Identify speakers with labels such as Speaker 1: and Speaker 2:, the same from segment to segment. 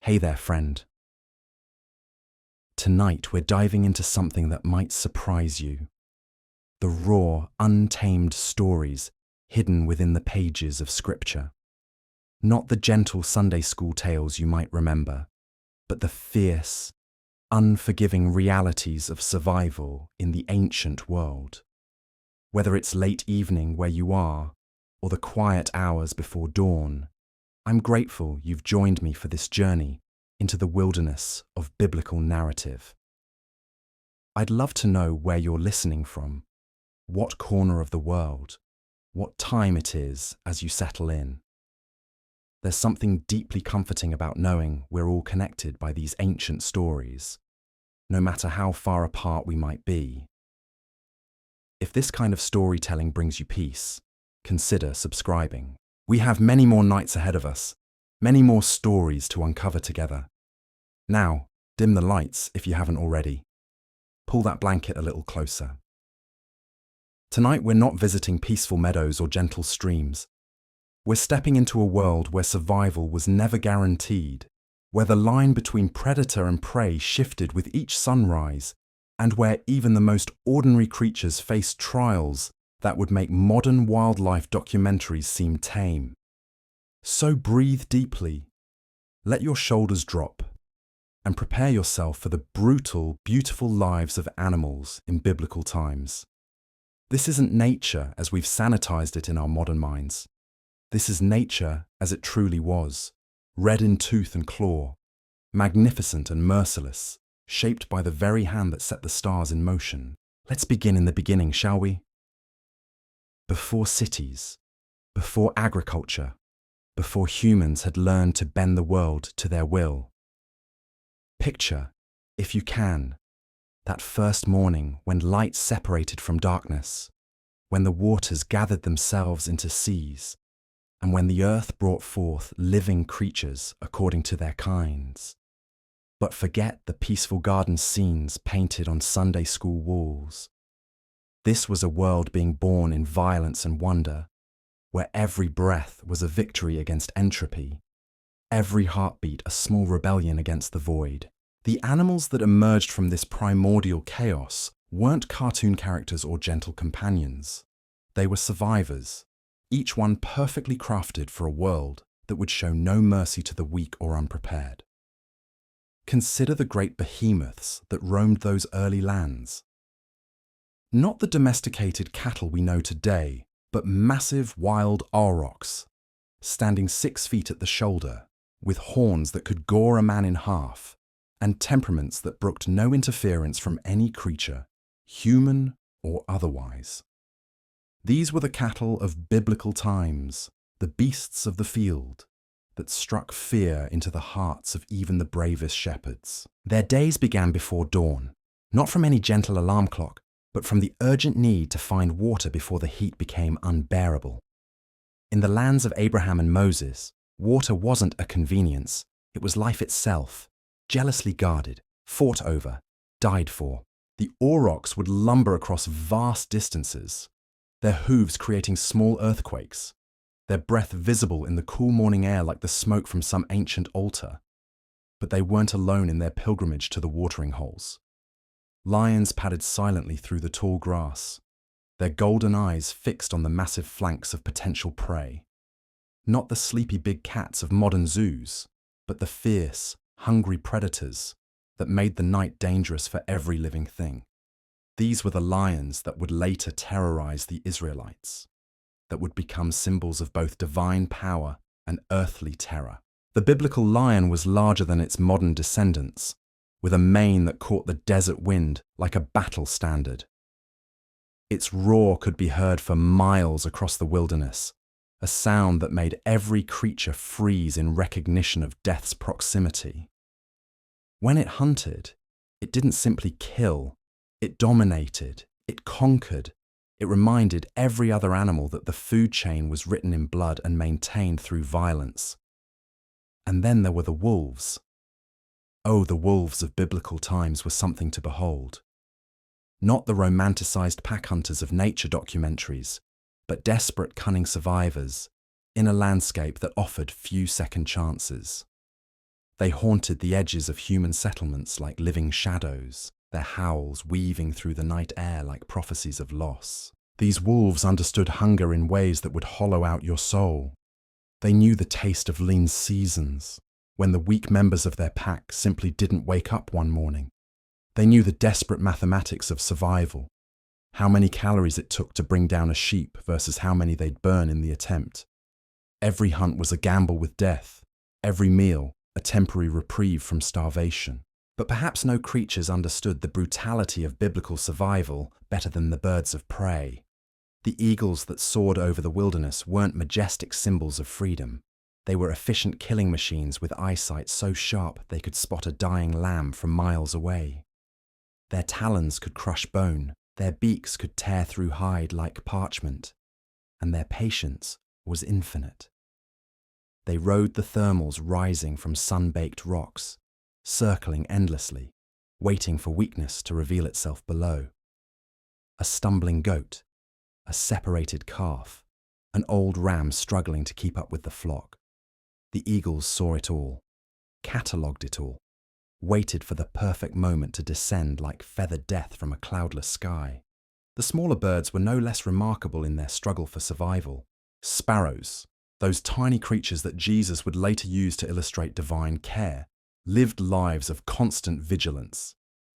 Speaker 1: Hey there, friend. Tonight we're diving into something that might surprise you. The raw, untamed stories hidden within the pages of Scripture. Not the gentle Sunday school tales you might remember, but the fierce, unforgiving realities of survival in the ancient world. Whether it's late evening where you are, or the quiet hours before dawn, I'm grateful you've joined me for this journey into the wilderness of biblical narrative. I'd love to know where you're listening from, what corner of the world, what time it is as you settle in. There's something deeply comforting about knowing we're all connected by these ancient stories, no matter how far apart we might be. If this kind of storytelling brings you peace, consider subscribing. We have many more nights ahead of us, many more stories to uncover together. Now, dim the lights if you haven't already. Pull that blanket a little closer. Tonight we're not visiting peaceful meadows or gentle streams. We're stepping into a world where survival was never guaranteed, where the line between predator and prey shifted with each sunrise, and where even the most ordinary creatures faced trials that would make modern wildlife documentaries seem tame. So breathe deeply, let your shoulders drop, and prepare yourself for the brutal, beautiful lives of animals in biblical times. This isn't nature as we've sanitized it in our modern minds. This is nature as it truly was, red in tooth and claw, magnificent and merciless, shaped by the very hand that set the stars in motion. Let's begin in the beginning, shall we? Before cities, before agriculture, before humans had learned to bend the world to their will. Picture, if you can, that first morning when light separated from darkness, when the waters gathered themselves into seas, and when the earth brought forth living creatures according to their kinds. But forget the peaceful garden scenes painted on Sunday school walls. This was a world being born in violence and wonder, where every breath was a victory against entropy, every heartbeat a small rebellion against the void. The animals that emerged from this primordial chaos weren't cartoon characters or gentle companions. They were survivors, each one perfectly crafted for a world that would show no mercy to the weak or unprepared. Consider the great behemoths that roamed those early lands. Not the domesticated cattle we know today, but massive wild aurochs, standing 6 feet at the shoulder, with horns that could gore a man in half, and temperaments that brooked no interference from any creature, human or otherwise. These were the cattle of biblical times, the beasts of the field, that struck fear into the hearts of even the bravest shepherds. Their days began before dawn, not from any gentle alarm clock, but from the urgent need to find water before the heat became unbearable. In the lands of Abraham and Moses, water wasn't a convenience, it was life itself, jealously guarded, fought over, died for. The aurochs would lumber across vast distances, their hooves creating small earthquakes, their breath visible in the cool morning air like the smoke from some ancient altar. But they weren't alone in their pilgrimage to the watering holes. Lions padded silently through the tall grass, their golden eyes fixed on the massive flanks of potential prey. Not the sleepy big cats of modern zoos, but the fierce, hungry predators that made the night dangerous for every living thing. These were the lions that would later terrorize the Israelites, that would become symbols of both divine power and earthly terror. The biblical lion was larger than its modern descendants, with a mane that caught the desert wind like a battle standard. Its roar could be heard for miles across the wilderness, a sound that made every creature freeze in recognition of death's proximity. When it hunted, it didn't simply kill, it dominated, it conquered. It reminded every other animal that the food chain was written in blood and maintained through violence. And then there were the wolves. Oh, the wolves of biblical times were something to behold. Not the romanticized pack hunters of nature documentaries, but desperate, cunning survivors in a landscape that offered few second chances. They haunted the edges of human settlements like living shadows, their howls weaving through the night air like prophecies of loss. These wolves understood hunger in ways that would hollow out your soul. They knew the taste of lean seasons, when the weak members of their pack simply didn't wake up one morning. They knew the desperate mathematics of survival, how many calories it took to bring down a sheep versus how many they'd burn in the attempt. Every hunt was a gamble with death, every meal a temporary reprieve from starvation. But perhaps no creatures understood the brutality of biblical survival better than the birds of prey. The eagles that soared over the wilderness weren't majestic symbols of freedom. They were efficient killing machines with eyesight so sharp they could spot a dying lamb from miles away. Their talons could crush bone, their beaks could tear through hide like parchment, and their patience was infinite. They rode the thermals rising from sun-baked rocks, circling endlessly, waiting for weakness to reveal itself below. A stumbling goat, a separated calf, an old ram struggling to keep up with the flock. The eagles saw it all, catalogued it all, waited for the perfect moment to descend like feathered death from a cloudless sky. The smaller birds were no less remarkable in their struggle for survival. Sparrows, those tiny creatures that Jesus would later use to illustrate divine care, lived lives of constant vigilance.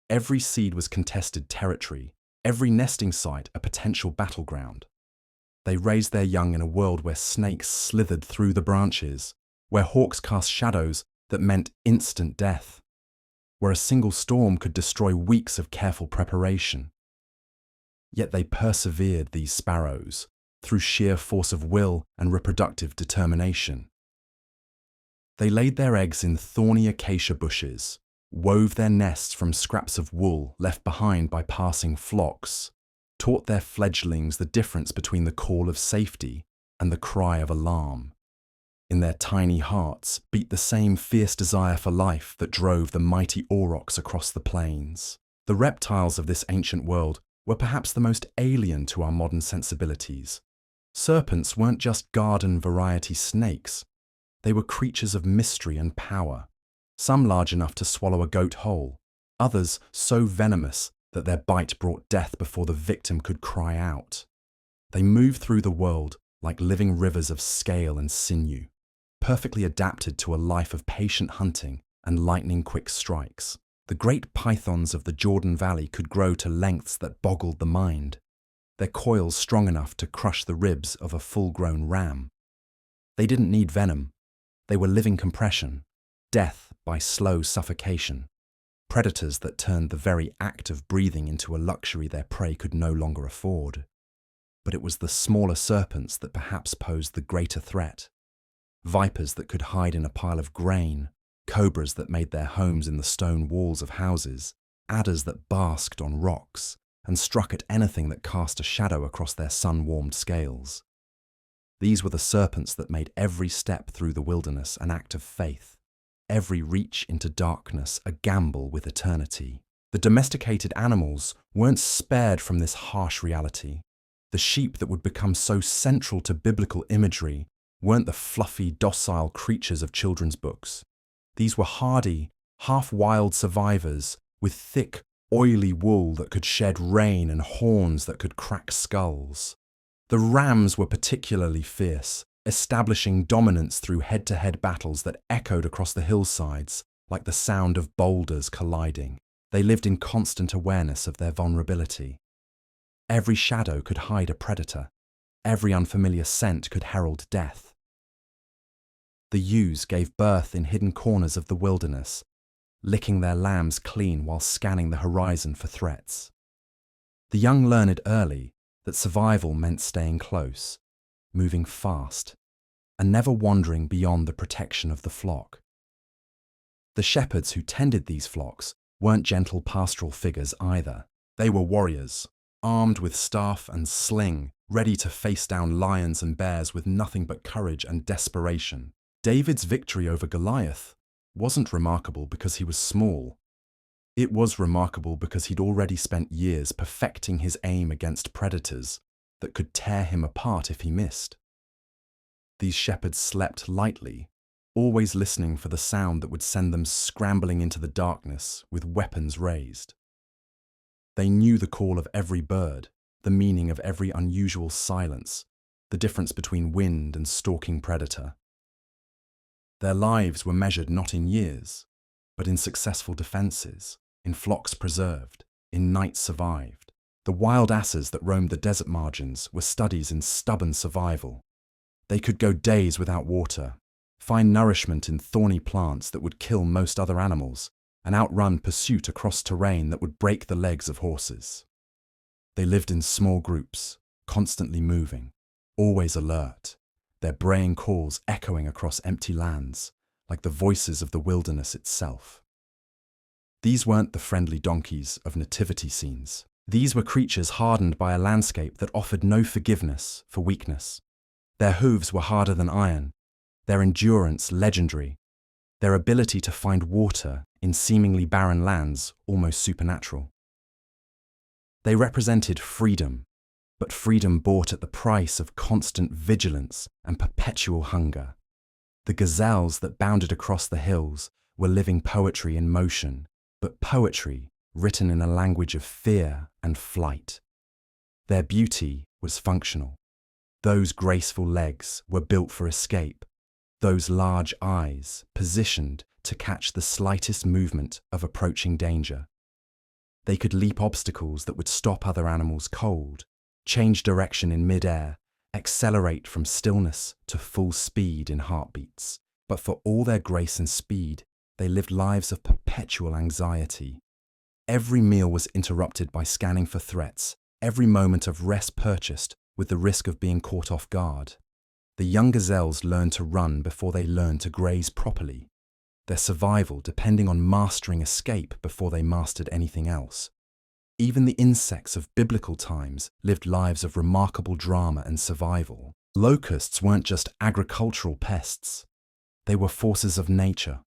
Speaker 1: Every seed was contested territory, every nesting site a potential battleground. They raised their young in a world where snakes slithered through the branches, where hawks cast shadows that meant instant death, where a single storm could destroy weeks of careful preparation. Yet they persevered, these sparrows, through sheer force of will and reproductive determination. They laid their eggs in thorny acacia bushes, wove their nests from scraps of wool left behind by passing flocks, taught their fledglings the difference between the call of safety and the cry of alarm. In their tiny hearts beat the same fierce desire for life that drove the mighty aurochs across the plains. The reptiles of this ancient world were perhaps the most alien to our modern sensibilities. Serpents weren't just garden variety snakes. They were creatures of mystery and power, some large enough to swallow a goat whole, others so venomous that their bite brought death before the victim could cry out. They moved through the world like living rivers of scale and sinew, perfectly adapted to a life of patient hunting and lightning-quick strikes. The great pythons of the Jordan Valley could grow to lengths that boggled the mind, their coils strong enough to crush the ribs of a full-grown ram. They didn't need venom. They were living compression, death by slow suffocation, predators that turned the very act of breathing into a luxury their prey could no longer afford. But it was the smaller serpents that perhaps posed the greater threat. Vipers that could hide in a pile of grain, cobras that made their homes in the stone walls of houses, adders that basked on rocks and struck at anything that cast a shadow across their sun-warmed scales. These were the serpents that made every step through the wilderness an act of faith, every reach into darkness a gamble with eternity. The domesticated animals weren't spared from this harsh reality. The sheep that would become so central to biblical imagery weren't the fluffy, docile creatures of children's books. These were hardy, half-wild survivors with thick, oily wool that could shed rain and horns that could crack skulls. The rams were particularly fierce, establishing dominance through head-to-head battles that echoed across the hillsides like the sound of boulders colliding. They lived in constant awareness of their vulnerability. Every shadow could hide a predator. Every unfamiliar scent could herald death. The ewes gave birth in hidden corners of the wilderness, licking their lambs clean while scanning the horizon for threats. The young learned early that survival meant staying close, moving fast, and never wandering beyond the protection of the flock. The shepherds who tended these flocks weren't gentle pastoral figures either. They were warriors, armed with staff and sling, ready to face down lions and bears with nothing but courage and desperation. David's victory over Goliath wasn't remarkable because he was small. It was remarkable because he'd already spent years perfecting his aim against predators that could tear him apart if he missed. These shepherds slept lightly, always listening for the sound that would send them scrambling into the darkness with weapons raised. They knew the call of every bird, the meaning of every unusual silence, the difference between wind and stalking predator. Their lives were measured not in years, but in successful defenses, in flocks preserved, in nights survived. The wild asses that roamed the desert margins were studies in stubborn survival. They could go days without water, find nourishment in thorny plants that would kill most other animals, and outrun pursuit across terrain that would break the legs of horses. They lived in small groups, constantly moving, always alert, their braying calls echoing across empty lands, like the voices of the wilderness itself. These weren't the friendly donkeys of nativity scenes. These were creatures hardened by a landscape that offered no forgiveness for weakness. Their hooves were harder than iron, their endurance legendary, their ability to find water in seemingly barren lands almost supernatural. They represented freedom, but freedom bought at the price of constant vigilance and perpetual hunger. The gazelles that bounded across the hills were living poetry in motion, but poetry written in a language of fear and flight. Their beauty was functional. Those graceful legs were built for escape, those large eyes positioned to catch the slightest movement of approaching danger. They could leap obstacles that would stop other animals cold, change direction in mid-air, accelerate from stillness to full speed in heartbeats. But for all their grace and speed, they lived lives of perpetual anxiety. Every meal was interrupted by scanning for threats, every moment of rest purchased with the risk of being caught off guard. The young gazelles learned to run before they learned to graze properly, their survival depending on mastering escape before they mastered anything else. Even the insects of biblical times lived lives of remarkable drama and survival. Locusts weren't just agricultural pests. They were forces of nature,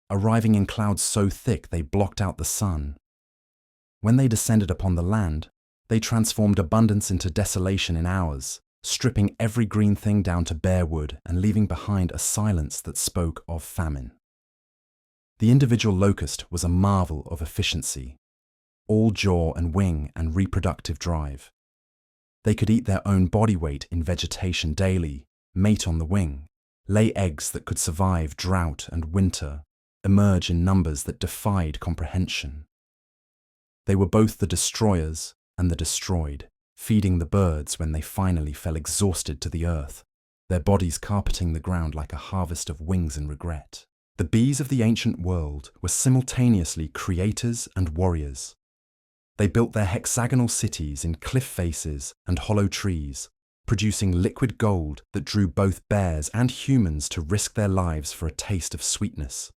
Speaker 1: arriving in clouds so thick they blocked out the sun. When they descended upon the land, they transformed abundance into desolation in hours, stripping every green thing down to bare wood and leaving behind a silence that spoke of famine. The individual locust was a marvel of efficiency, all jaw and wing and reproductive drive. They could eat their own body weight in vegetation daily, mate on the wing, lay eggs that could survive drought and winter, emerge in numbers that defied comprehension. They were both the destroyers and the destroyed, feeding the birds when they finally fell exhausted to the earth, their bodies carpeting the ground like a harvest of wings and regret. The bees of the ancient world were simultaneously creators and warriors. They built their hexagonal cities in cliff faces and hollow trees, producing liquid gold that drew both bears and humans to risk their lives for a taste of sweetness.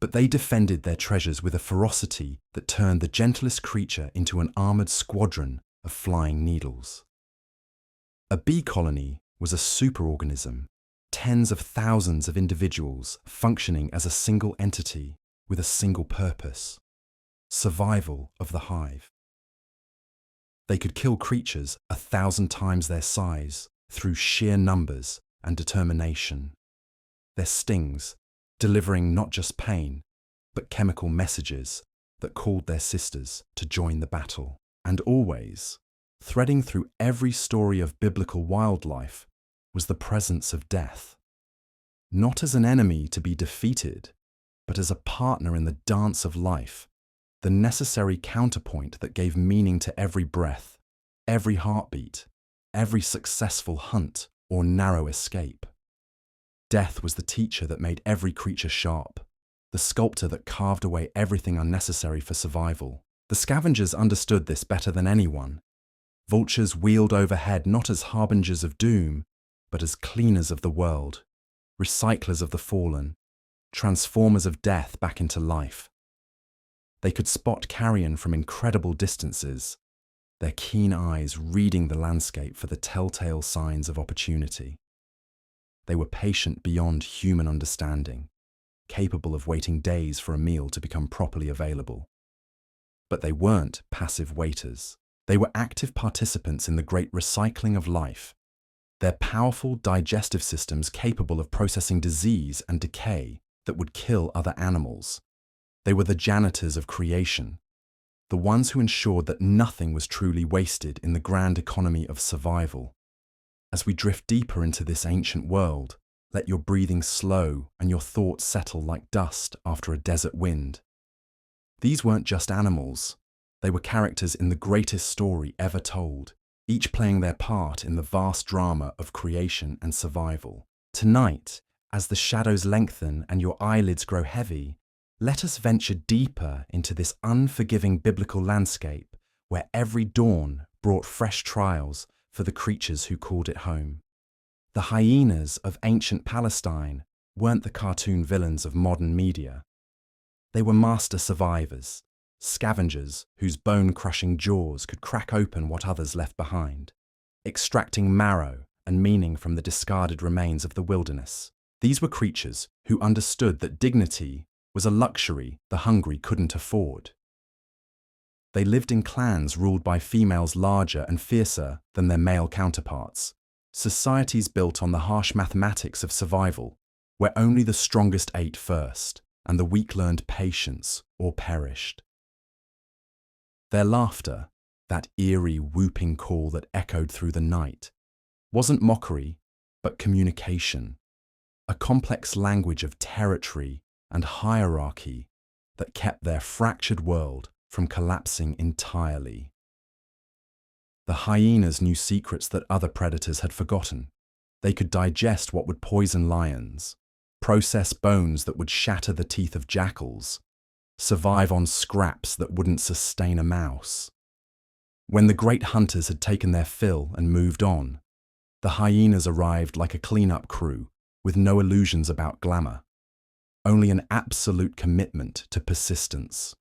Speaker 1: But they defended their treasures with a ferocity that turned the gentlest creature into an armored squadron of flying needles. A bee colony was a superorganism, tens of thousands of individuals functioning as a single entity with a single purpose: survival of the hive. They could kill creatures 1,000 times their size through sheer numbers and determination. Their stings, delivering not just pain, but chemical messages that called their sisters to join the battle. And always, threading through every story of biblical wildlife, was the presence of death. Not as an enemy to be defeated, but as a partner in the dance of life, the necessary counterpoint that gave meaning to every breath, every heartbeat, every successful hunt or narrow escape. Death was the teacher that made every creature sharp, the sculptor that carved away everything unnecessary for survival. The scavengers understood this better than anyone. Vultures wheeled overhead not as harbingers of doom, but as cleaners of the world, recyclers of the fallen, transformers of death back into life. They could spot carrion from incredible distances, their keen eyes reading the landscape for the telltale signs of opportunity. They were patient beyond human understanding, capable of waiting days for a meal to become properly available. But they weren't passive waiters. They were active participants in the great recycling of life, Their powerful digestive systems capable of processing disease and decay that would kill other animals. They were the janitors of creation, the ones who ensured that nothing was truly wasted in the grand economy of survival. As we drift deeper into this ancient world, let your breathing slow and your thoughts settle like dust after a desert wind. These weren't just animals. They were characters in the greatest story ever told, each playing their part in the vast drama of creation and survival. Tonight, as the shadows lengthen and your eyelids grow heavy, let us venture deeper into this unforgiving biblical landscape where every dawn brought fresh trials for the creatures who called it home. The hyenas of ancient Palestine weren't the cartoon villains of modern media. They were master survivors, scavengers whose bone-crushing jaws could crack open what others left behind, extracting marrow and meaning from the discarded remains of the wilderness. These were creatures who understood that dignity was a luxury the hungry couldn't afford. They lived in clans ruled by females larger and fiercer than their male counterparts, societies built on the harsh mathematics of survival, where only the strongest ate first and the weak learned patience or perished. Their laughter, that eerie whooping call that echoed through the night, wasn't mockery, but communication, a complex language of territory and hierarchy that kept their fractured world from collapsing entirely. The hyenas knew secrets that other predators had forgotten. They could digest what would poison lions, process bones that would shatter the teeth of jackals, survive on scraps that wouldn't sustain a mouse. When the great hunters had taken their fill and moved on, the hyenas arrived like a clean-up crew with no illusions about glamour, only an absolute commitment to persistence.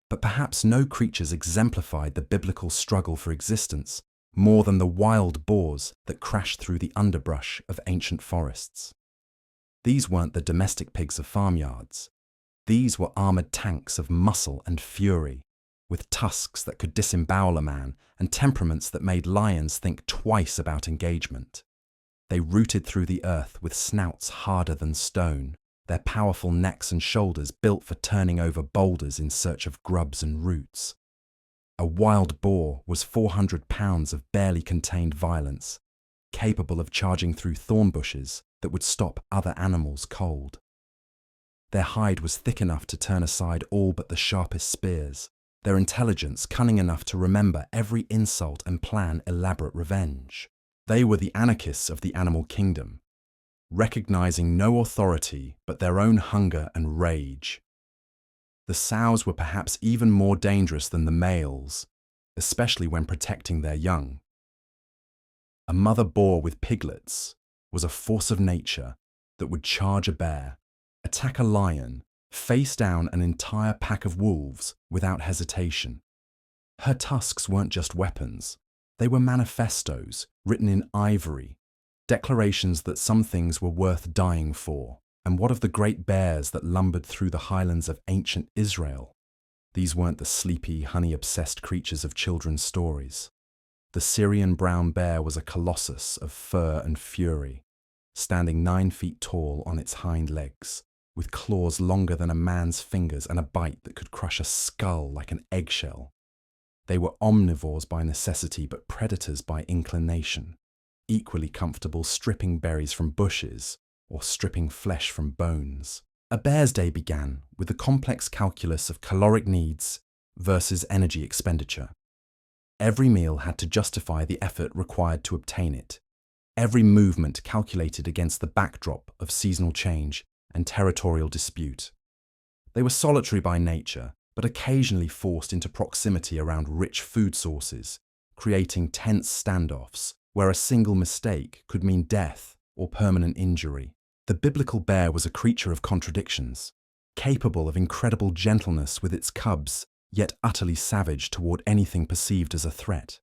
Speaker 1: But perhaps no creatures exemplified the biblical struggle for existence more than the wild boars that crashed through the underbrush of ancient forests. These weren't the domestic pigs of farmyards. These were armoured tanks of muscle and fury, with tusks that could disembowel a man and temperaments that made lions think twice about engagement. They rooted through the earth with snouts harder than stone, their powerful necks and shoulders built for turning over boulders in search of grubs and roots. A wild boar was 400 pounds of barely contained violence, capable of charging through thorn bushes that would stop other animals cold. Their hide was thick enough to turn aside all but the sharpest spears, their intelligence cunning enough to remember every insult and plan elaborate revenge. They were the anarchists of the animal kingdom, recognizing no authority but their own hunger and rage. The sows were perhaps even more dangerous than the males, especially when protecting their young. A mother boar with piglets was a force of nature that would charge a bear, attack a lion, face down an entire pack of wolves without hesitation. Her tusks weren't just weapons, they were manifestos written in ivory, declarations that some things were worth dying for. And what of the great bears that lumbered through the highlands of ancient Israel? These weren't the sleepy, honey-obsessed creatures of children's stories. The Syrian brown bear was a colossus of fur and fury, standing 9 feet tall on its hind legs, with claws longer than a man's fingers and a bite that could crush a skull like an eggshell. They were omnivores by necessity, but predators by inclination, equally comfortable stripping berries from bushes or stripping flesh from bones. A bear's day began with the complex calculus of caloric needs versus energy expenditure. Every meal had to justify the effort required to obtain it, every movement calculated against the backdrop of seasonal change and territorial dispute. They were solitary by nature, but occasionally forced into proximity around rich food sources, creating tense standoffs where a single mistake could mean death or permanent injury. The biblical bear was a creature of contradictions, capable of incredible gentleness with its cubs, yet utterly savage toward anything perceived as a threat.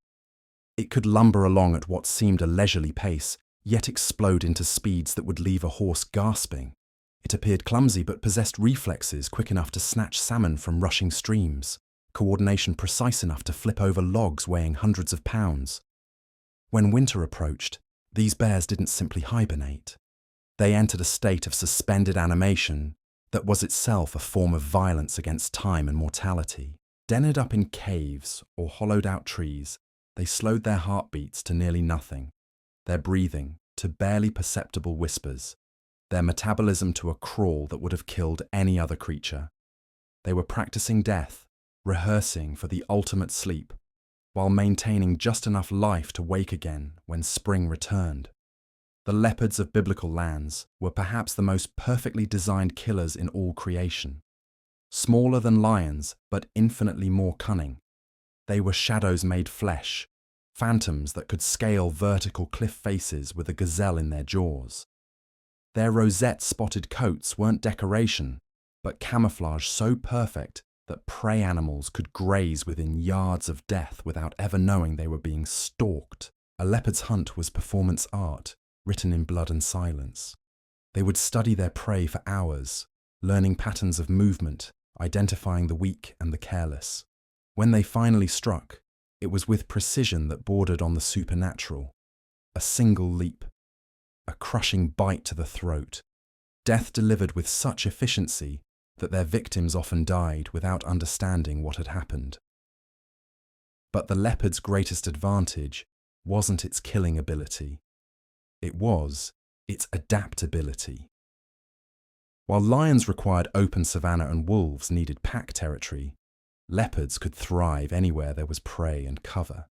Speaker 1: It could lumber along at what seemed a leisurely pace, yet explode into speeds that would leave a horse gasping. It appeared clumsy but possessed reflexes quick enough to snatch salmon from rushing streams, coordination precise enough to flip over logs weighing hundreds of pounds. When winter approached, These bears didn't simply hibernate. They entered a state of suspended animation that was itself a form of violence against time and mortality. Denned up in caves or hollowed-out trees, they slowed their heartbeats to nearly nothing, their breathing to barely perceptible whispers, their metabolism to a crawl that would have killed any other creature. They were practicing death, rehearsing for the ultimate sleep, while maintaining just enough life to wake again when spring returned. The leopards of biblical lands were perhaps the most perfectly designed killers in all creation. Smaller than lions, but infinitely more cunning. They were shadows made flesh, phantoms that could scale vertical cliff faces with a gazelle in their jaws. Their rosette-spotted coats weren't decoration, but camouflage so perfect that prey animals could graze within yards of death without ever knowing they were being stalked. A leopard's hunt was performance art, written in blood and silence. They would study their prey for hours, learning patterns of movement, identifying the weak and the careless. When they finally struck, it was with precision that bordered on the supernatural. A single leap, a crushing bite to the throat, death delivered with such efficiency that their victims often died without understanding what had happened. But the leopard's greatest advantage wasn't its killing ability. It was its adaptability. While lions required open savanna and wolves needed pack territory, leopards could thrive anywhere there was prey and cover.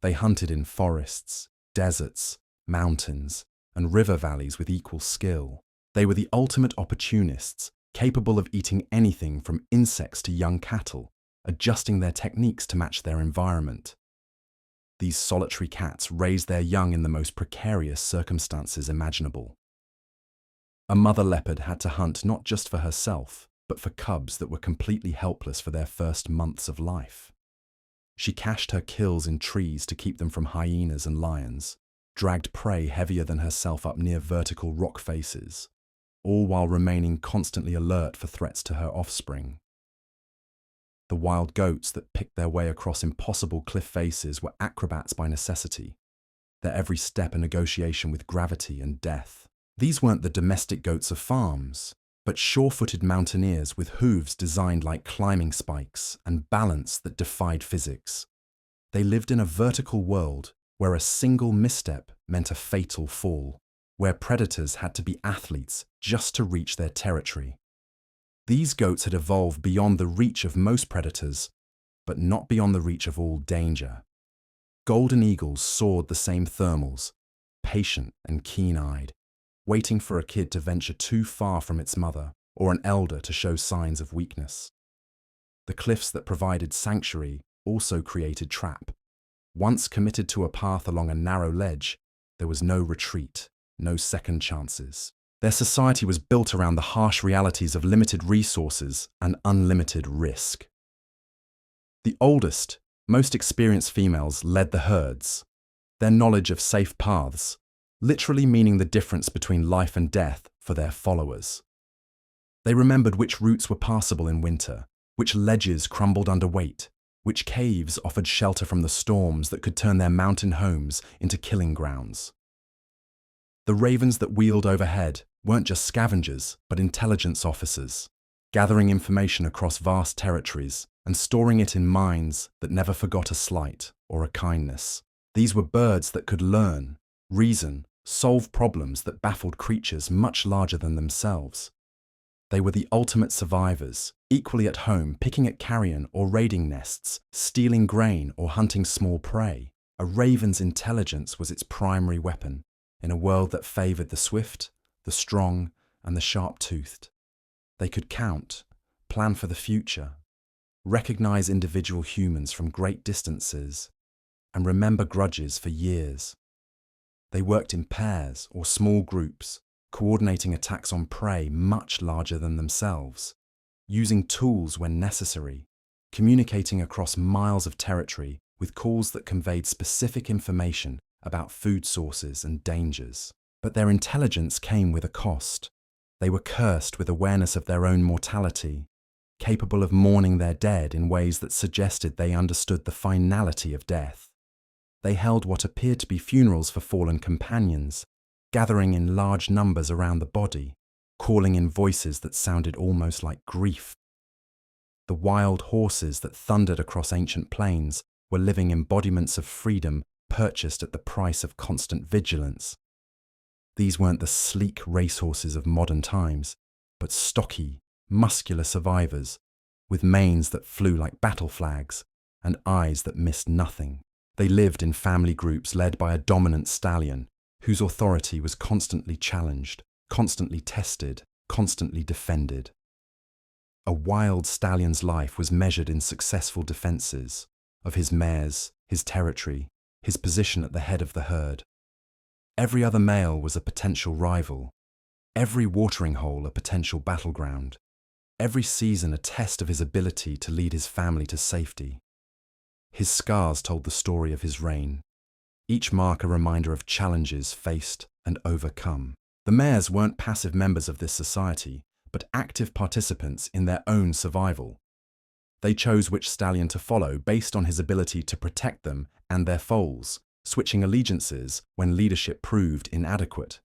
Speaker 1: They hunted in forests, deserts, mountains, and river valleys with equal skill. They were the ultimate opportunists, capable of eating anything from insects to young cattle, adjusting their techniques to match their environment. These solitary cats raised their young in the most precarious circumstances imaginable. A mother leopard had to hunt not just for herself, but for cubs that were completely helpless for their first months of life. She cached her kills in trees to keep them from hyenas and lions, dragged prey heavier than herself up near vertical rock faces, all while remaining constantly alert for threats to her offspring. The wild goats that picked their way across impossible cliff faces were acrobats by necessity, their every step a negotiation with gravity and death. These weren't the domestic goats of farms, but sure-footed mountaineers with hooves designed like climbing spikes and balance that defied physics. They lived in a vertical world where a single misstep meant a fatal fall, where predators had to be athletes just to reach their territory. These goats had evolved beyond the reach of most predators, but not beyond the reach of all danger. Golden eagles soared the same thermals, patient and keen-eyed, waiting for a kid to venture too far from its mother or an elder to show signs of weakness. The cliffs that provided sanctuary also created trap. Once committed to a path along a narrow ledge, there was no retreat, no second chances. Their society was built around the harsh realities of limited resources and unlimited risk. The oldest, most experienced females led the herds, their knowledge of safe paths, literally meaning the difference between life and death for their followers. They remembered which routes were passable in winter, which ledges crumbled under weight, which caves offered shelter from the storms that could turn their mountain homes into killing grounds. The ravens that wheeled overhead weren't just scavengers, but intelligence officers, gathering information across vast territories and storing it in minds that never forgot a slight or a kindness. These were birds that could learn, reason, solve problems that baffled creatures much larger than themselves. They were the ultimate survivors, equally at home picking at carrion or raiding nests, stealing grain or hunting small prey. A raven's intelligence was its primary weapon, in a world that favoured the swift, the strong, and the sharp-toothed. They could count, plan for the future, recognise individual humans from great distances, and remember grudges for years. They worked in pairs or small groups, coordinating attacks on prey much larger than themselves, using tools when necessary, communicating across miles of territory with calls that conveyed specific information about food sources and dangers. But their intelligence came with a cost. They were cursed with awareness of their own mortality, capable of mourning their dead in ways that suggested they understood the finality of death. They held what appeared to be funerals for fallen companions, gathering in large numbers around the body, calling in voices that sounded almost like grief. The wild horses that thundered across ancient plains were living embodiments of freedom purchased at the price of constant vigilance. These weren't the sleek racehorses of modern times, but stocky, muscular survivors, with manes that flew like battle flags and eyes that missed nothing. They lived in family groups led by a dominant stallion, whose authority was constantly challenged, constantly tested, constantly defended. A wild stallion's life was measured in successful defences of his mares, his territory, his position at the head of the herd. Every other male was a potential rival, every watering hole a potential battleground, every season a test of his ability to lead his family to safety. His scars told the story of his reign, each mark a reminder of challenges faced and overcome. The mares weren't passive members of this society, but active participants in their own survival. They chose which stallion to follow based on his ability to protect them and their foals, switching allegiances when leadership proved inadequate.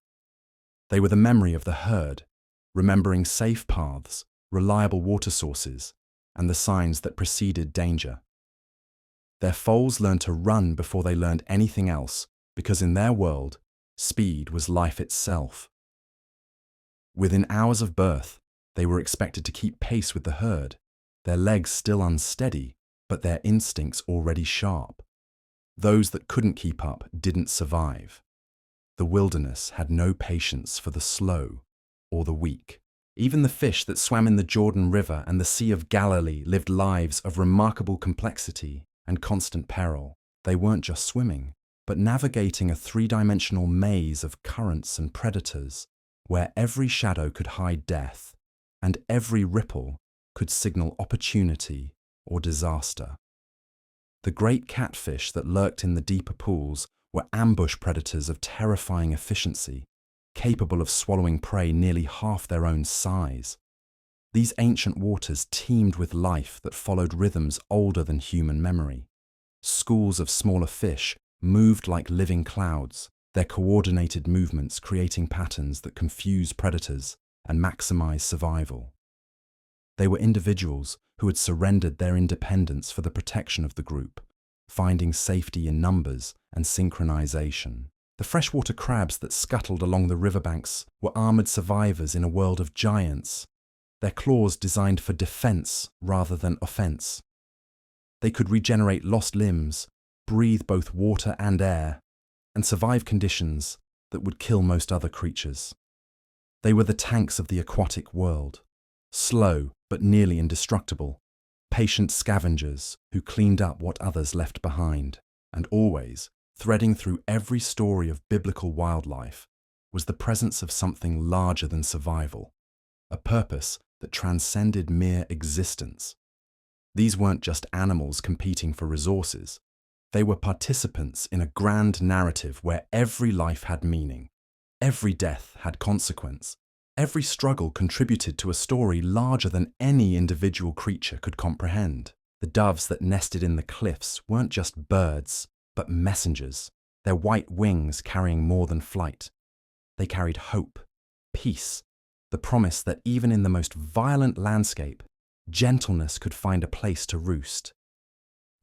Speaker 1: They were the memory of the herd, remembering safe paths, reliable water sources, and the signs that preceded danger. Their foals learned to run before they learned anything else, because in their world, speed was life itself. Within hours of birth, they were expected to keep pace with the herd, their legs still unsteady, but their instincts already sharp. Those that couldn't keep up didn't survive. The wilderness had no patience for the slow or the weak. Even the fish that swam in the Jordan River and the Sea of Galilee lived lives of remarkable complexity and constant peril. They weren't just swimming, but navigating a three-dimensional maze of currents and predators, where every shadow could hide death, and every ripple could signal opportunity or disaster. The great catfish that lurked in the deeper pools were ambush predators of terrifying efficiency, capable of swallowing prey nearly half their own size. These ancient waters teemed with life that followed rhythms older than human memory. Schools of smaller fish moved like living clouds, their coordinated movements creating patterns that confuse predators and maximize survival. They were individuals who had surrendered their independence for the protection of the group, finding safety in numbers and synchronization. The freshwater crabs that scuttled along the riverbanks were armored survivors in a world of giants, their claws designed for defense rather than offense. They could regenerate lost limbs, breathe both water and air, and survive conditions that would kill most other creatures. They were the tanks of the aquatic world, slow but nearly indestructible, patient scavengers who cleaned up what others left behind, and always, threading through every story of biblical wildlife, was the presence of something larger than survival, a purpose that transcended mere existence. These weren't just animals competing for resources. They were participants in a grand narrative where every life had meaning, every death had consequence, every struggle contributed to a story larger than any individual creature could comprehend. The doves that nested in the cliffs weren't just birds, but messengers, their white wings carrying more than flight. They carried hope, peace, the promise that even in the most violent landscape, gentleness could find a place to roost.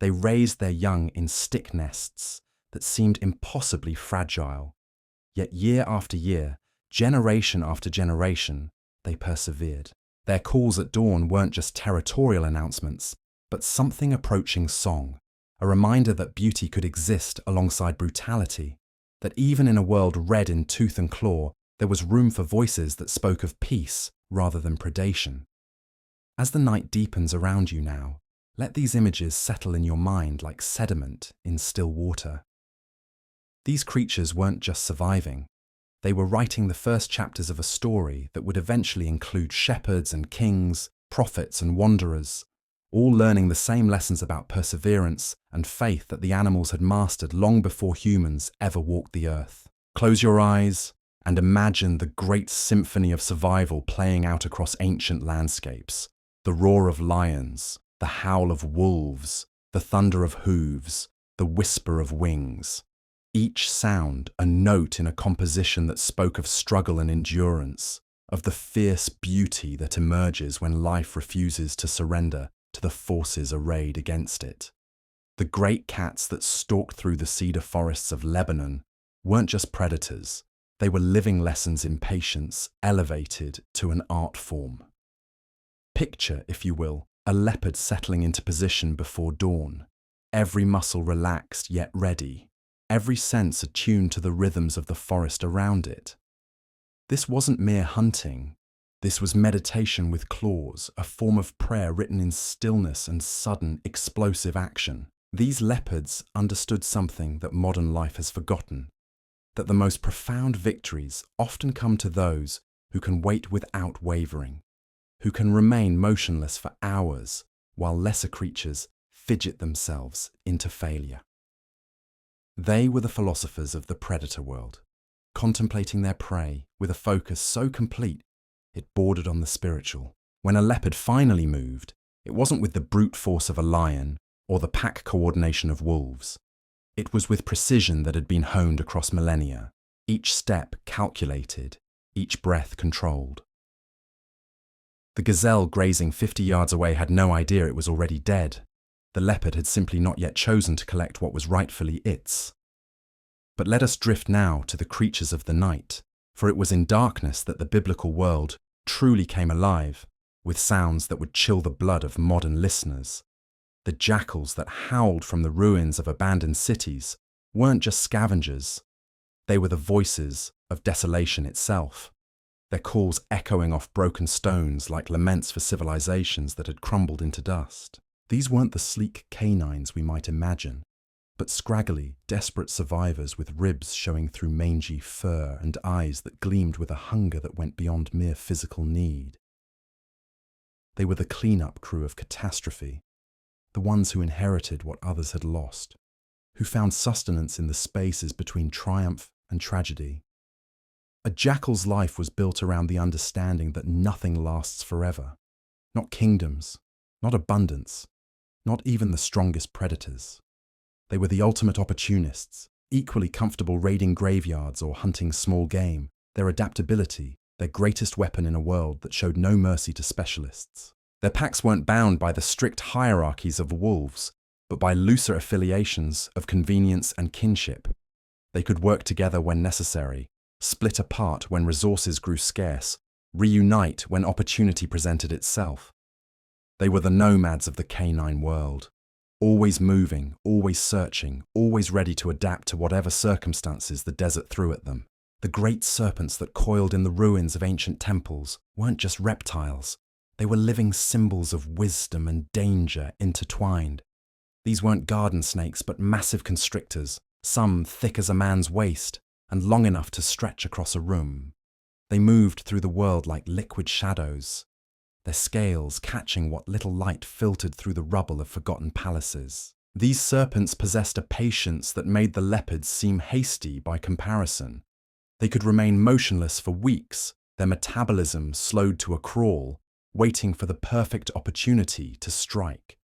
Speaker 1: They raised their young in stick nests that seemed impossibly fragile. Yet year after year, generation after generation, they persevered. Their calls at dawn weren't just territorial announcements, but something approaching song, a reminder that beauty could exist alongside brutality, that even in a world red in tooth and claw, there was room for voices that spoke of peace rather than predation. As the night deepens around you now, let these images settle in your mind like sediment in still water. These creatures weren't just surviving. They were writing the first chapters of a story that would eventually include shepherds and kings, prophets and wanderers, all learning the same lessons about perseverance and faith that the animals had mastered long before humans ever walked the earth. Close your eyes and imagine the great symphony of survival playing out across ancient landscapes. The roar of lions, the howl of wolves, the thunder of hooves, the whisper of wings. Each sound a note in a composition that spoke of struggle and endurance, of the fierce beauty that emerges when life refuses to surrender to the forces arrayed against it. The great cats that stalked through the cedar forests of Lebanon weren't just predators, they were living lessons in patience elevated to an art form. Picture, if you will, a leopard settling into position before dawn, every muscle relaxed yet ready, every sense attuned to the rhythms of the forest around it. This wasn't mere hunting. This was meditation with claws, a form of prayer written in stillness and sudden, explosive action. These leopards understood something that modern life has forgotten, that the most profound victories often come to those who can wait without wavering, who can remain motionless for hours while lesser creatures fidget themselves into failure. They were the philosophers of the predator world, contemplating their prey with a focus so complete it bordered on the spiritual. When a leopard finally moved, it wasn't with the brute force of a lion or the pack coordination of wolves. It was with precision that had been honed across millennia, each step calculated, each breath controlled. The gazelle grazing 50 yards away had no idea it was already dead. The leopard had simply not yet chosen to collect what was rightfully its. But let us drift now to the creatures of the night, for it was in darkness that the biblical world truly came alive, with sounds that would chill the blood of modern listeners. The jackals that howled from the ruins of abandoned cities weren't just scavengers. They were the voices of desolation itself, their calls echoing off broken stones like laments for civilizations that had crumbled into dust. These weren't the sleek canines we might imagine, but scraggly, desperate survivors with ribs showing through mangy fur and eyes that gleamed with a hunger that went beyond mere physical need. They were the cleanup crew of catastrophe, the ones who inherited what others had lost, who found sustenance in the spaces between triumph and tragedy. A jackal's life was built around the understanding that nothing lasts forever, not kingdoms, not abundance, not even the strongest predators. They were the ultimate opportunists, equally comfortable raiding graveyards or hunting small game, their adaptability, their greatest weapon in a world that showed no mercy to specialists. Their packs weren't bound by the strict hierarchies of wolves, but by looser affiliations of convenience and kinship. They could work together when necessary, split apart when resources grew scarce, reunite when opportunity presented itself. They were the nomads of the canine world, always moving, always searching, always ready to adapt to whatever circumstances the desert threw at them. The great serpents that coiled in the ruins of ancient temples weren't just reptiles. They were living symbols of wisdom and danger intertwined. These weren't garden snakes, but massive constrictors, some thick as a man's waist and long enough to stretch across a room. They moved through the world like liquid shadows, their scales catching what little light filtered through the rubble of forgotten palaces. These serpents possessed a patience that made the leopards seem hasty by comparison. They could remain motionless for weeks, their metabolism slowed to a crawl, waiting for the perfect opportunity to strike.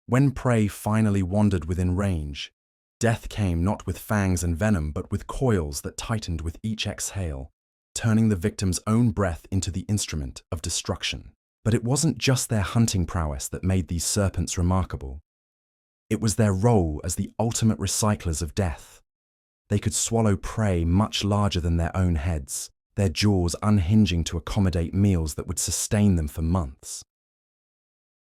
Speaker 1: When prey finally wandered within range, death came not with fangs and venom, but with coils that tightened with each exhale, turning the victim's own breath into the instrument of destruction. But it wasn't just their hunting prowess that made these serpents remarkable. It was their role as the ultimate recyclers of death. They could swallow prey much larger than their own heads, their jaws unhinging to accommodate meals that would sustain them for months.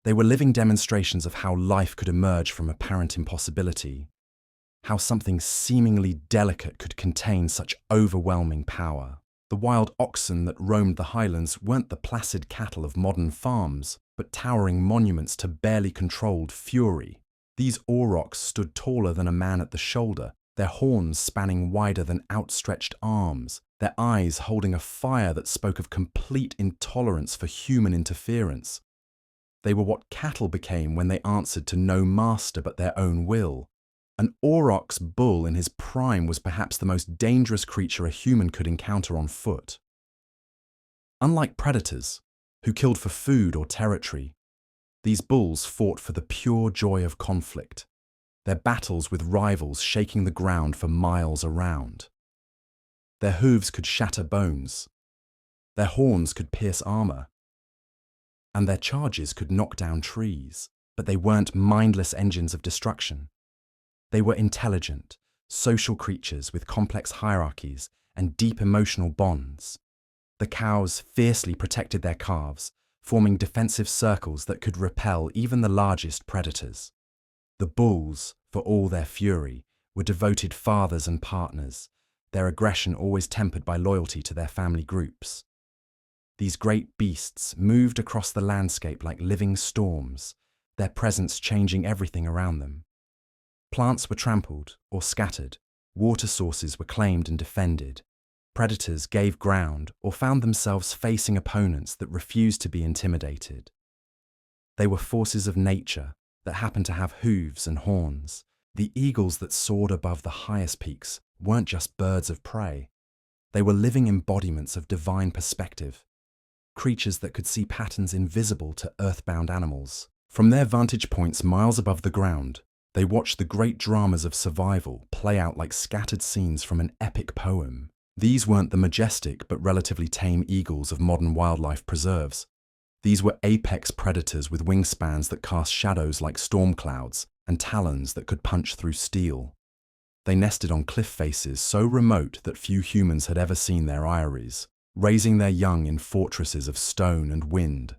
Speaker 1: They were living demonstrations of how life could emerge from apparent impossibility, how something seemingly delicate could contain such overwhelming power. The wild oxen that roamed the highlands weren't the placid cattle of modern farms, but towering monuments to barely controlled fury. These aurochs stood taller than a man at the shoulder, their horns spanning wider than outstretched arms, their eyes holding a fire that spoke of complete intolerance for human interference. They were what cattle became when they answered to no master but their own will. An aurochs bull in his prime was perhaps the most dangerous creature a human could encounter on foot. Unlike predators, who killed for food or territory, these bulls fought for the pure joy of conflict. their battles with rivals shaking the ground for miles around. Their hooves could shatter bones, their horns could pierce armor, and their charges could knock down trees. But they weren't mindless engines of destruction. They were intelligent, social creatures with complex hierarchies and deep emotional bonds. The cows fiercely protected their calves, forming defensive circles that could repel even the largest predators. The bulls, for all their fury, were devoted fathers and partners, their aggression always tempered by loyalty to their family groups. These great beasts moved across the landscape like living storms, their presence changing everything around them. Plants were trampled or scattered, water sources were claimed and defended. Predators gave ground or found themselves facing opponents that refused to be intimidated. They were forces of nature that happened to have hooves and horns. The eagles that soared above the highest peaks weren't just birds of prey. They were living embodiments of divine perspective, creatures that could see patterns invisible to earthbound animals. From their vantage points miles above the ground, they watched the great dramas of survival play out like scattered scenes from an epic poem. These weren't the majestic but relatively tame eagles of modern wildlife preserves. These were apex predators with wingspans that cast shadows like storm clouds and talons that could punch through steel. They nested on cliff faces so remote that few humans had ever seen their eyries, raising their young in fortresses of stone and wind.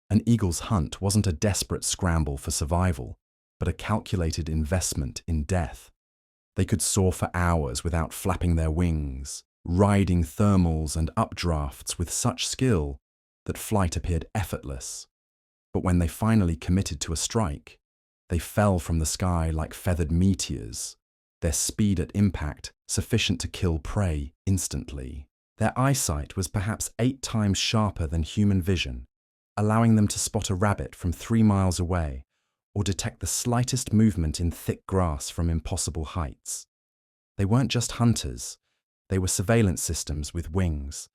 Speaker 1: An eagle's hunt wasn't a desperate scramble for survival, but a calculated investment in death. They could soar for hours without flapping their wings, riding thermals and updrafts with such skill that flight appeared effortless. But when they finally committed to a strike, they fell from the sky like feathered meteors, their speed at impact sufficient to kill prey instantly. Their eyesight was perhaps 8 times sharper than human vision, allowing them to spot a rabbit from 3 miles away or detect the slightest movement in thick grass from impossible heights. They weren't just hunters, they were surveillance systems with wings,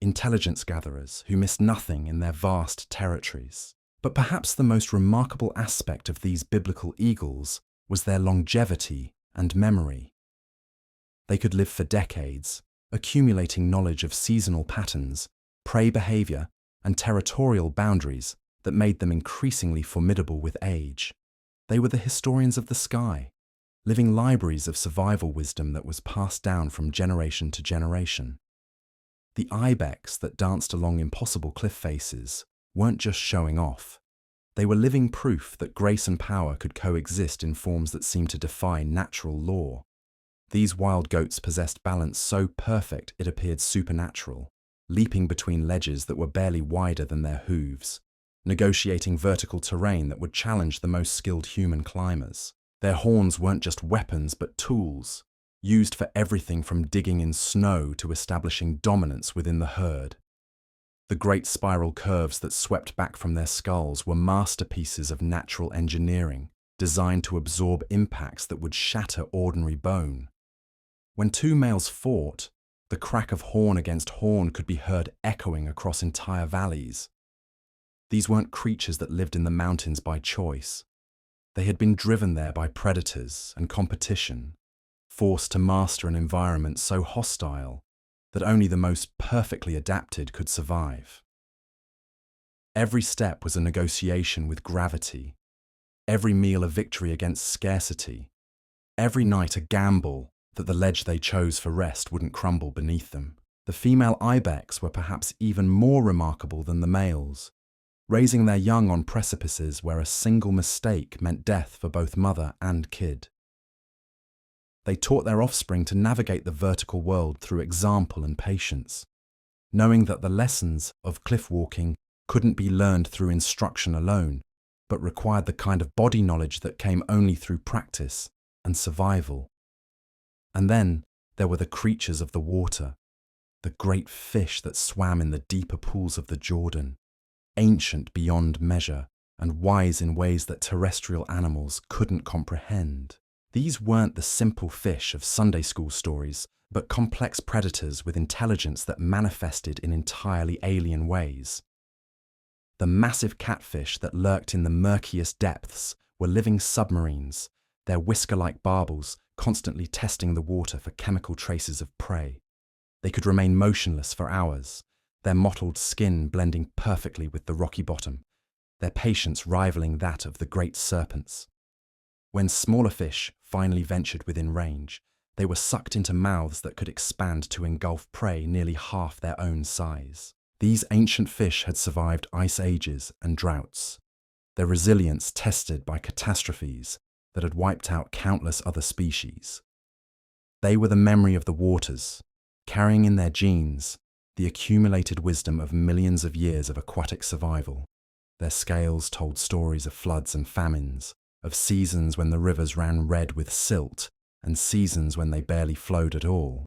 Speaker 1: intelligence gatherers who missed nothing in their vast territories. But perhaps the most remarkable aspect of these biblical eagles was their longevity and memory. They could live for decades, accumulating knowledge of seasonal patterns, prey behavior, and territorial boundaries that made them increasingly formidable with age. They were the historians of the sky, living libraries of survival wisdom that was passed down from generation to generation. The ibex that danced along impossible cliff faces weren't just showing off. They were living proof that grace and power could coexist in forms that seemed to defy natural law. These wild goats possessed balance so perfect it appeared supernatural, leaping between ledges that were barely wider than their hooves, negotiating vertical terrain that would challenge the most skilled human climbers. Their horns weren't just weapons but tools, used for everything from digging in snow to establishing dominance within the herd. The great spiral curves that swept back from their skulls were masterpieces of natural engineering, designed to absorb impacts that would shatter ordinary bone. When 2 males fought, the crack of horn against horn could be heard echoing across entire valleys. These weren't creatures that lived in the mountains by choice. They had been driven there by predators and competition, forced to master an environment so hostile that only the most perfectly adapted could survive. Every step was a negotiation with gravity, every meal a victory against scarcity, every night a gamble that the ledge they chose for rest wouldn't crumble beneath them. The female ibex were perhaps even more remarkable than the males, raising their young on precipices where a single mistake meant death for both mother and kid. They taught their offspring to navigate the vertical world through example and patience, knowing that the lessons of cliff walking couldn't be learned through instruction alone, but required the kind of body knowledge that came only through practice and survival. And then there were the creatures of the water, the great fish that swam in the deeper pools of the Jordan, ancient beyond measure and wise in ways that terrestrial animals couldn't comprehend. These weren't the simple fish of Sunday school stories, but complex predators with intelligence that manifested in entirely alien ways. The massive catfish that lurked in the murkiest depths were living submarines, their whisker-like barbels constantly testing the water for chemical traces of prey. They could remain motionless for hours, their mottled skin blending perfectly with the rocky bottom, their patience rivaling that of the great serpents. When smaller fish finally ventured within range, they were sucked into mouths that could expand to engulf prey nearly half their own size. These ancient fish had survived ice ages and droughts, their resilience tested by catastrophes that had wiped out countless other species. They were the memory of the waters, carrying in their genes the accumulated wisdom of millions of years of aquatic survival. Their scales told stories of floods and famines, of seasons when the rivers ran red with silt and seasons when they barely flowed at all.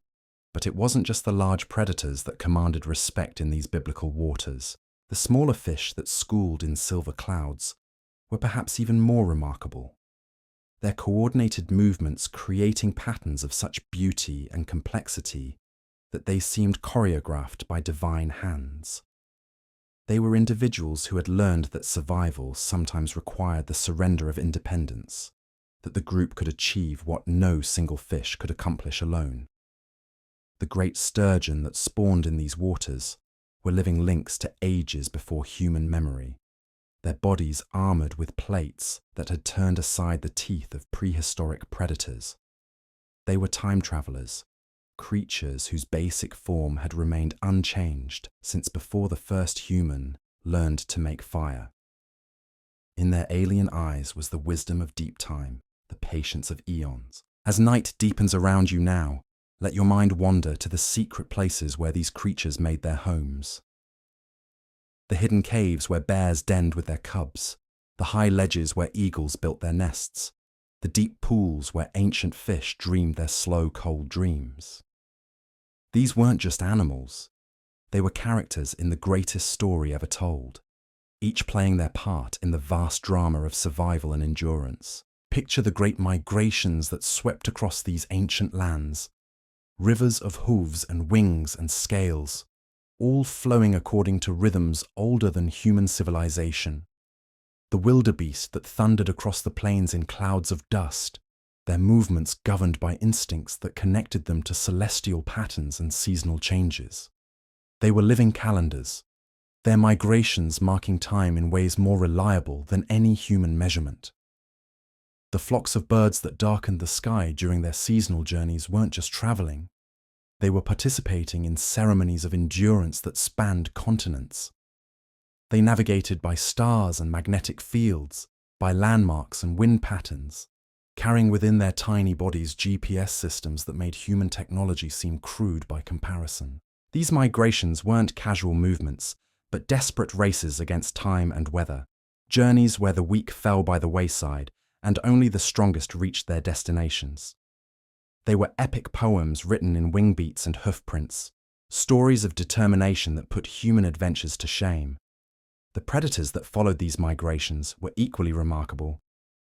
Speaker 1: But it wasn't just the large predators that commanded respect in these biblical waters. The smaller fish that schooled in silver clouds were perhaps even more remarkable. Their coordinated movements creating patterns of such beauty and complexity that they seemed choreographed by divine hands. They were individuals who had learned that survival sometimes required the surrender of independence, that the group could achieve what no single fish could accomplish alone. The great sturgeon that spawned in these waters were living links to ages before human memory, their bodies armored with plates that had turned aside the teeth of prehistoric predators. They were time travelers, creatures whose basic form had remained unchanged since before the first human learned to make fire. In their alien eyes was the wisdom of deep time, the patience of eons. As night deepens around you now, let your mind wander to the secret places where these creatures made their homes. The hidden caves where bears denned with their cubs, the high ledges where eagles built their nests, the deep pools where ancient fish dreamed their slow, cold dreams. These weren't just animals. They were characters in the greatest story ever told, each playing their part in the vast drama of survival and endurance. Picture the great migrations that swept across these ancient lands, rivers of hooves and wings and scales, all flowing according to rhythms older than human civilization. The wildebeest that thundered across the plains in clouds of dust, their movements governed by instincts that connected them to celestial patterns and seasonal changes. They were living calendars, their migrations marking time in ways more reliable than any human measurement. The flocks of birds that darkened the sky during their seasonal journeys weren't just traveling. They were participating in ceremonies of endurance that spanned continents. They navigated by stars and magnetic fields, by landmarks and wind patterns, carrying within their tiny bodies GPS systems that made human technology seem crude by comparison. These migrations weren't casual movements, but desperate races against time and weather, journeys where the weak fell by the wayside and only the strongest reached their destinations. They were epic poems written in wing beats and hoof prints, stories of determination that put human adventures to shame. The predators that followed these migrations were equally remarkable,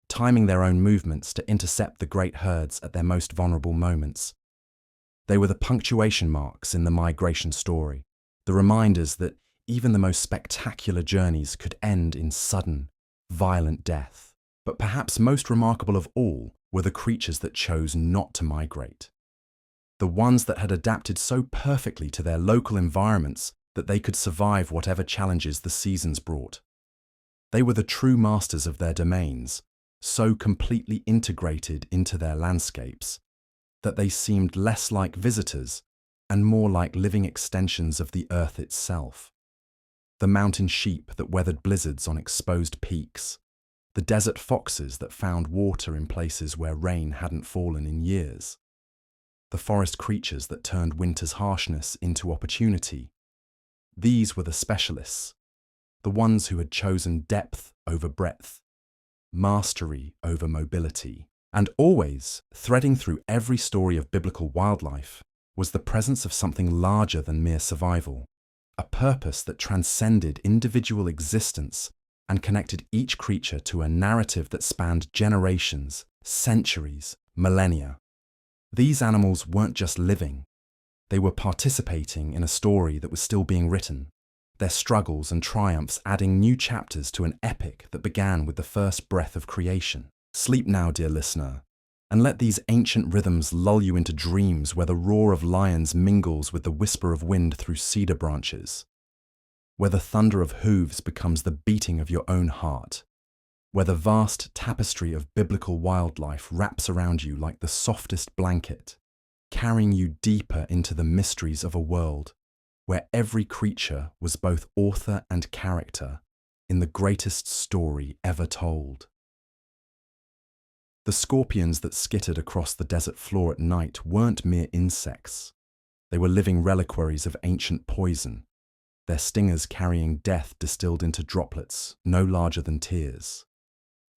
Speaker 1: timing their own movements to intercept the great herds at their most vulnerable moments. They were the punctuation marks in the migration story, the reminders that even the most spectacular journeys could end in sudden, violent death. But perhaps most remarkable of all were the creatures that chose not to migrate. The ones that had adapted so perfectly to their local environments that they could survive whatever challenges the seasons brought. They were the true masters of their domains, so completely integrated into their landscapes that they seemed less like visitors and more like living extensions of the earth itself. The mountain sheep that weathered blizzards on exposed peaks, the desert foxes that found water in places where rain hadn't fallen in years, the forest creatures that turned winter's harshness into opportunity. These were the specialists, the ones who had chosen depth over breadth, mastery over mobility. And always, threading through every story of biblical wildlife, was the presence of something larger than mere survival, a purpose that transcended individual existence and connected each creature to a narrative that spanned generations, centuries, millennia. These animals weren't just living. They were participating in a story that was still being written, their struggles and triumphs adding new chapters to an epic that began with the first breath of creation. Sleep now, dear listener, And let these ancient rhythms lull you into dreams where the roar of lions mingles with the whisper of wind through cedar branches, where the thunder of hooves becomes the beating of your own heart, where the vast tapestry of biblical wildlife wraps around you like the softest blanket, carrying you deeper into the mysteries of a world where every creature was both author and character in the greatest story ever told. The scorpions that skittered across the desert floor at night weren't mere insects. They were living reliquaries of ancient poison, their stingers carrying death distilled into droplets no larger than tears.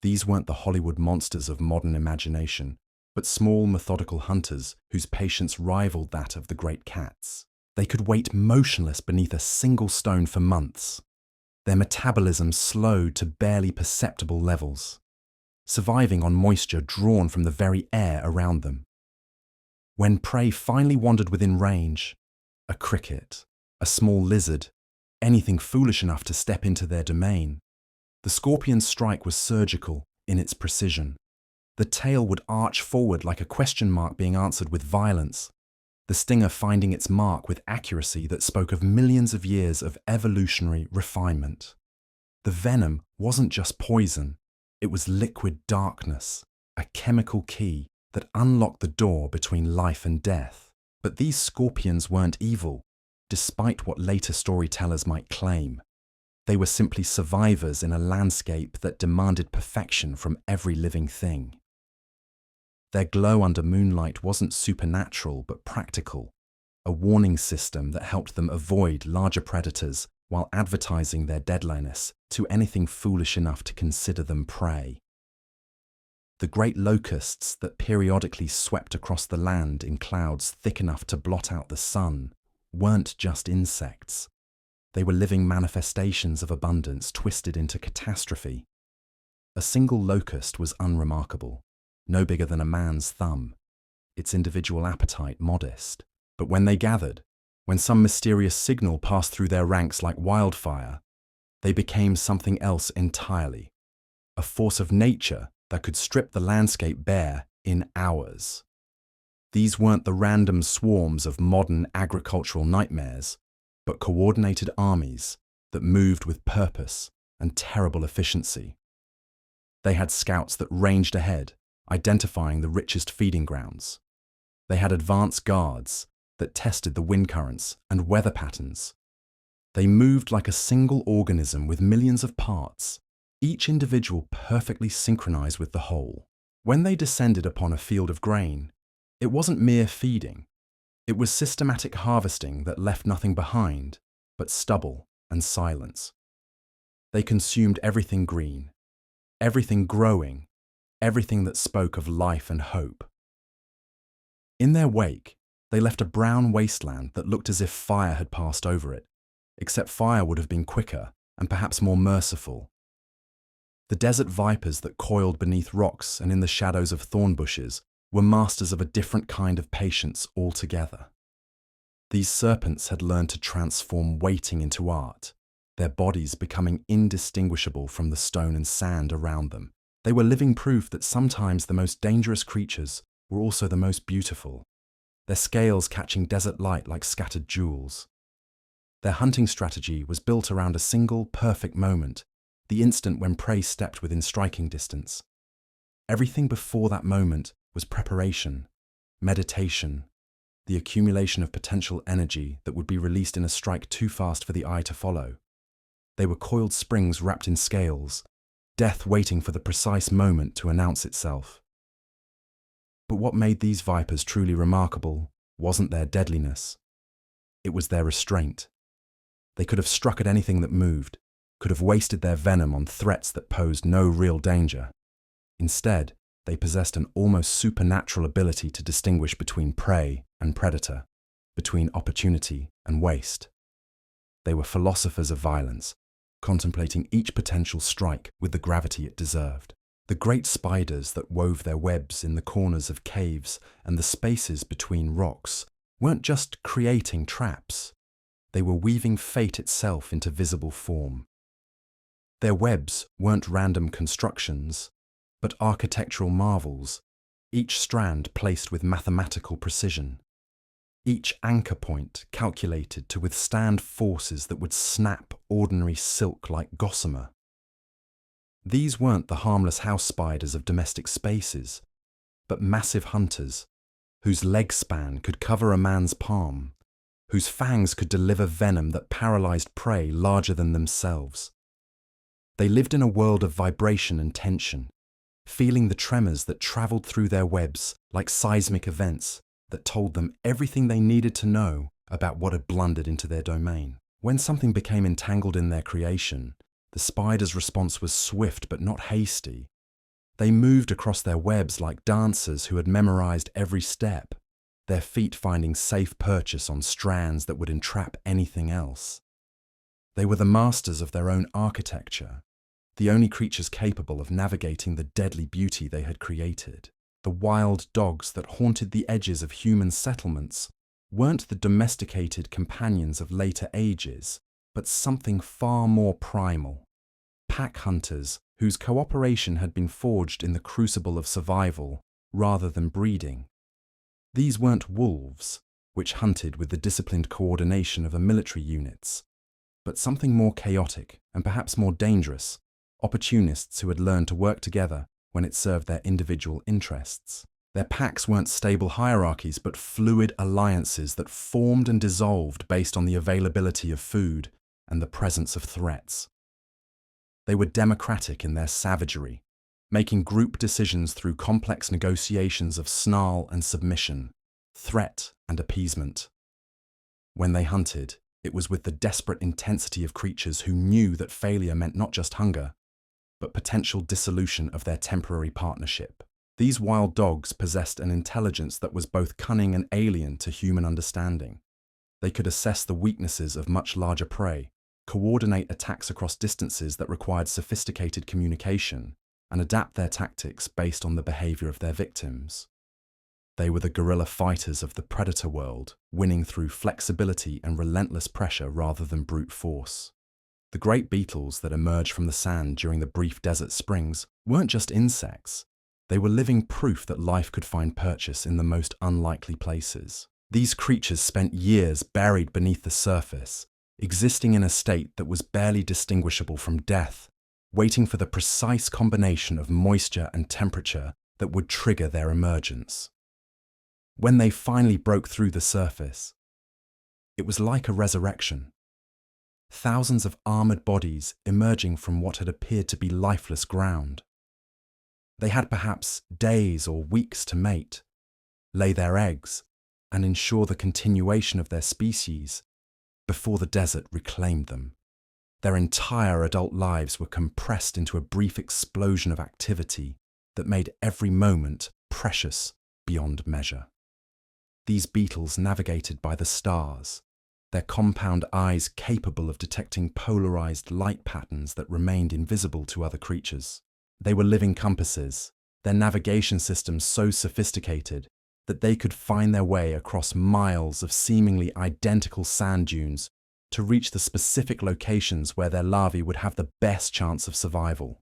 Speaker 1: These weren't the Hollywood monsters of modern imagination, but small methodical hunters whose patience rivaled that of the great cats. They could wait motionless beneath a single stone for months, their metabolism slowed to barely perceptible levels, surviving on moisture drawn from the very air around them. When prey finally wandered within range, a cricket, a small lizard, anything foolish enough to step into their domain, the scorpion's strike was surgical in its precision. The tail would arch forward like a question mark being answered with violence, the stinger finding its mark with accuracy that spoke of millions of years of evolutionary refinement. The venom wasn't just poison, it was liquid darkness, a chemical key that unlocked the door between life and death. But these scorpions weren't evil, despite what later storytellers might claim. They were simply survivors in a landscape that demanded perfection from every living thing. Their glow under moonlight wasn't supernatural but practical, a warning system that helped them avoid larger predators while advertising their deadliness to anything foolish enough to consider them prey. The great locusts that periodically swept across the land in clouds thick enough to blot out the sun weren't just insects. They were living manifestations of abundance twisted into catastrophe. A single locust was unremarkable, no bigger than a man's thumb, its individual appetite modest. But when they gathered, when some mysterious signal passed through their ranks like wildfire, they became something else entirely, a force of nature that could strip the landscape bare in hours. These weren't the random swarms of modern agricultural nightmares, but coordinated armies that moved with purpose and terrible efficiency. They had scouts that ranged ahead, identifying the richest feeding grounds. They had advanced guards that tested the wind currents and weather patterns. They moved like a single organism with millions of parts, each individual perfectly synchronized with the whole. When they descended upon a field of grain, it wasn't mere feeding. It was systematic harvesting that left nothing behind but stubble and silence. They consumed everything green, everything growing, everything that spoke of life and hope. In their wake, they left a brown wasteland that looked as if fire had passed over it, except fire would have been quicker and perhaps more merciful. The desert vipers that coiled beneath rocks and in the shadows of thorn bushes were masters of a different kind of patience altogether. These serpents had learned to transform waiting into art, their bodies becoming indistinguishable from the stone and sand around them. They were living proof that sometimes the most dangerous creatures were also the most beautiful, their scales catching desert light like scattered jewels. Their hunting strategy was built around a single perfect moment, the instant when prey stepped within striking distance. Everything before that moment was preparation, meditation, the accumulation of potential energy that would be released in a strike too fast for the eye to follow. They were coiled springs wrapped in scales, death waiting for the precise moment to announce itself. But what made these vipers truly remarkable wasn't their deadliness. It was their restraint. They could have struck at anything that moved, could have wasted their venom on threats that posed no real danger. Instead, they possessed an almost supernatural ability to distinguish between prey and predator, between opportunity and waste. They were philosophers of violence, contemplating each potential strike with the gravity it deserved. The great spiders that wove their webs in the corners of caves and the spaces between rocks weren't just creating traps. They were weaving fate itself into visible form. Their webs weren't random constructions, but architectural marvels, each strand placed with mathematical precision, each anchor point calculated to withstand forces that would snap ordinary silk like gossamer. These weren't the harmless house spiders of domestic spaces, but massive hunters, whose leg span could cover a man's palm, whose fangs could deliver venom that paralyzed prey larger than themselves. They lived in a world of vibration and tension, feeling the tremors that traveled through their webs like seismic events that told them everything they needed to know about what had blundered into their domain. When something became entangled in their creation, the spider's response was swift but not hasty. They moved across their webs like dancers who had memorized every step, their feet finding safe purchase on strands that would entrap anything else. They were the masters of their own architecture, the only creatures capable of navigating the deadly beauty they had created. The wild dogs that haunted the edges of human settlements weren't the domesticated companions of later ages, but something far more primal. Pack hunters whose cooperation had been forged in the crucible of survival rather than breeding. These weren't wolves, which hunted with the disciplined coordination of military units, but something more chaotic and perhaps more dangerous, opportunists who had learned to work together when it served their individual interests. Their packs weren't stable hierarchies, but fluid alliances that formed and dissolved based on the availability of food and the presence of threats. They were democratic in their savagery, making group decisions through complex negotiations of snarl and submission, threat and appeasement. When they hunted, it was with the desperate intensity of creatures who knew that failure meant not just hunger, but potential dissolution of their temporary partnership. These wild dogs possessed an intelligence that was both cunning and alien to human understanding. They could assess the weaknesses of much larger prey, coordinate attacks across distances that required sophisticated communication, and adapt their tactics based on the behavior of their victims. They were the guerrilla fighters of the predator world, winning through flexibility and relentless pressure rather than brute force. The great beetles that emerged from the sand during the brief desert springs weren't just insects. They were living proof that life could find purchase in the most unlikely places. These creatures spent years buried beneath the surface, existing in a state that was barely distinguishable from death, waiting for the precise combination of moisture and temperature that would trigger their emergence. When they finally broke through the surface, it was like a resurrection. Thousands of armored bodies emerging from what had appeared to be lifeless ground. They had perhaps days or weeks to mate, lay their eggs, and ensure the continuation of their species before the desert reclaimed them. Their entire adult lives were compressed into a brief explosion of activity that made every moment precious beyond measure. These beetles navigated by the stars, their compound eyes capable of detecting polarized light patterns that remained invisible to other creatures. They were living compasses, their navigation systems so sophisticated that they could find their way across miles of seemingly identical sand dunes to reach the specific locations where their larvae would have the best chance of survival.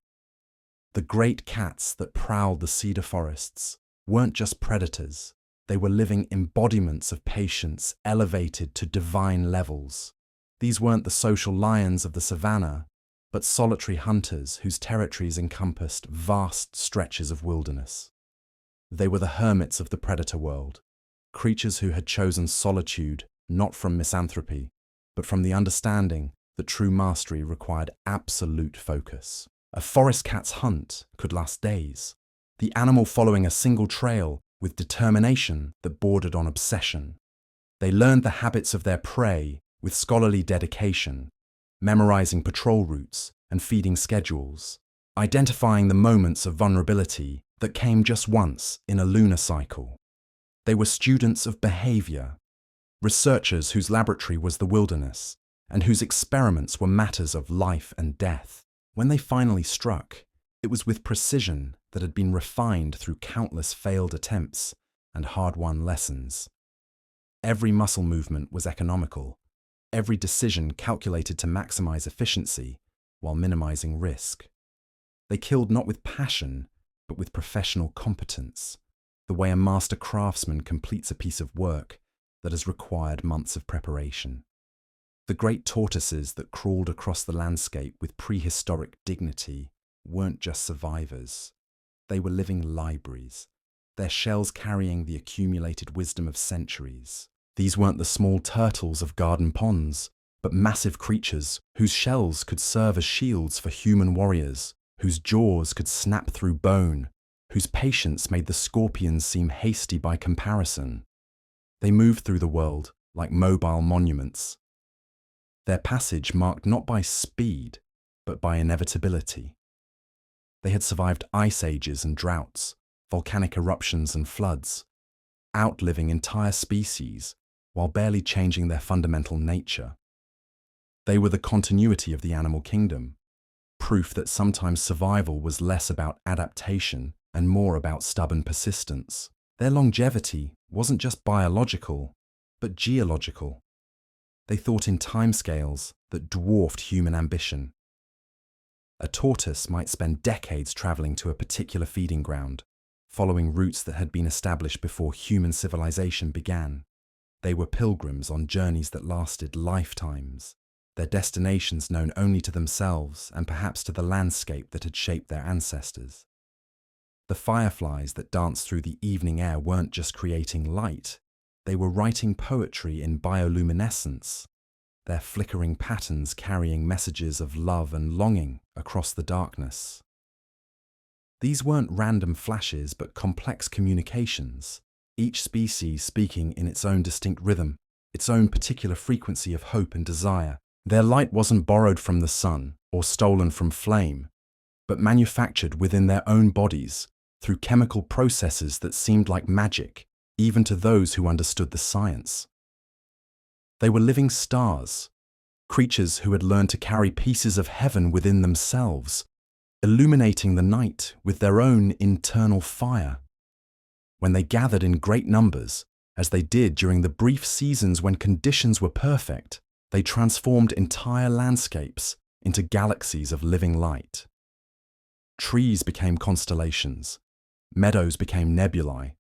Speaker 1: The great cats that prowled the cedar forests weren't just predators. They were living embodiments of patience elevated to divine levels. These weren't the social lions of the savannah, but solitary hunters whose territories encompassed vast stretches of wilderness. They were the hermits of the predator world, creatures who had chosen solitude not from misanthropy, but from the understanding that true mastery required absolute focus. A forest cat's hunt could last days, the animal following a single trail with determination that bordered on obsession. They learned the habits of their prey with scholarly dedication, memorizing patrol routes and feeding schedules, identifying the moments of vulnerability that came just once in a lunar cycle. They were students of behavior, researchers whose laboratory was the wilderness, and whose experiments were matters of life and death. When they finally struck, it was with precision that had been refined through countless failed attempts and hard-won lessons. Every muscle movement was economical, every decision calculated to maximize efficiency while minimizing risk. They killed not with passion, but with professional competence, the way a master craftsman completes a piece of work that has required months of preparation. The great tortoises that crawled across the landscape with prehistoric dignity weren't just survivors. They were living libraries, their shells carrying the accumulated wisdom of centuries. These weren't the small turtles of garden ponds, but massive creatures whose shells could serve as shields for human warriors, whose jaws could snap through bone, whose patience made the scorpions seem hasty by comparison. They moved through the world like mobile monuments, their passage marked not by speed, but by inevitability. They had survived ice ages and droughts, volcanic eruptions and floods, outliving entire species while barely changing their fundamental nature. They were the continuity of the animal kingdom, proof that sometimes survival was less about adaptation and more about stubborn persistence. Their longevity wasn't just biological, but geological. They thought in timescales that dwarfed human ambition. A tortoise might spend decades traveling to a particular feeding ground, following routes that had been established before human civilization began. They were pilgrims on journeys that lasted lifetimes, their destinations known only to themselves and perhaps to the landscape that had shaped their ancestors. The fireflies that danced through the evening air weren't just creating light, they were writing poetry in bioluminescence, their flickering patterns carrying messages of love and longing across the darkness. These weren't random flashes but complex communications, each species speaking in its own distinct rhythm, its own particular frequency of hope and desire. Their light wasn't borrowed from the sun or stolen from flame, but manufactured within their own bodies through chemical processes that seemed like magic, even to those who understood the science. They were living stars, creatures who had learned to carry pieces of heaven within themselves, illuminating the night with their own internal fire. When they gathered in great numbers, as they did during the brief seasons when conditions were perfect, they transformed entire landscapes into galaxies of living light. Trees became constellations, meadows became nebulae,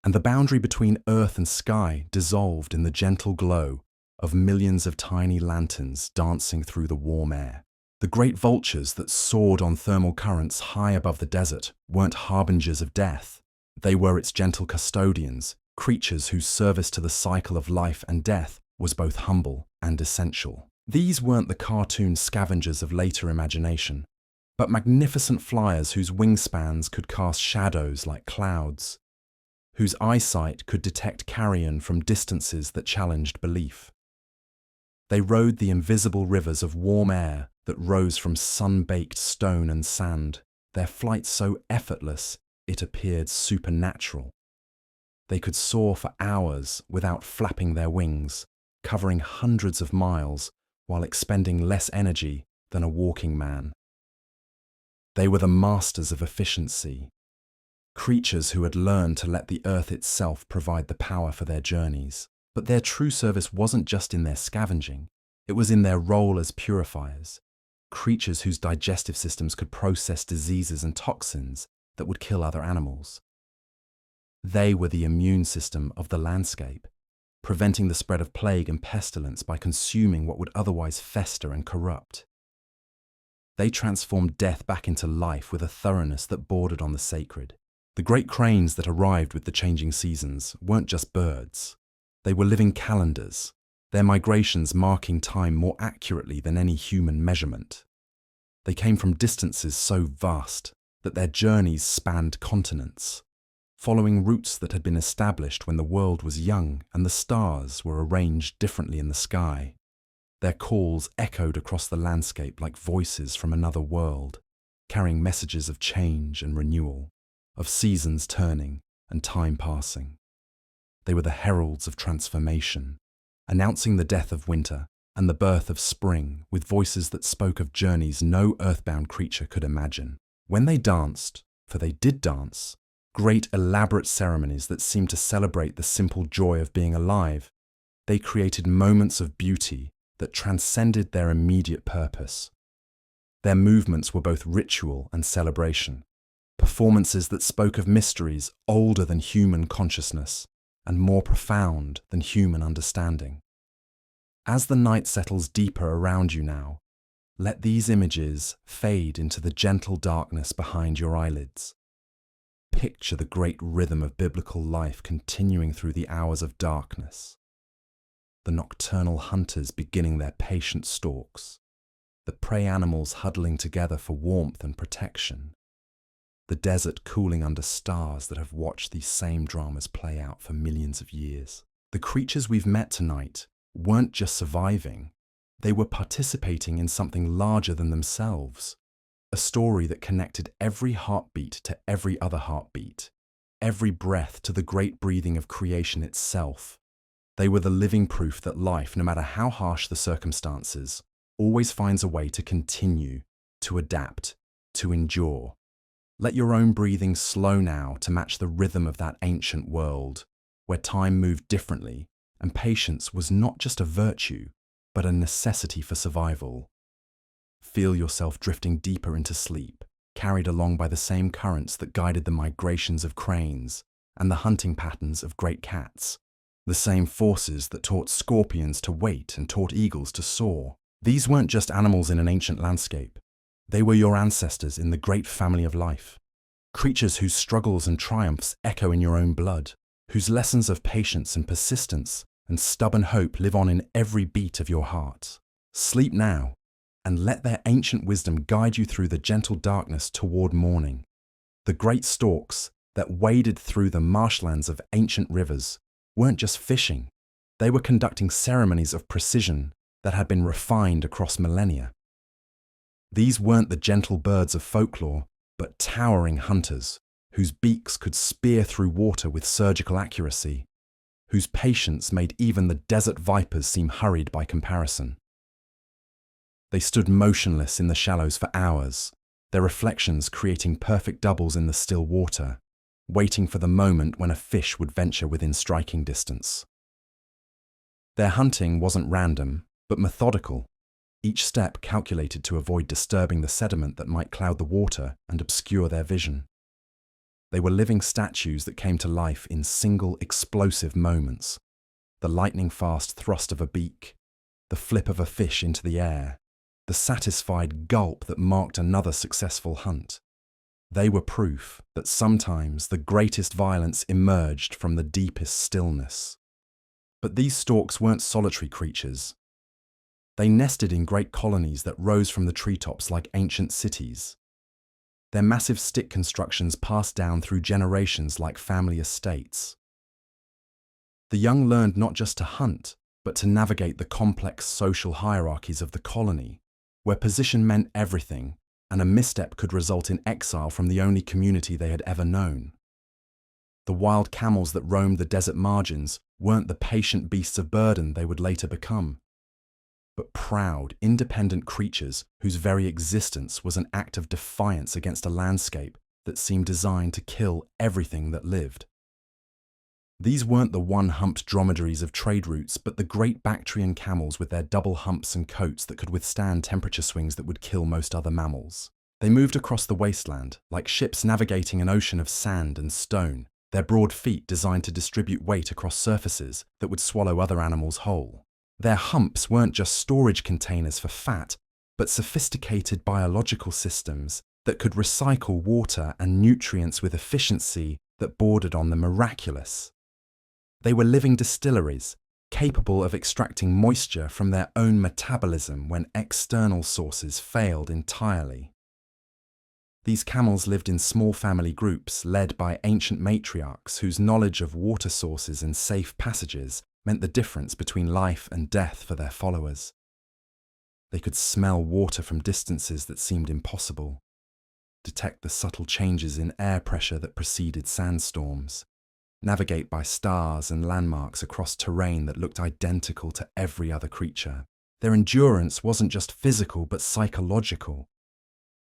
Speaker 1: and the boundary between earth and sky dissolved in the gentle glow of millions of tiny lanterns dancing through the warm air. The great vultures that soared on thermal currents high above the desert weren't harbingers of death. They were its gentle custodians, creatures whose service to the cycle of life and death was both humble and essential. These weren't the cartoon scavengers of later imagination, but magnificent flyers whose wingspans could cast shadows like clouds, whose eyesight could detect carrion from distances that challenged belief. They rode the invisible rivers of warm air that rose from sun-baked stone and sand, their flight so effortless it appeared supernatural. They could soar for hours without flapping their wings, covering hundreds of miles while expending less energy than a walking man. They were the masters of efficiency, creatures who had learned to let the earth itself provide the power for their journeys. But their true service wasn't just in their scavenging, it was in their role as purifiers, creatures whose digestive systems could process diseases and toxins that would kill other animals. They were the immune system of the landscape, preventing the spread of plague and pestilence by consuming what would otherwise fester and corrupt. They transformed death back into life with a thoroughness that bordered on the sacred. The great cranes that arrived with the changing seasons weren't just birds. They were living calendars, their migrations marking time more accurately than any human measurement. They came from distances so vast that their journeys spanned continents, following routes that had been established when the world was young and the stars were arranged differently in the sky. Their calls echoed across the landscape like voices from another world, carrying messages of change and renewal, of seasons turning and time passing. They were the heralds of transformation, announcing the death of winter and the birth of spring with voices that spoke of journeys no earthbound creature could imagine. When they danced, for they did dance, great elaborate ceremonies that seemed to celebrate the simple joy of being alive, they created moments of beauty that transcended their immediate purpose. Their movements were both ritual and celebration, performances that spoke of mysteries older than human consciousness and more profound than human understanding. As the night settles deeper around you now, let these images fade into the gentle darkness behind your eyelids. Picture the great rhythm of biblical life continuing through the hours of darkness. The nocturnal hunters beginning their patient stalks, the prey animals huddling together for warmth and protection, the desert cooling under stars that have watched these same dramas play out for millions of years. The creatures we've met tonight weren't just surviving, they were participating in something larger than themselves, a story that connected every heartbeat to every other heartbeat, every breath to the great breathing of creation itself. They were the living proof that life, no matter how harsh the circumstances, always finds a way to continue, to adapt, to endure. Let your own breathing slow now to match the rhythm of that ancient world, where time moved differently and patience was not just a virtue, but a necessity for survival. Feel yourself drifting deeper into sleep, carried along by the same currents that guided the migrations of cranes and the hunting patterns of great cats, the same forces that taught scorpions to wait and taught eagles to soar. These weren't just animals in an ancient landscape. They were your ancestors in the great family of life, creatures whose struggles and triumphs echo in your own blood, whose lessons of patience and persistence and stubborn hope live on in every beat of your heart. Sleep now, and let their ancient wisdom guide you through the gentle darkness toward morning. The great storks that waded through the marshlands of ancient rivers weren't just fishing, they were conducting ceremonies of precision that had been refined across millennia. These weren't the gentle birds of folklore, but towering hunters, whose beaks could spear through water with surgical accuracy, whose patience made even the desert vipers seem hurried by comparison. They stood motionless in the shallows for hours, their reflections creating perfect doubles in the still water, waiting for the moment when a fish would venture within striking distance. Their hunting wasn't random, but methodical, each step calculated to avoid disturbing the sediment that might cloud the water and obscure their vision. They were living statues that came to life in single explosive moments, the lightning-fast thrust of a beak, the flip of a fish into the air, the satisfied gulp that marked another successful hunt. They were proof that sometimes the greatest violence emerged from the deepest stillness. But these storks weren't solitary creatures. They nested in great colonies that rose from the treetops like ancient cities. Their massive stick constructions passed down through generations like family estates. The young learned not just to hunt, but to navigate the complex social hierarchies of the colony, where position meant everything, and a misstep could result in exile from the only community they had ever known. The wild camels that roamed the desert margins weren't the patient beasts of burden they would later become, but proud, independent creatures whose very existence was an act of defiance against a landscape that seemed designed to kill everything that lived. These weren't the one-humped dromedaries of trade routes, but the great Bactrian camels with their double humps and coats that could withstand temperature swings that would kill most other mammals. They moved across the wasteland, like ships navigating an ocean of sand and stone, their broad feet designed to distribute weight across surfaces that would swallow other animals whole. Their humps weren't just storage containers for fat, but sophisticated biological systems that could recycle water and nutrients with efficiency that bordered on the miraculous. They were living distilleries, capable of extracting moisture from their own metabolism when external sources failed entirely. These camels lived in small family groups led by ancient matriarchs whose knowledge of water sources and safe passages meant the difference between life and death for their followers. They could smell water from distances that seemed impossible, detect the subtle changes in air pressure that preceded sandstorms, navigate by stars and landmarks across terrain that looked identical to every other creature. Their endurance wasn't just physical but psychological.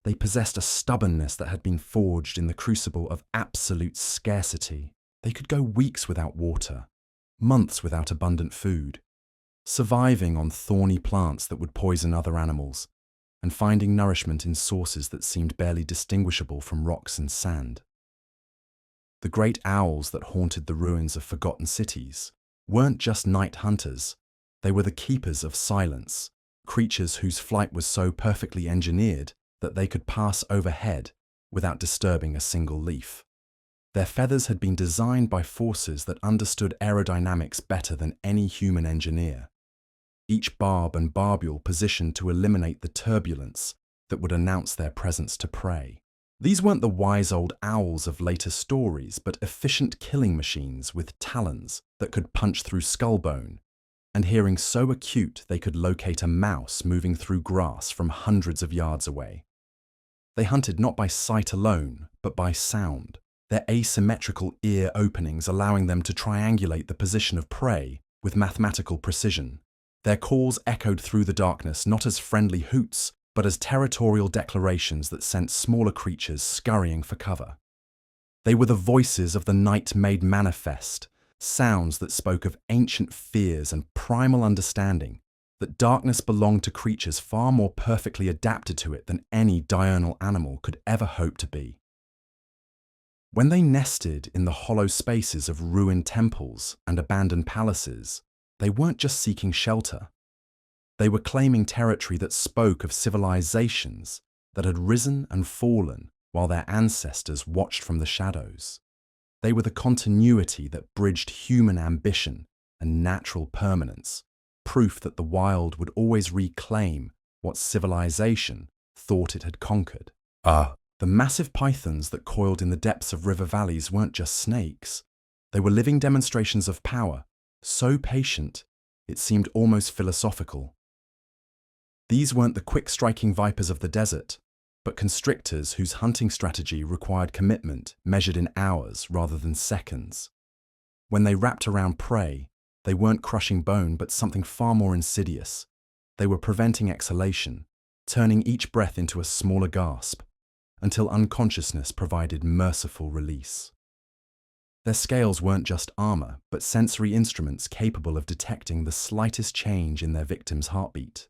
Speaker 1: They possessed a stubbornness that had been forged in the crucible of absolute scarcity. They could go weeks without water, months without abundant food, surviving on thorny plants that would poison other animals, and finding nourishment in sources that seemed barely distinguishable from rocks and sand. The great owls that haunted the ruins of forgotten cities weren't just night hunters, they were the keepers of silence, creatures whose flight was so perfectly engineered that they could pass overhead without disturbing a single leaf. Their feathers had been designed by forces that understood aerodynamics better than any human engineer, each barb and barbule positioned to eliminate the turbulence that would announce their presence to prey. These weren't the wise old owls of later stories, but efficient killing machines with talons that could punch through skull bone, and hearing so acute they could locate a mouse moving through grass from hundreds of yards away. They hunted not by sight alone, but by sound, their asymmetrical ear openings allowing them to triangulate the position of prey with mathematical precision. Their calls echoed through the darkness not as friendly hoots, but as territorial declarations that sent smaller creatures scurrying for cover. They were the voices of the night made manifest, sounds that spoke of ancient fears and primal understanding, that darkness belonged to creatures far more perfectly adapted to it than any diurnal animal could ever hope to be. When they nested in the hollow spaces of ruined temples and abandoned palaces, they weren't just seeking shelter. They were claiming territory that spoke of civilizations that had risen and fallen while their ancestors watched from the shadows. They were the continuity that bridged human ambition and natural permanence, proof that the wild would always reclaim what civilization thought it had conquered. The massive pythons that coiled in the depths of river valleys weren't just snakes. They were living demonstrations of power, so patient it seemed almost philosophical. These weren't the quick-striking vipers of the desert, but constrictors whose hunting strategy required commitment measured in hours rather than seconds. When they wrapped around prey, they weren't crushing bone but something far more insidious. They were preventing exhalation, turning each breath into a smaller gasp, until unconsciousness provided merciful release. Their scales weren't just armor, but sensory instruments capable of detecting the slightest change in their victim's heartbeat,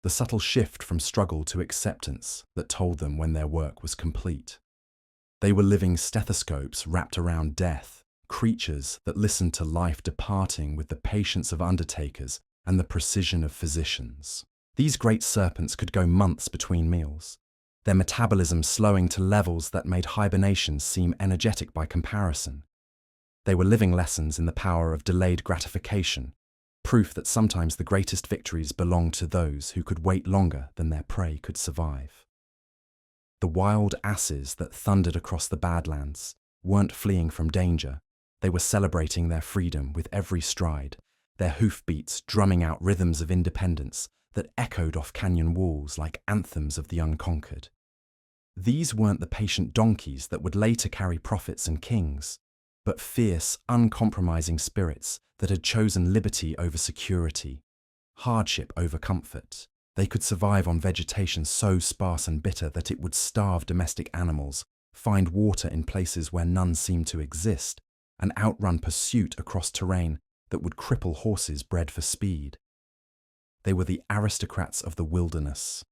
Speaker 1: the subtle shift from struggle to acceptance that told them when their work was complete. They were living stethoscopes wrapped around death, creatures that listened to life departing with the patience of undertakers and the precision of physicians. These great serpents could go months between meals, their metabolism slowing to levels that made hibernation seem energetic by comparison. They were living lessons in the power of delayed gratification, proof that sometimes the greatest victories belonged to those who could wait longer than their prey could survive. The wild asses that thundered across the Badlands weren't fleeing from danger, they were celebrating their freedom with every stride, their hoofbeats drumming out rhythms of independence that echoed off canyon walls like anthems of the unconquered. These weren't the patient donkeys that would later carry prophets and kings, but fierce, uncompromising spirits that had chosen liberty over security, hardship over comfort. They could survive on vegetation so sparse and bitter that it would starve domestic animals, find water in places where none seemed to exist, and outrun pursuit across terrain that would cripple horses bred for speed. They were the aristocrats of the wilderness,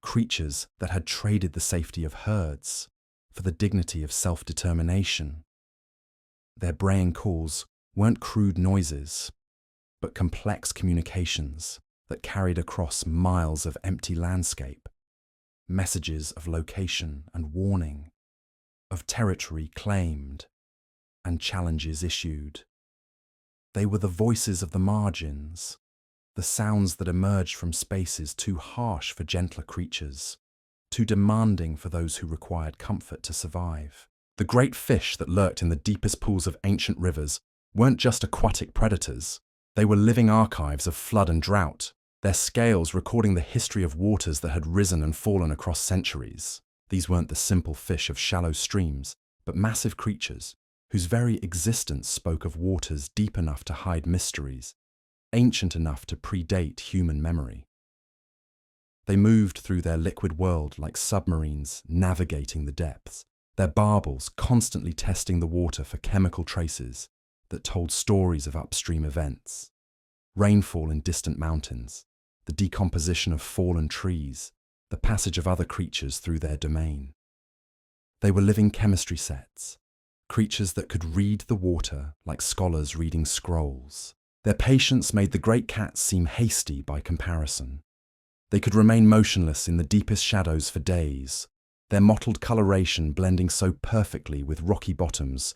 Speaker 1: creatures that had traded the safety of herds for the dignity of self-determination. Their braying calls weren't crude noises, but complex communications that carried across miles of empty landscape, messages of location and warning, of territory claimed and challenges issued. They were the voices of the margins, the sounds that emerged from spaces too harsh for gentler creatures, too demanding for those who required comfort to survive. The great fish that lurked in the deepest pools of ancient rivers weren't just aquatic predators, they were living archives of flood and drought, their scales recording the history of waters that had risen and fallen across centuries. These weren't the simple fish of shallow streams, but massive creatures whose very existence spoke of waters deep enough to hide mysteries, ancient enough to predate human memory. They moved through their liquid world like submarines navigating the depths, their barbels constantly testing the water for chemical traces that told stories of upstream events, rainfall in distant mountains, the decomposition of fallen trees, the passage of other creatures through their domain. They were living chemistry sets, creatures that could read the water like scholars reading scrolls. Their patience made the great cats seem hasty by comparison. They could remain motionless in the deepest shadows for days, their mottled coloration blending so perfectly with rocky bottoms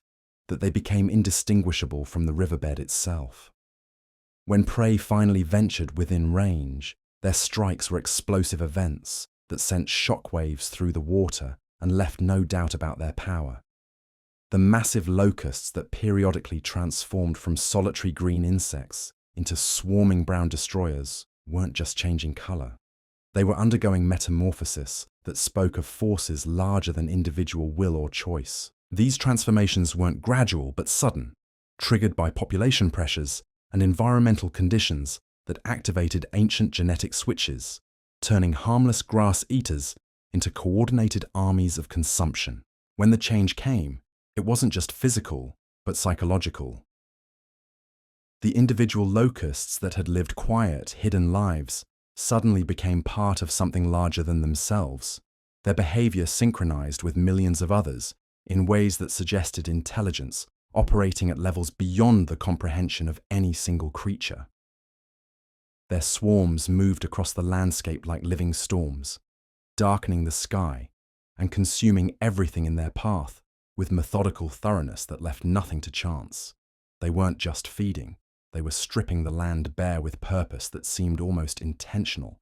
Speaker 1: that they became indistinguishable from the riverbed itself. When prey finally ventured within range, their strikes were explosive events that sent shockwaves through the water and left no doubt about their power. The massive locusts that periodically transformed from solitary green insects into swarming brown destroyers weren't just changing colour. They were undergoing metamorphosis that spoke of forces larger than individual will or choice. These transformations weren't gradual but sudden, triggered by population pressures and environmental conditions that activated ancient genetic switches, turning harmless grass eaters into coordinated armies of consumption. When the change came, it wasn't just physical, but psychological. The individual locusts that had lived quiet, hidden lives suddenly became part of something larger than themselves. Their behavior synchronized with millions of others in ways that suggested intelligence operating at levels beyond the comprehension of any single creature. Their swarms moved across the landscape like living storms, darkening the sky and consuming everything in their path with methodical thoroughness that left nothing to chance. They weren't just feeding, they were stripping the land bare with purpose that seemed almost intentional,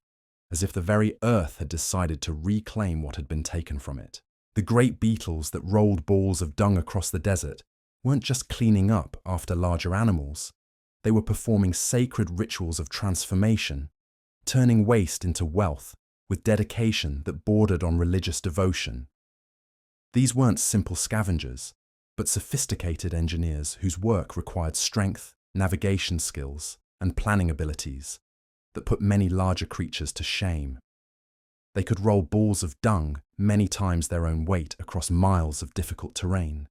Speaker 1: as if the very earth had decided to reclaim what had been taken from it. The great beetles that rolled balls of dung across the desert weren't just cleaning up after larger animals, they were performing sacred rituals of transformation, turning waste into wealth with dedication that bordered on religious devotion. These weren't simple scavengers, but sophisticated engineers whose work required strength, navigation skills, and planning abilities that put many larger creatures to shame. They could roll balls of dung many times their own weight across miles of difficult terrain,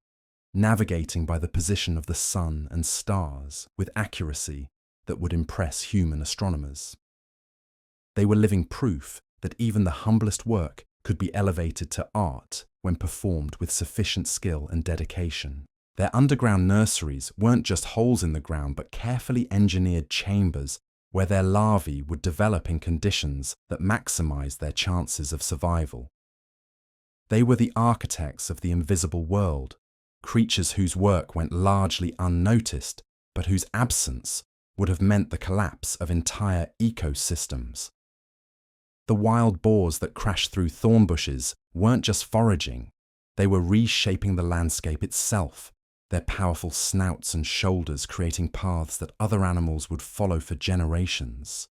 Speaker 1: navigating by the position of the sun and stars with accuracy that would impress human astronomers. They were living proof that even the humblest work could be elevated to art when performed with sufficient skill and dedication. Their underground nurseries weren't just holes in the ground but carefully engineered chambers where their larvae would develop in conditions that maximized their chances of survival. They were the architects of the invisible world, creatures whose work went largely unnoticed but whose absence would have meant the collapse of entire ecosystems. The wild boars that crashed through thorn bushes weren't just foraging, they were reshaping the landscape itself, their powerful snouts and shoulders creating paths that other animals would follow for generations.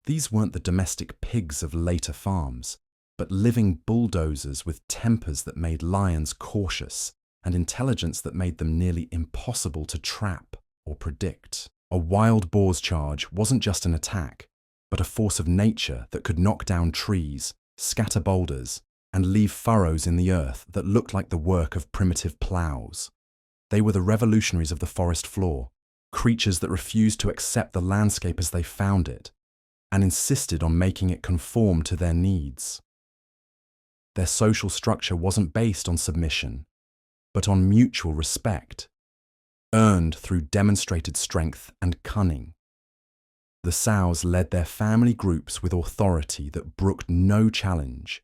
Speaker 1: These weren't the domestic pigs of later farms, but living bulldozers with tempers that made lions cautious and intelligence that made them nearly impossible to trap or predict. A wild boar's charge wasn't just an attack, but a force of nature that could knock down trees, scatter boulders, and leave furrows in the earth that looked like the work of primitive ploughs. They were the revolutionaries of the forest floor, creatures that refused to accept the landscape as they found it, and insisted on making it conform to their needs. Their social structure wasn't based on submission, but on mutual respect, earned through demonstrated strength and cunning. The sows led their family groups with authority that brooked no challenge,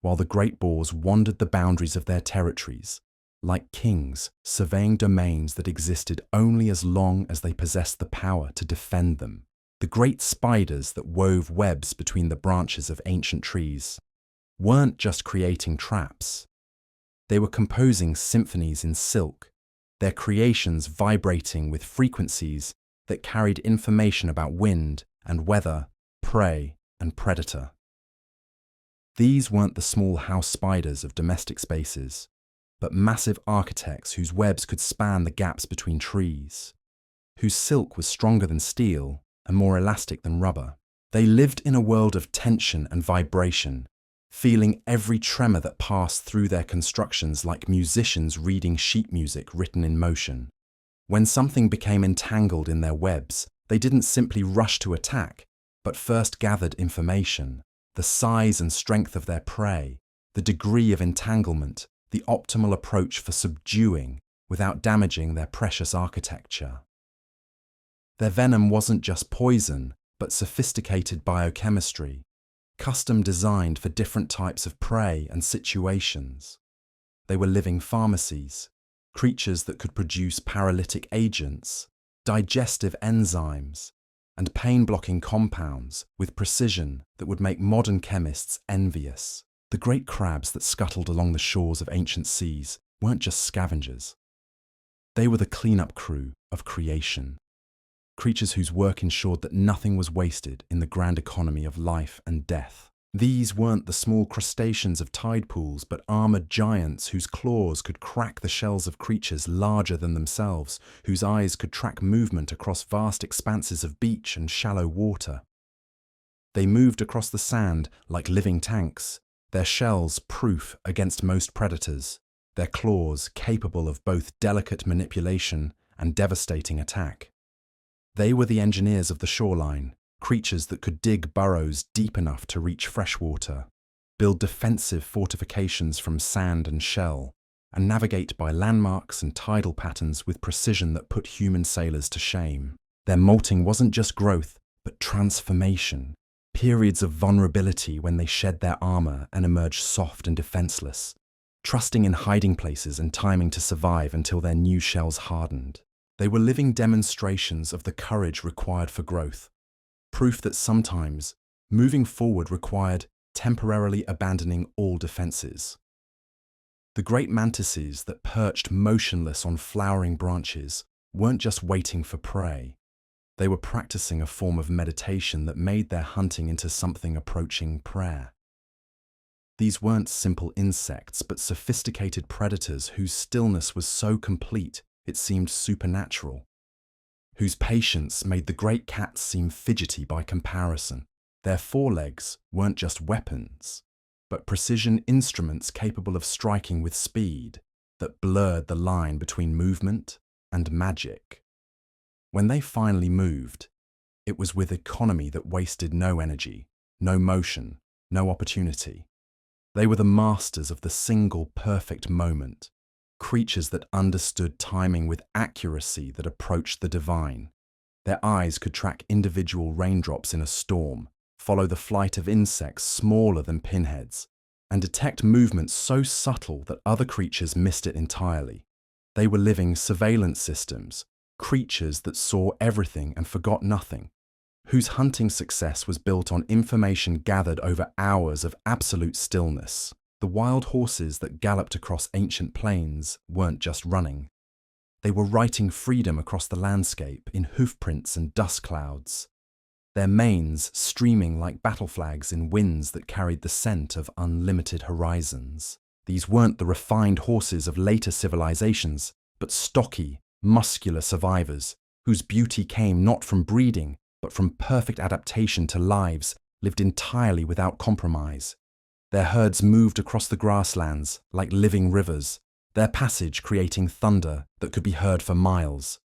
Speaker 1: while the great boars wandered the boundaries of their territories, like kings surveying domains that existed only as long as they possessed the power to defend them. The great spiders that wove webs between the branches of ancient trees weren't just creating traps. They were composing symphonies in silk, their creations vibrating with frequencies that carried information about wind and weather, prey and predator. These weren't the small house spiders of domestic spaces, but massive architects whose webs could span the gaps between trees, whose silk was stronger than steel and more elastic than rubber. They lived in a world of tension and vibration, feeling every tremor that passed through their constructions like musicians reading sheet music written in motion. When something became entangled in their webs, they didn't simply rush to attack, but first gathered information, the size and strength of their prey, the degree of entanglement, the optimal approach for subduing without damaging their precious architecture. Their venom wasn't just poison, but sophisticated biochemistry, custom designed for different types of prey and situations. They were living pharmacies, creatures that could produce paralytic agents, digestive enzymes, and pain-blocking compounds with precision that would make modern chemists envious. The great crabs that scuttled along the shores of ancient seas weren't just scavengers. They were the cleanup crew of creation, creatures whose work ensured that nothing was wasted in the grand economy of life and death. These weren't the small crustaceans of tide pools, but armored giants whose claws could crack the shells of creatures larger than themselves, whose eyes could track movement across vast expanses of beach and shallow water. They moved across the sand like living tanks, their shells proof against most predators, their claws capable of both delicate manipulation and devastating attack. They were the engineers of the shoreline, creatures that could dig burrows deep enough to reach fresh water, build defensive fortifications from sand and shell, and navigate by landmarks and tidal patterns with precision that put human sailors to shame. Their molting wasn't just growth, but transformation, periods of vulnerability when they shed their armor and emerged soft and defenseless, trusting in hiding places and timing to survive until their new shells hardened. They were living demonstrations of the courage required for growth, proof that sometimes moving forward required temporarily abandoning all defenses. The great mantises that perched motionless on flowering branches weren't just waiting for prey. They were practicing a form of meditation that made their hunting into something approaching prayer. These weren't simple insects, but sophisticated predators whose stillness was so complete it seemed supernatural, whose patience made the great cats seem fidgety by comparison. Their forelegs weren't just weapons, but precision instruments capable of striking with speed that blurred the line between movement and magic. When they finally moved, it was with economy that wasted no energy, no motion, no opportunity. They were the masters of the single perfect moment, creatures that understood timing with accuracy that approached the divine. Their eyes could track individual raindrops in a storm, follow the flight of insects smaller than pinheads, and detect movements so subtle that other creatures missed it entirely. They were living surveillance systems, creatures that saw everything and forgot nothing, whose hunting success was built on information gathered over hours of absolute stillness. The wild horses that galloped across ancient plains weren't just running. They were writing freedom across the landscape in hoofprints and dust clouds, their manes streaming like battle flags in winds that carried the scent of unlimited horizons. These weren't the refined horses of later civilizations, but stocky, muscular survivors, whose beauty came not from breeding, but from perfect adaptation to lives lived entirely without compromise. Their herds moved across the grasslands like living rivers, their passage creating thunder that could be heard for miles.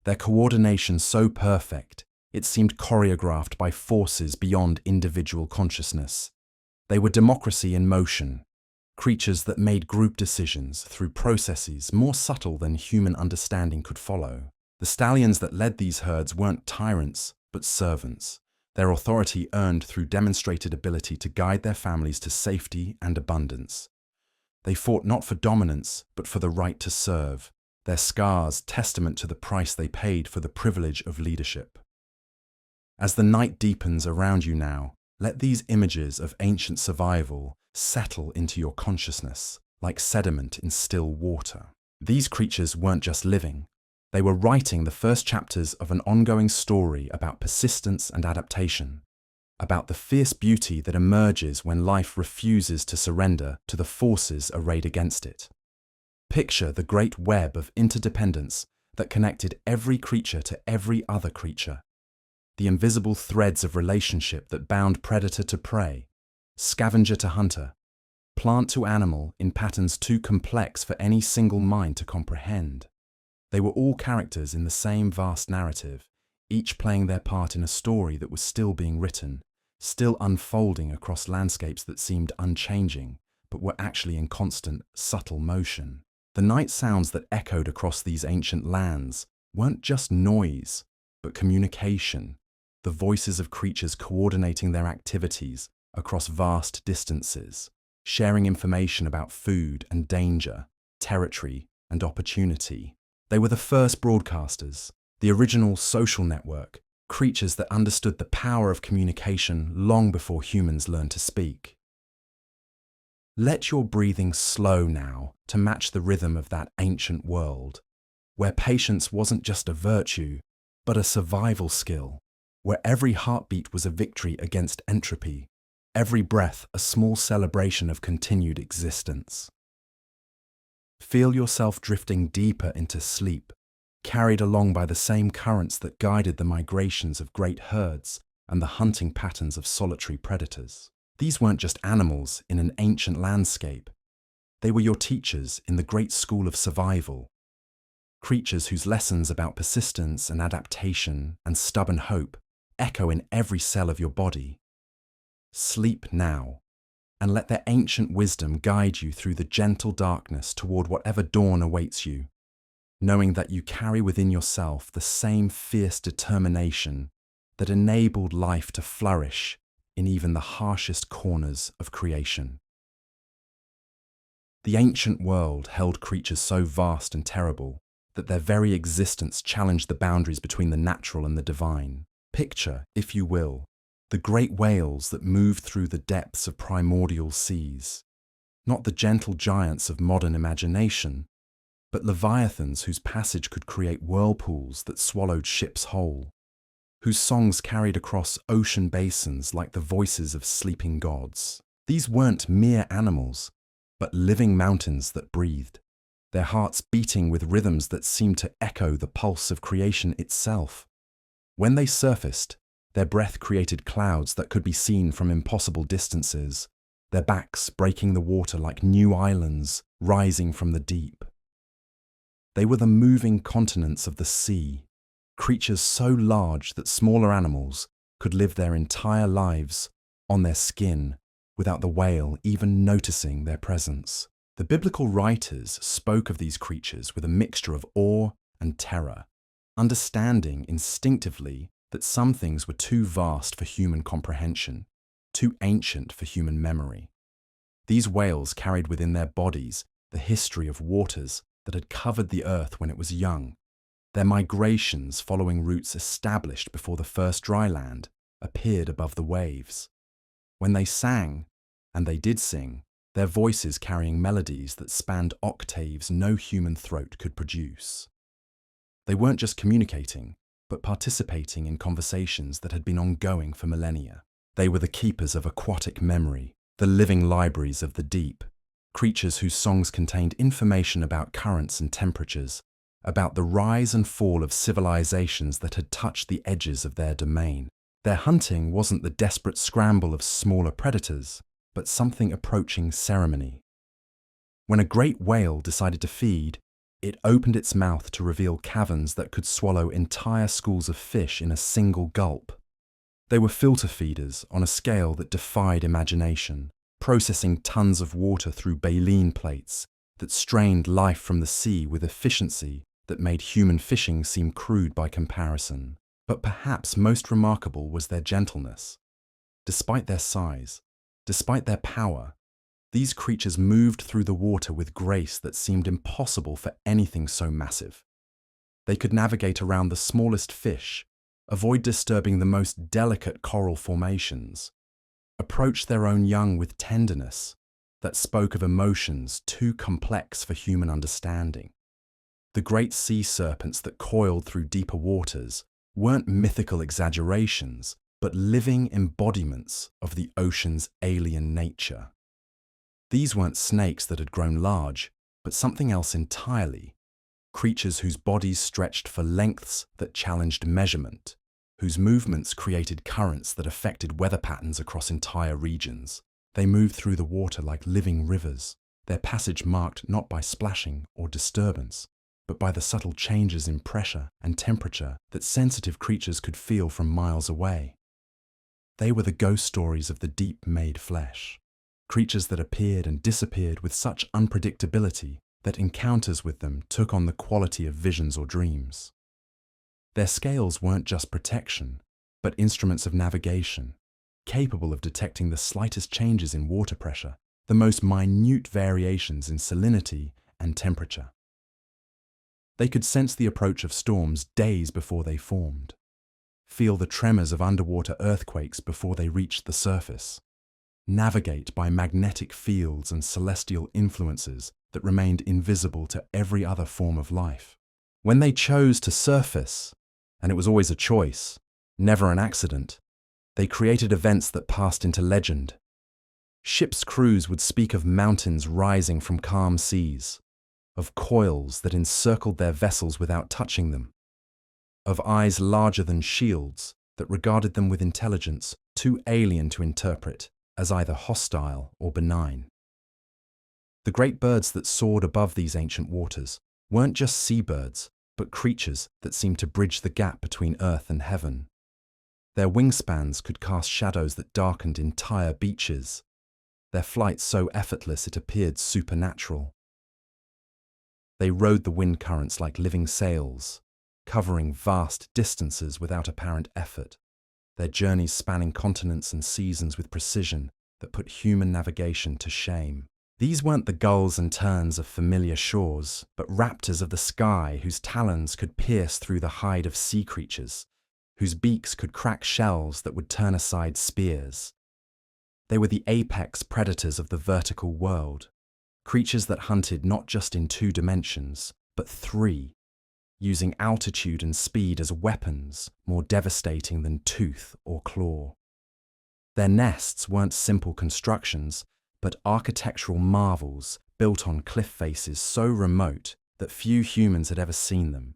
Speaker 1: Their coordination so perfect, it seemed choreographed by forces beyond individual consciousness. They were democracy in motion, creatures that made group decisions through processes more subtle than human understanding could follow. The stallions that led these herds weren't tyrants, but servants, their authority earned through demonstrated ability to guide their families to safety and abundance. They fought not for dominance, but for the right to serve, their scars testament to the price they paid for the privilege of leadership. As the night deepens around you now, let these images of ancient survival settle into your consciousness like sediment in still water. These creatures weren't just living. They were writing the first chapters of an ongoing story about persistence and adaptation, about the fierce beauty that emerges when life refuses to surrender to the forces arrayed against it. Picture the great web of interdependence that connected every creature to every other creature, the invisible threads of relationship that bound predator to prey, scavenger to hunter, plant to animal in patterns too complex for any single mind to comprehend. They were all characters in the same vast narrative, each playing their part in a story that was still being written, still unfolding across landscapes that seemed unchanging, but were actually in constant, subtle motion. The night sounds that echoed across these ancient lands weren't just noise, but communication, the voices of creatures coordinating their activities across vast distances, sharing information about food and danger, territory and opportunity. They were the first broadcasters, the original social network, creatures that understood the power of communication long before humans learned to speak. Let your breathing slow now to match the rhythm of that ancient world, where patience wasn't just a virtue, but a survival skill, where every heartbeat was a victory against entropy, every breath a small celebration of continued existence. Feel yourself drifting deeper into sleep, carried along by the same currents that guided the migrations of great herds and the hunting patterns of solitary predators. These weren't just animals in an ancient landscape. They were your teachers in the great school of survival, creatures whose lessons about persistence and adaptation and stubborn hope echo in every cell of your body. Sleep now, and let their ancient wisdom guide you through the gentle darkness toward whatever dawn awaits you, knowing that you carry within yourself the same fierce determination that enabled life to flourish in even the harshest corners of creation. The ancient world held creatures so vast and terrible that their very existence challenged the boundaries between the natural and the divine. Picture, if you will, the great whales that moved through the depths of primordial seas, not the gentle giants of modern imagination, but leviathans whose passage could create whirlpools that swallowed ships whole, whose songs carried across ocean basins like the voices of sleeping gods. These weren't mere animals, but living mountains that breathed, their hearts beating with rhythms that seemed to echo the pulse of creation itself. When they surfaced, their breath created clouds that could be seen from impossible distances, their backs breaking the water like new islands rising from the deep. They were the moving continents of the sea, creatures so large that smaller animals could live their entire lives on their skin without the whale even noticing their presence. The biblical writers spoke of these creatures with a mixture of awe and terror, understanding instinctively that some things were too vast for human comprehension, too ancient for human memory. These whales carried within their bodies the history of waters that had covered the earth when it was young, their migrations following routes established before the first dry land appeared above the waves. When they sang, and they did sing, their voices carrying melodies that spanned octaves no human throat could produce. They weren't just communicating, but participating in conversations that had been ongoing for millennia. They were the keepers of aquatic memory, the living libraries of the deep, creatures whose songs contained information about currents and temperatures, about the rise and fall of civilizations that had touched the edges of their domain. Their hunting wasn't the desperate scramble of smaller predators, but something approaching ceremony. When a great whale decided to feed, it opened its mouth to reveal caverns that could swallow entire schools of fish in a single gulp. They were filter feeders on a scale that defied imagination, processing tons of water through baleen plates that strained life from the sea with efficiency that made human fishing seem crude by comparison. But perhaps most remarkable was their gentleness. Despite their size, despite their power, these creatures moved through the water with grace that seemed impossible for anything so massive. They could navigate around the smallest fish, avoid disturbing the most delicate coral formations, approach their own young with tenderness that spoke of emotions too complex for human understanding. The great sea serpents that coiled through deeper waters weren't mythical exaggerations, but living embodiments of the ocean's alien nature. These weren't snakes that had grown large, but something else entirely, creatures whose bodies stretched for lengths that challenged measurement, whose movements created currents that affected weather patterns across entire regions. They moved through the water like living rivers, their passage marked not by splashing or disturbance, but by the subtle changes in pressure and temperature that sensitive creatures could feel from miles away. They were the ghost stories of the deep-made flesh, creatures that appeared and disappeared with such unpredictability that encounters with them took on the quality of visions or dreams. Their scales weren't just protection, but instruments of navigation, capable of detecting the slightest changes in water pressure, the most minute variations in salinity and temperature. They could sense the approach of storms days before they formed, feel the tremors of underwater earthquakes before they reached the surface, navigate by magnetic fields and celestial influences that remained invisible to every other form of life. When they chose to surface, and it was always a choice, never an accident, they created events that passed into legend. Ships' crews would speak of mountains rising from calm seas, of coils that encircled their vessels without touching them, of eyes larger than shields that regarded them with intelligence too alien to interpret as either hostile or benign. The great birds that soared above these ancient waters weren't just seabirds, but creatures that seemed to bridge the gap between earth and heaven. Their wingspans could cast shadows that darkened entire beaches, their flight so effortless it appeared supernatural. They rode the wind currents like living sails, covering vast distances without apparent effort, their journeys spanning continents and seasons with precision that put human navigation to shame. These weren't the gulls and terns of familiar shores, but raptors of the sky whose talons could pierce through the hide of sea creatures, whose beaks could crack shells that would turn aside spears. They were the apex predators of the vertical world, creatures that hunted not just in 2 dimensions, but 3, using altitude and speed as weapons more devastating than tooth or claw. Their nests weren't simple constructions, but architectural marvels built on cliff faces so remote that few humans had ever seen them.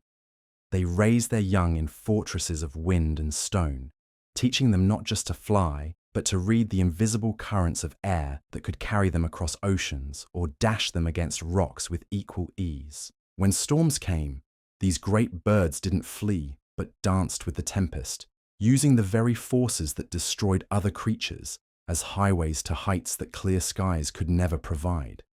Speaker 1: They raised their young in fortresses of wind and stone, teaching them not just to fly, but to read the invisible currents of air that could carry them across oceans or dash them against rocks with equal ease. When storms came, these great birds didn't flee, but danced with the tempest, using the very forces that destroyed other creatures as highways to heights that clear skies could never provide.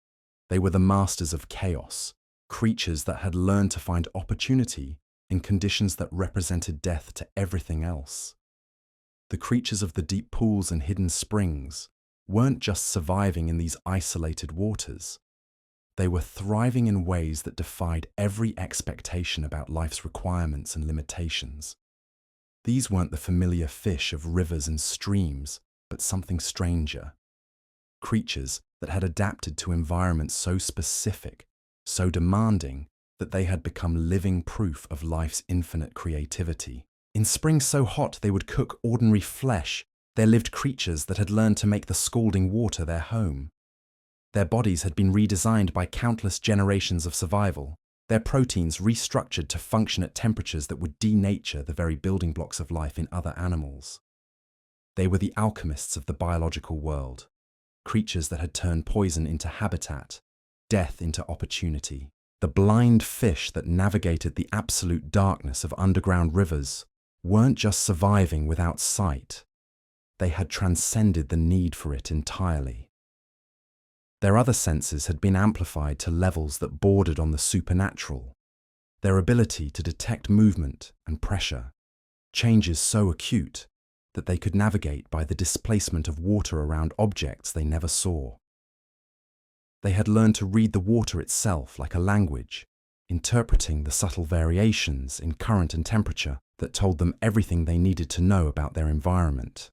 Speaker 1: They were the masters of chaos, creatures that had learned to find opportunity in conditions that represented death to everything else. The creatures of the deep pools and hidden springs weren't just surviving in these isolated waters. They were thriving in ways that defied every expectation about life's requirements and limitations. These weren't the familiar fish of rivers and streams, but something stranger. Creatures that had adapted to environments so specific, so demanding, that they had become living proof of life's infinite creativity. In spring so hot they would cook ordinary flesh, there lived creatures that had learned to make the scalding water their home. Their bodies had been redesigned by countless generations of survival, their proteins restructured to function at temperatures that would denature the very building blocks of life in other animals. They were the alchemists of the biological world, creatures that had turned poison into habitat, death into opportunity. The blind fish that navigated the absolute darkness of underground rivers weren't just surviving without sight. They had transcended the need for it entirely. Their other senses had been amplified to levels that bordered on the supernatural. Their ability to detect movement and pressure, changes so acute that they could navigate by the displacement of water around objects they never saw. They had learned to read the water itself like a language, interpreting the subtle variations in current and temperature that told them everything they needed to know about their environment.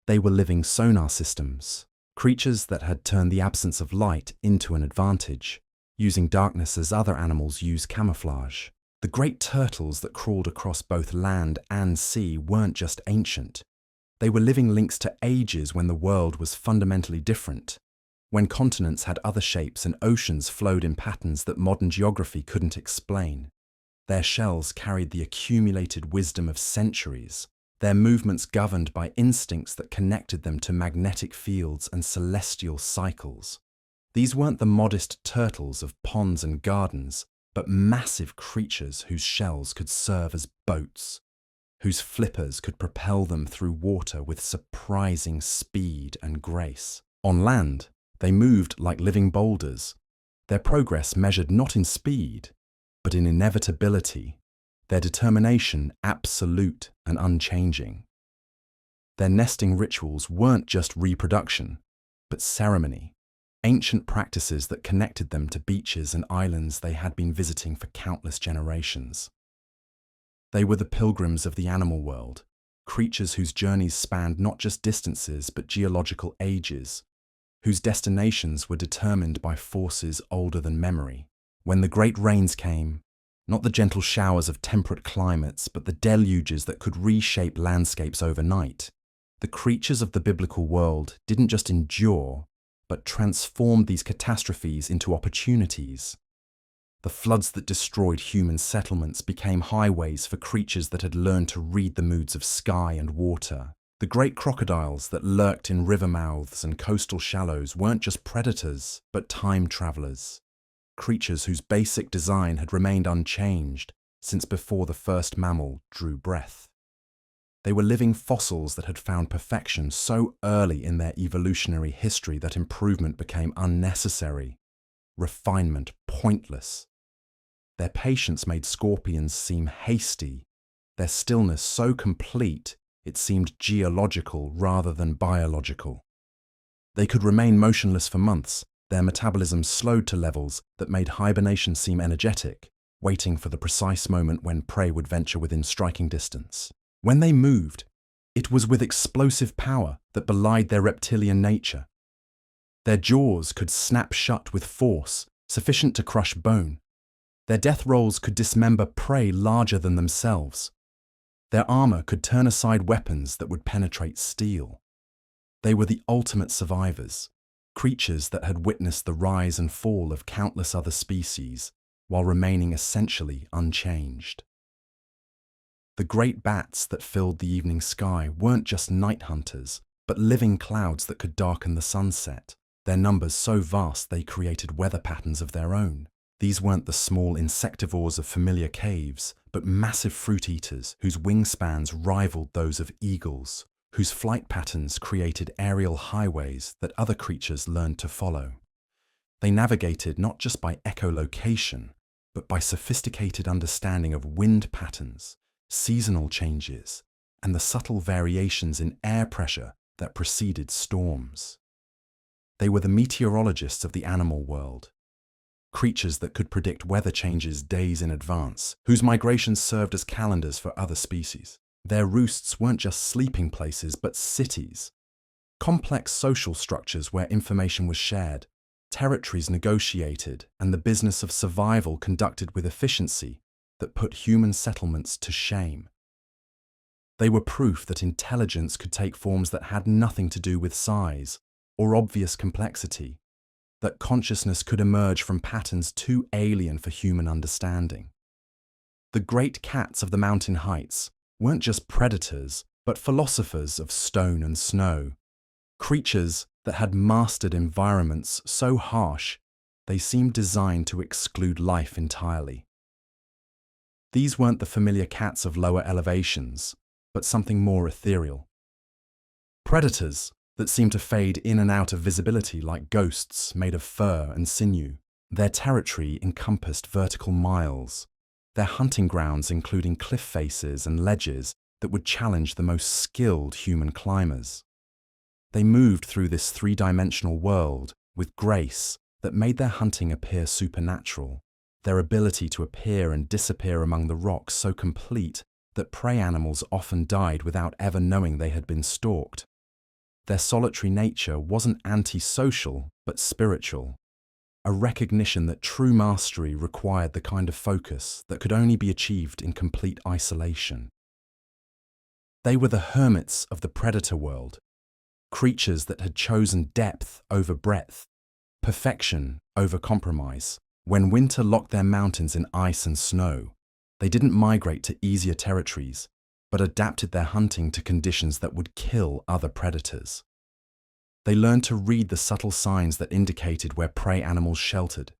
Speaker 1: They were living sonar systems, creatures that had turned the absence of light into an advantage, using darkness as other animals use camouflage. The great turtles that crawled across both land and sea weren't just ancient. They were living links to ages when the world was fundamentally different, when continents had other shapes and oceans flowed in patterns that modern geography couldn't explain. Their shells carried the accumulated wisdom of centuries, their movements governed by instincts that connected them to magnetic fields and celestial cycles. These weren't the modest turtles of ponds and gardens, but massive creatures whose shells could serve as boats, whose flippers could propel them through water with surprising speed and grace. On land, they moved like living boulders, their progress measured not in speed, but in inevitability, their determination absolute and unchanging. Their nesting rituals weren't just reproduction, but ceremony, ancient practices that connected them to beaches and islands they had been visiting for countless generations. They were the pilgrims of the animal world, creatures whose journeys spanned not just distances but geological ages, whose destinations were determined by forces older than memory. When the great rains came, not the gentle showers of temperate climates, but the deluges that could reshape landscapes overnight, the creatures of the biblical world didn't just endure, but transformed these catastrophes into opportunities. The floods that destroyed human settlements became highways for creatures that had learned to read the moods of sky and water. The great crocodiles that lurked in river mouths and coastal shallows weren't just predators, but time travelers, creatures whose basic design had remained unchanged since before the first mammal drew breath. They were living fossils that had found perfection so early in their evolutionary history that improvement became unnecessary, refinement pointless. Their patience made scorpions seem hasty, their stillness so complete it seemed geological rather than biological. They could remain motionless for months, their metabolism slowed to levels that made hibernation seem energetic, waiting for the precise moment when prey would venture within striking distance. When they moved, it was with explosive power that belied their reptilian nature. Their jaws could snap shut with force sufficient to crush bone. Their death rolls could dismember prey larger than themselves. Their armor could turn aside weapons that would penetrate steel. They were the ultimate survivors, creatures that had witnessed the rise and fall of countless other species while remaining essentially unchanged. The great bats that filled the evening sky weren't just night hunters, but living clouds that could darken the sunset, their numbers so vast they created weather patterns of their own. These weren't the small insectivores of familiar caves, but massive fruit eaters whose wingspans rivaled those of eagles, whose flight patterns created aerial highways that other creatures learned to follow. They navigated not just by echolocation, but by sophisticated understanding of wind patterns, seasonal changes, and the subtle variations in air pressure that preceded storms. They were the meteorologists of the animal world, creatures that could predict weather changes days in advance, whose migrations served as calendars for other species. Their roosts weren't just sleeping places, but cities, complex social structures where information was shared, territories negotiated, and the business of survival conducted with efficiency that put human settlements to shame. They were proof that intelligence could take forms that had nothing to do with size or obvious complexity, that consciousness could emerge from patterns too alien for human understanding. The great cats of the mountain heights weren't just predators, but philosophers of stone and snow, creatures that had mastered environments so harsh they seemed designed to exclude life entirely. These weren't the familiar cats of lower elevations, but something more ethereal. Predators that seemed to fade in and out of visibility like ghosts made of fur and sinew. Their territory encompassed vertical miles, their hunting grounds including cliff faces and ledges that would challenge the most skilled human climbers. They moved through this three-dimensional world with grace that made their hunting appear supernatural, their ability to appear and disappear among the rocks so complete that prey animals often died without ever knowing they had been stalked. Their solitary nature wasn't antisocial, but spiritual, a recognition that true mastery required the kind of focus that could only be achieved in complete isolation. They were the hermits of the predator world, creatures that had chosen depth over breadth, perfection over compromise. When winter locked their mountains in ice and snow, they didn't migrate to easier territories, but adapted their hunting to conditions that would kill other predators. They learned to read the subtle signs that indicated where prey animals sheltered,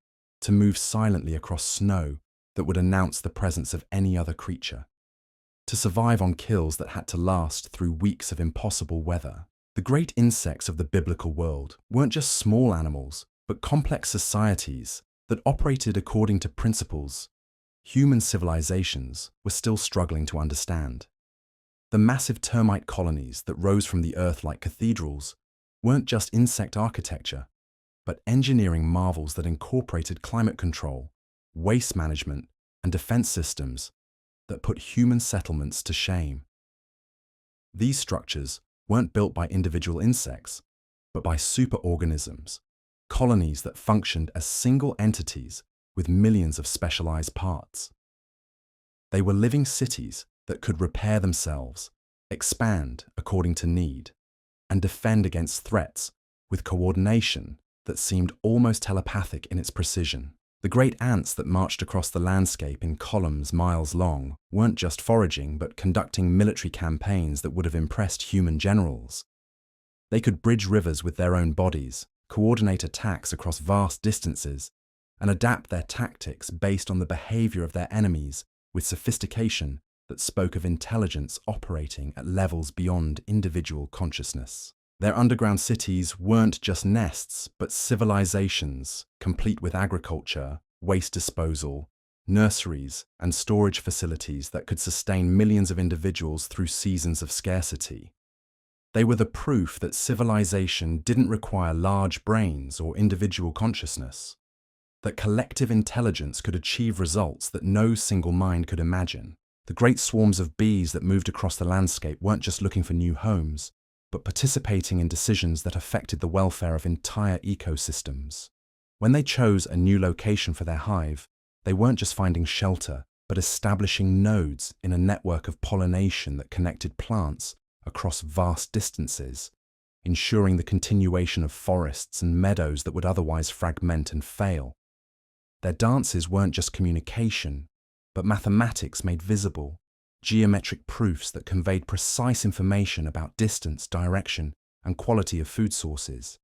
Speaker 1: to move silently across snow that would announce the presence of any other creature. To survive on kills that had to last through weeks of impossible weather, the great insects of the biblical world weren't just small animals, but complex societies that operated according to principles human civilizations were still struggling to understand. The massive termite colonies that rose from the earth like cathedrals weren't just insect architecture, but engineering marvels that incorporated climate control, waste management, and defense systems that put human settlements to shame. These structures weren't built by individual insects, but by superorganisms, colonies that functioned as single entities with millions of specialized parts. They were living cities that could repair themselves, expand according to need, and defend against threats with coordination that seemed almost telepathic in its precision. The great ants that marched across the landscape in columns miles long weren't just foraging, but conducting military campaigns that would have impressed human generals. They could bridge rivers with their own bodies, coordinate attacks across vast distances, and adapt their tactics based on the behavior of their enemies with sophistication that spoke of intelligence operating at levels beyond individual consciousness. Their underground cities weren't just nests, but civilizations, complete with agriculture, waste disposal, nurseries, and storage facilities that could sustain millions of individuals through seasons of scarcity. They were the proof that civilization didn't require large brains or individual consciousness, that collective intelligence could achieve results that no single mind could imagine. The great swarms of bees that moved across the landscape weren't just looking for new homes, but participating in decisions that affected the welfare of entire ecosystems. When they chose a new location for their hive, they weren't just finding shelter, but establishing nodes in a network of pollination that connected plants across vast distances, ensuring the continuation of forests and meadows that would otherwise fragment and fail. Their dances weren't just communication, but mathematics made visible, geometric proofs that conveyed precise information about distance, direction, and quality of food sources.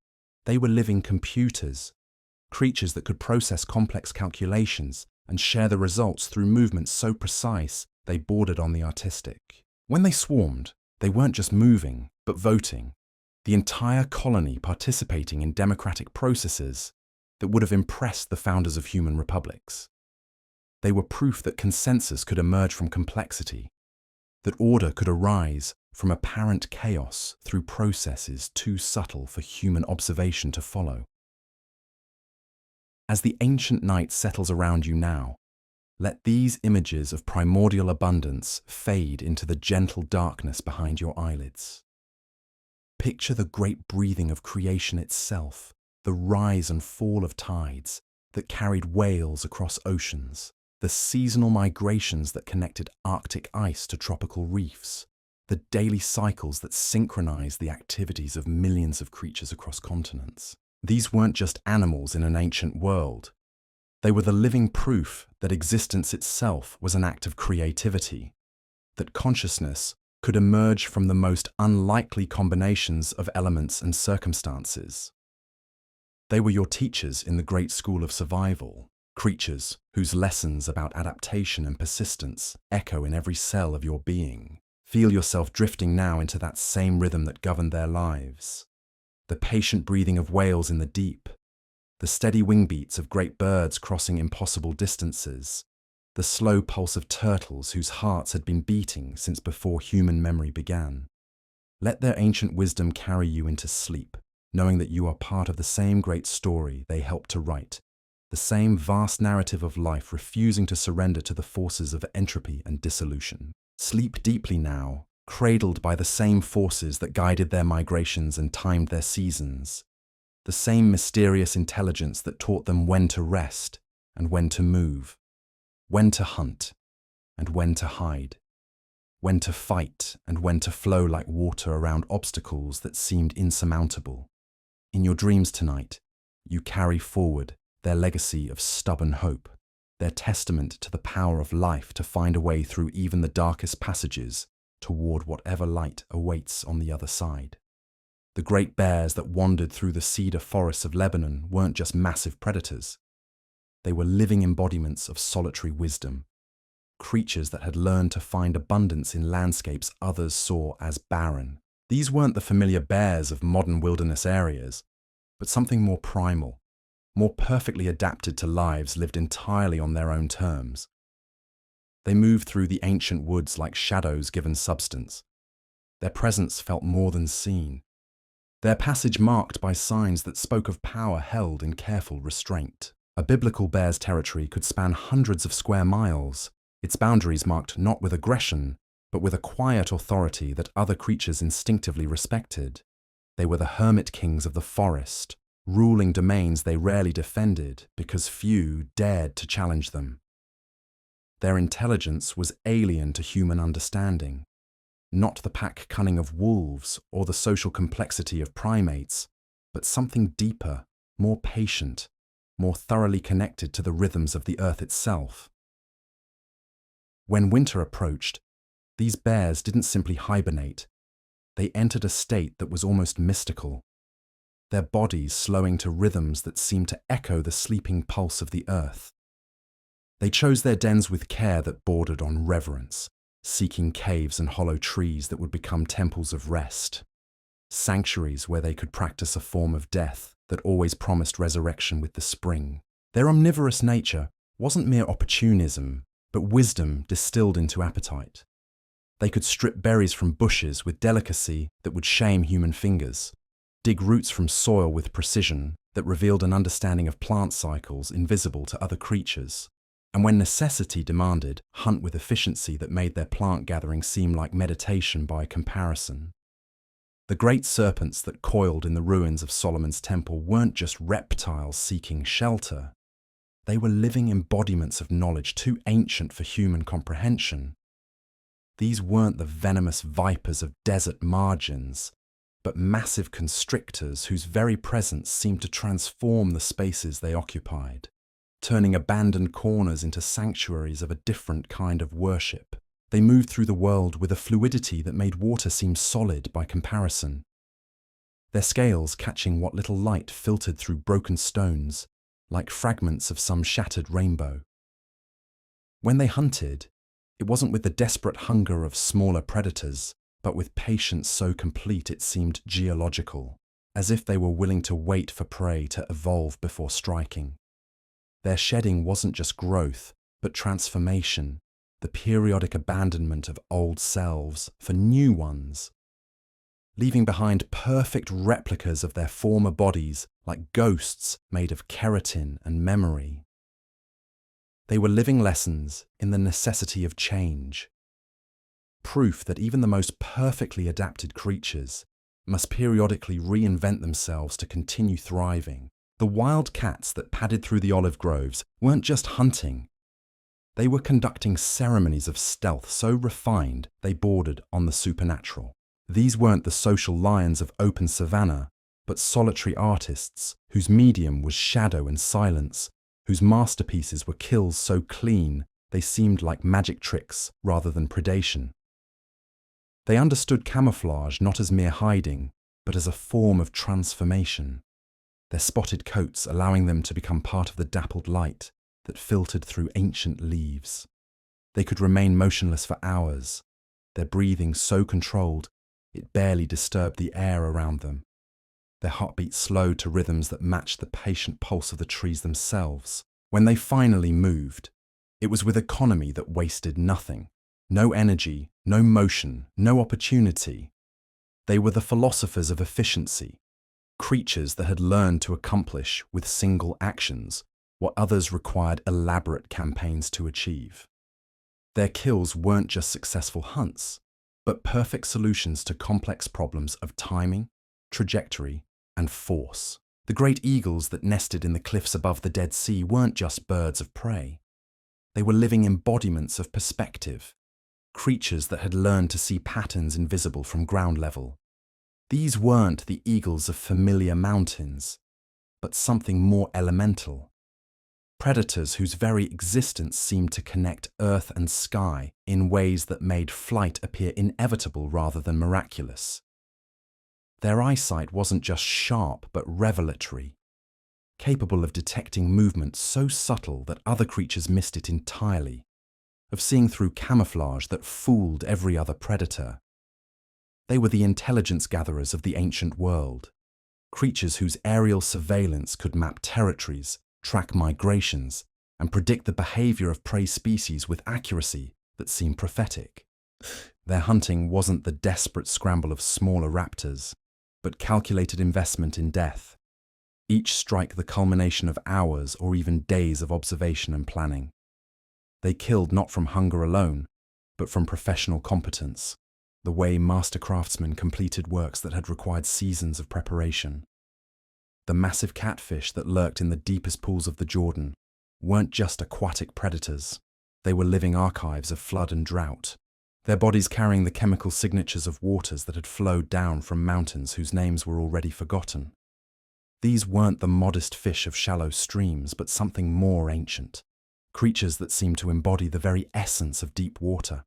Speaker 1: They were living computers, creatures that could process complex calculations and share the results through movements so precise they bordered on the artistic. When they swarmed, they weren't just moving, but voting, the entire colony participating in democratic processes that would have impressed the founders of human republics. They were proof that consensus could emerge from complexity, that order could arise from apparent chaos through processes too subtle for human observation to follow. As the ancient night settles around you now, let these images of primordial abundance fade into the gentle darkness behind your eyelids. Picture the great breathing of creation itself, the rise and fall of tides that carried whales across oceans, the seasonal migrations that connected Arctic ice to tropical reefs, the daily cycles that synchronized the activities of millions of creatures across continents. These weren't just animals in an ancient world. They were the living proof that existence itself was an act of creativity, that consciousness could emerge from the most unlikely combinations of elements and circumstances. They were your teachers in the great school of survival, creatures whose lessons about adaptation and persistence echo in every cell of your being. Feel yourself drifting now into that same rhythm that governed their lives. The patient breathing of whales in the deep, the steady wing beats of great birds crossing impossible distances, the slow pulse of turtles whose hearts had been beating since before human memory began. Let their ancient wisdom carry you into sleep, knowing that you are part of the same great story they helped to write, the same vast narrative of life refusing to surrender to the forces of entropy and dissolution. Sleep deeply now, cradled by the same forces that guided their migrations and timed their seasons, the same mysterious intelligence that taught them when to rest and when to move, when to hunt and when to hide, when to fight and when to flow like water around obstacles that seemed insurmountable. In your dreams tonight, you carry forward their legacy of stubborn hope, their testament to the power of life to find a way through even the darkest passages toward whatever light awaits on the other side. The great bears that wandered through the cedar forests of Lebanon weren't just massive predators. They were living embodiments of solitary wisdom, creatures that had learned to find abundance in landscapes others saw as barren. These weren't the familiar bears of modern wilderness areas, but something more primal, more perfectly adapted to lives lived entirely on their own terms. They moved through the ancient woods like shadows given substance. Their presence felt more than seen, their passage marked by signs that spoke of power held in careful restraint. A biblical bear's territory could span hundreds of square miles, its boundaries marked not with aggression, but with a quiet authority that other creatures instinctively respected. They were the hermit kings of the forest, ruling domains they rarely defended because few dared to challenge them. Their intelligence was alien to human understanding, not the pack cunning of wolves or the social complexity of primates, but something deeper, more patient, more thoroughly connected to the rhythms of the earth itself. When winter approached, these bears didn't simply hibernate. They entered a state that was almost mystical, their bodies slowing to rhythms that seemed to echo the sleeping pulse of the earth. They chose their dens with care that bordered on reverence, seeking caves and hollow trees that would become temples of rest, sanctuaries where they could practice a form of death that always promised resurrection with the spring. Their omnivorous nature wasn't mere opportunism, but wisdom distilled into appetite. They could strip berries from bushes with delicacy that would shame human fingers, dig roots from soil with precision that revealed an understanding of plant cycles invisible to other creatures, and when necessity demanded, hunt with efficiency that made their plant gathering seem like meditation by comparison. The great serpents that coiled in the ruins of Solomon's temple weren't just reptiles seeking shelter. They were living embodiments of knowledge too ancient for human comprehension. These weren't the venomous vipers of desert margins, but massive constrictors whose very presence seemed to transform the spaces they occupied, turning abandoned corners into sanctuaries of a different kind of worship. They moved through the world with a fluidity that made water seem solid by comparison, their scales catching what little light filtered through broken stones, like fragments of some shattered rainbow. When they hunted, it wasn't with the desperate hunger of smaller predators, but with patience so complete it seemed geological, as if they were willing to wait for prey to evolve before striking. Their shedding wasn't just growth, but transformation, the periodic abandonment of old selves for new ones, leaving behind perfect replicas of their former bodies like ghosts made of keratin and memory. They were living lessons in the necessity of change, proof that even the most perfectly adapted creatures must periodically reinvent themselves to continue thriving. The wild cats that padded through the olive groves weren't just hunting. They were conducting ceremonies of stealth so refined they bordered on the supernatural. These weren't the social lions of open savanna, but solitary artists whose medium was shadow and silence, whose masterpieces were kills so clean they seemed like magic tricks rather than predation. They understood camouflage not as mere hiding, but as a form of transformation, their spotted coats allowing them to become part of the dappled light that filtered through ancient leaves. They could remain motionless for hours, their breathing so controlled it barely disturbed the air around them. Their heartbeat slowed to rhythms that matched the patient pulse of the trees themselves. When they finally moved, it was with economy that wasted nothing. No energy, no motion, no opportunity. They were the philosophers of efficiency, creatures that had learned to accomplish with single actions what others required elaborate campaigns to achieve. Their kills weren't just successful hunts, but perfect solutions to complex problems of timing, trajectory, and force. The great eagles that nested in the cliffs above the Dead Sea weren't just birds of prey. They were living embodiments of perspective, creatures that had learned to see patterns invisible from ground level. These weren't the eagles of familiar mountains, but something more elemental. Predators whose very existence seemed to connect earth and sky in ways that made flight appear inevitable rather than miraculous. Their eyesight wasn't just sharp but revelatory, capable of detecting movement so subtle that other creatures missed it entirely, of seeing through camouflage that fooled every other predator. They were the intelligence gatherers of the ancient world, creatures whose aerial surveillance could map territories, track migrations, and predict the behavior of prey species with accuracy that seemed prophetic. Their hunting wasn't the desperate scramble of smaller raptors, but calculated investment in death, each strike the culmination of hours or even days of observation and planning. They killed not from hunger alone, but from professional competence, the way master craftsmen completed works that had required seasons of preparation. The massive catfish that lurked in the deepest pools of the Jordan weren't just aquatic predators. They were living archives of flood and drought, their bodies carrying the chemical signatures of waters that had flowed down from mountains whose names were already forgotten. These weren't the modest fish of shallow streams, but something more ancient, creatures that seemed to embody the very essence of deep water.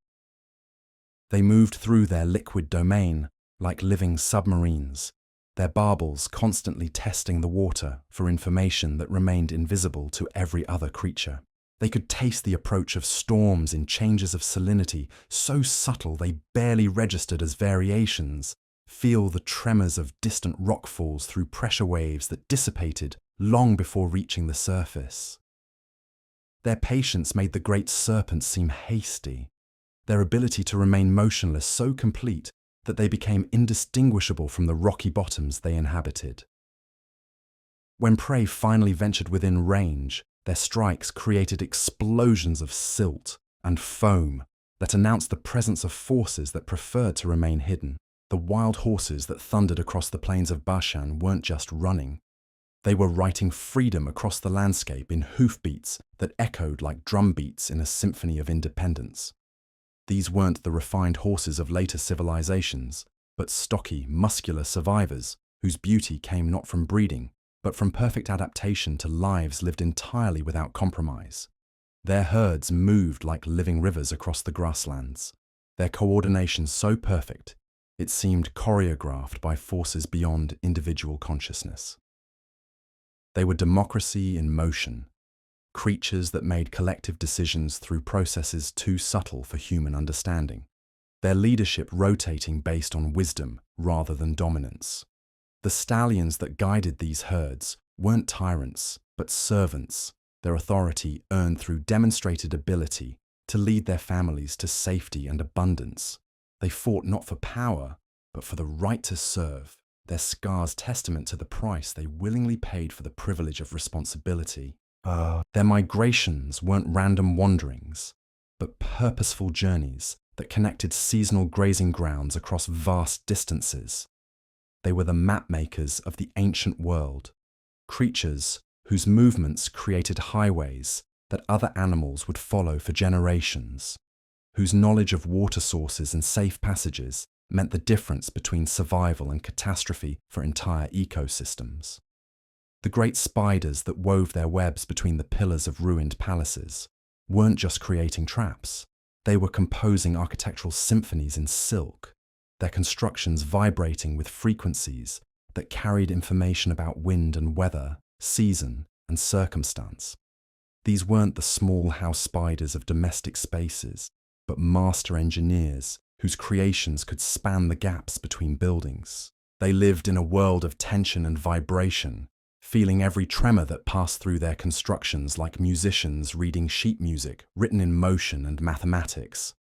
Speaker 1: They moved through their liquid domain like living submarines, their barbels constantly testing the water for information that remained invisible to every other creature. They could taste the approach of storms in changes of salinity so subtle they barely registered as variations, feel the tremors of distant rockfalls through pressure waves that dissipated long before reaching the surface. Their patience made the great serpents seem hasty, their ability to remain motionless so complete that they became indistinguishable from the rocky bottoms they inhabited. When prey finally ventured within range, their strikes created explosions of silt and foam that announced the presence of forces that preferred to remain hidden. The wild horses that thundered across the plains of Bashan weren't just running. They were writing freedom across the landscape in hoofbeats that echoed like drumbeats in a symphony of independence. These weren't the refined horses of later civilizations, but stocky, muscular survivors whose beauty came not from breeding, but from perfect adaptation to lives lived entirely without compromise. Their herds moved like living rivers across the grasslands, their coordination so perfect it seemed choreographed by forces beyond individual consciousness. They were democracy in motion, creatures that made collective decisions through processes too subtle for human understanding, their leadership rotating based on wisdom rather than dominance. The stallions that guided these herds weren't tyrants, but servants, their authority earned through demonstrated ability to lead their families to safety and abundance. They fought not for power, but for the right to serve, their scars testament to the price they willingly paid for the privilege of responsibility. Their migrations weren't random wanderings, but purposeful journeys that connected seasonal grazing grounds across vast distances. They were the mapmakers of the ancient world, creatures whose movements created highways that other animals would follow for generations, whose knowledge of water sources and safe passages meant the difference between survival and catastrophe for entire ecosystems. The great spiders that wove their webs between the pillars of ruined palaces weren't just creating traps, they were composing architectural symphonies in silk, their constructions vibrating with frequencies that carried information about wind and weather, season and circumstance. These weren't the small house spiders of domestic spaces, but master engineers whose creations could span the gaps between buildings. They lived in a world of tension and vibration, feeling every tremor that passed through their constructions like musicians reading sheet music written in motion and mathematics.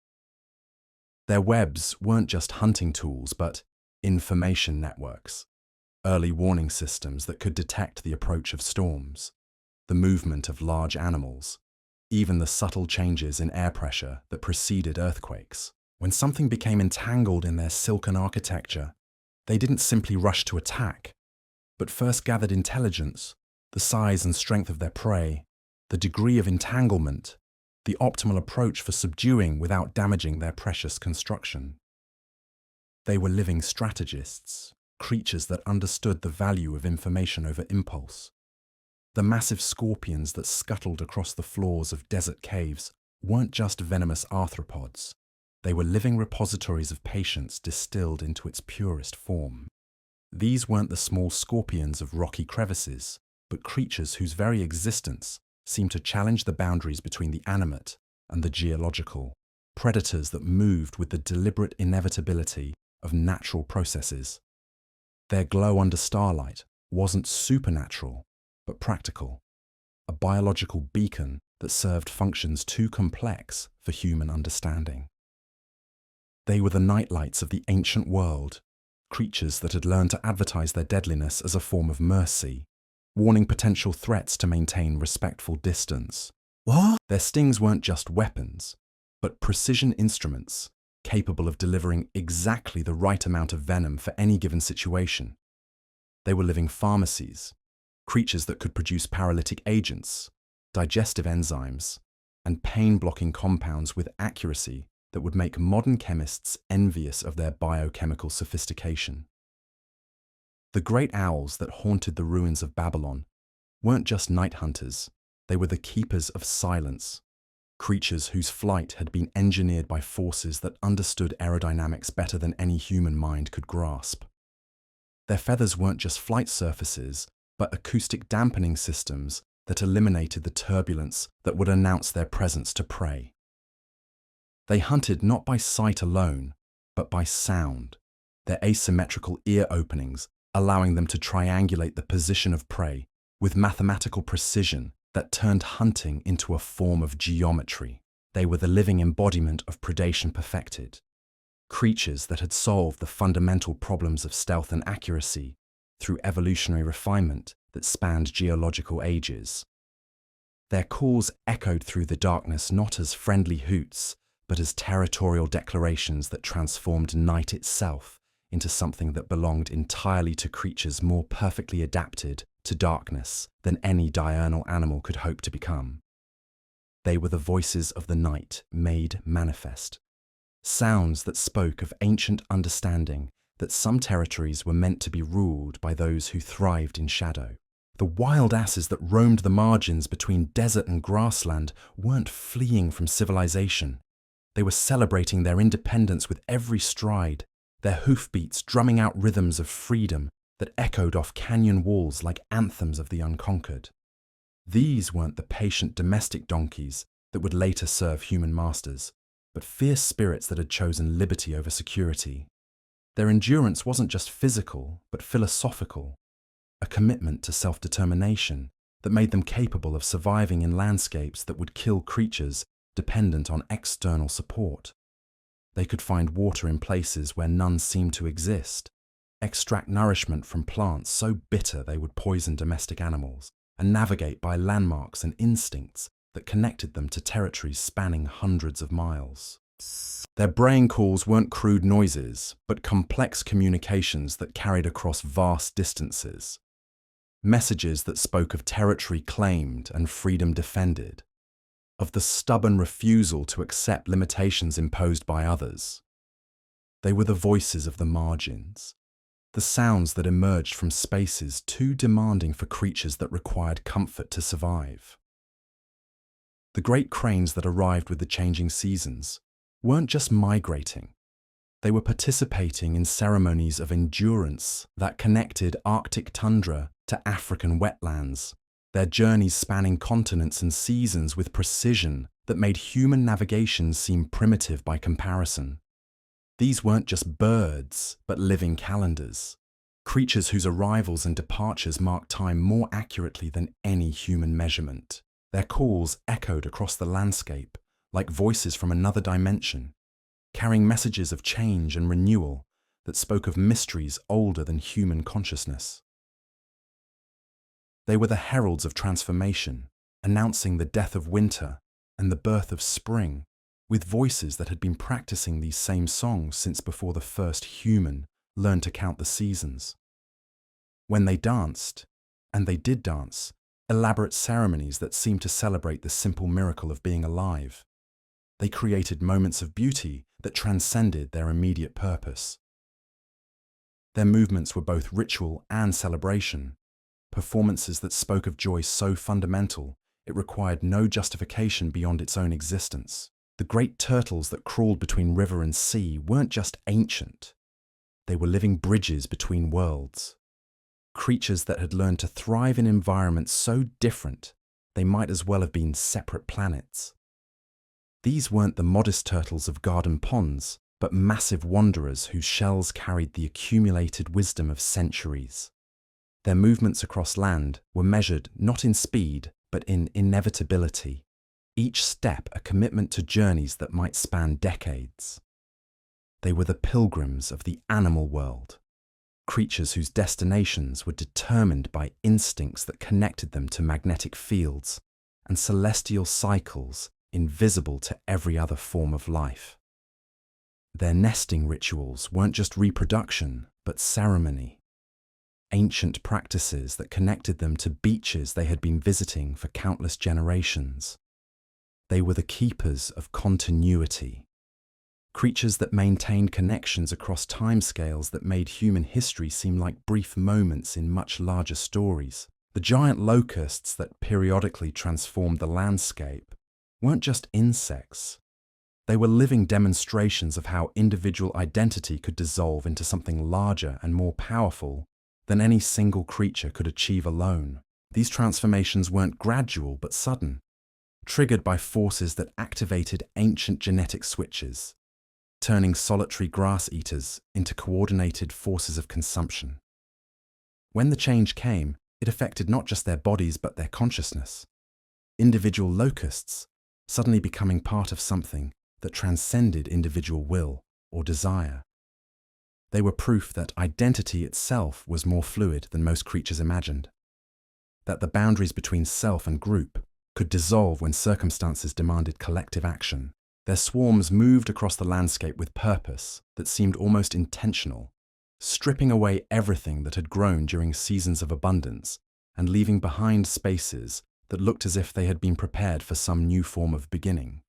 Speaker 1: Their webs weren't just hunting tools, but information networks, early warning systems that could detect the approach of storms, the movement of large animals, even the subtle changes in air pressure that preceded earthquakes. When something became entangled in their silken architecture, they didn't simply rush to attack, but first gathered intelligence, the size and strength of their prey, the degree of entanglement, the optimal approach for subduing without damaging their precious construction. They were living strategists, creatures that understood the value of information over impulse. The massive scorpions that scuttled across the floors of desert caves weren't just venomous arthropods. They were living repositories of patience distilled into its purest form. These weren't the small scorpions of rocky crevices, but creatures whose very existence seemed to challenge the boundaries between the animate and the geological, predators that moved with the deliberate inevitability of natural processes. Their glow under starlight wasn't supernatural, but practical, a biological beacon that served functions too complex for human understanding. They were the nightlights of the ancient world, creatures that had learned to advertise their deadliness as a form of mercy, warning potential threats to maintain respectful distance.
Speaker 2: What?
Speaker 1: Their stings weren't just weapons, but precision instruments capable of delivering exactly the right amount of venom for any given situation. They were living pharmacies, creatures that could produce paralytic agents, digestive enzymes, and pain-blocking compounds with accuracy that would make modern chemists envious of their biochemical sophistication. The great owls that haunted the ruins of Babylon weren't just night hunters, they were the keepers of silence, creatures whose flight had been engineered by forces that understood aerodynamics better than any human mind could grasp. Their feathers weren't just flight surfaces, but acoustic dampening systems that eliminated the turbulence that would announce their presence to prey. They hunted not by sight alone, but by sound, their asymmetrical ear openings allowing them to triangulate the position of prey with mathematical precision that turned hunting into a form of geometry. They were the living embodiment of predation perfected, creatures that had solved the fundamental problems of stealth and accuracy through evolutionary refinement that spanned geological ages. Their calls echoed through the darkness not as friendly hoots, but as territorial declarations that transformed night itself into something that belonged entirely to creatures more perfectly adapted to darkness than any diurnal animal could hope to become. They were the voices of the night made manifest, sounds that spoke of ancient understanding that some territories were meant to be ruled by those who thrived in shadow. The wild asses that roamed the margins between desert and grassland weren't fleeing from civilization. They were celebrating their independence with every stride, their hoofbeats drumming out rhythms of freedom that echoed off canyon walls like anthems of the unconquered. These weren't the patient domestic donkeys that would later serve human masters, but fierce spirits that had chosen liberty over security. Their endurance wasn't just physical, but philosophical, a commitment to self-determination that made them capable of surviving in landscapes that would kill creatures dependent on external support. They could find water in places where none seemed to exist, extract nourishment from plants so bitter they would poison domestic animals, and navigate by landmarks and instincts that connected them to territories spanning hundreds of miles. Their braying calls weren't crude noises, but complex communications that carried across vast distances. Messages that spoke of territory claimed and freedom defended, of the stubborn refusal to accept limitations imposed by others. They were the voices of the margins, the sounds that emerged from spaces too demanding for creatures that required comfort to survive. The great cranes that arrived with the changing seasons weren't just migrating. They were participating in ceremonies of endurance that connected Arctic tundra to African wetlands, their journeys spanning continents and seasons with precision that made human navigation seem primitive by comparison. These weren't just birds, but living calendars, creatures whose arrivals and departures marked time more accurately than any human measurement. Their calls echoed across the landscape like voices from another dimension, carrying messages of change and renewal that spoke of mysteries older than human consciousness. They were the heralds of transformation, announcing the death of winter and the birth of spring, with voices that had been practicing these same songs since before the first human learned to count the seasons. When they danced, and they did dance, elaborate ceremonies that seemed to celebrate the simple miracle of being alive, they created moments of beauty that transcended their immediate purpose. Their movements were both ritual and celebration, performances that spoke of joy so fundamental it required no justification beyond its own existence. The great turtles that crawled between river and sea weren't just ancient. They were living bridges between worlds. creatures that had learned to thrive in environments so different they might as well have been separate planets. These weren't the modest turtles of garden ponds, but massive wanderers whose shells carried the accumulated wisdom of centuries. Their movements across land were measured not in speed, but in inevitability, each step a commitment to journeys that might span decades. They were the pilgrims of the animal world, creatures whose destinations were determined by instincts that connected them to magnetic fields and celestial cycles invisible to every other form of life. Their nesting rituals weren't just reproduction, but ceremony. Ancient practices that connected them to beaches they had been visiting for countless generations. They were the keepers of continuity, creatures that maintained connections across timescales that made human history seem like brief moments in much larger stories. The giant locusts that periodically transformed the landscape weren't just insects. They were living demonstrations of how individual identity could dissolve into something larger and more powerful than any single creature could achieve alone. These transformations weren't gradual but sudden, triggered by forces that activated ancient genetic switches, turning solitary grass eaters into coordinated forces of consumption. When the change came, it affected not just their bodies but their consciousness. Individual locusts suddenly becoming part of something that transcended individual will or desire. They were proof that identity itself was more fluid than most creatures imagined, that the boundaries between self and group could dissolve when circumstances demanded collective action. Their swarms moved across the landscape with purpose that seemed almost intentional, stripping away everything that had grown during seasons of abundance and leaving behind spaces that looked as if they had been prepared for some new form of beginning.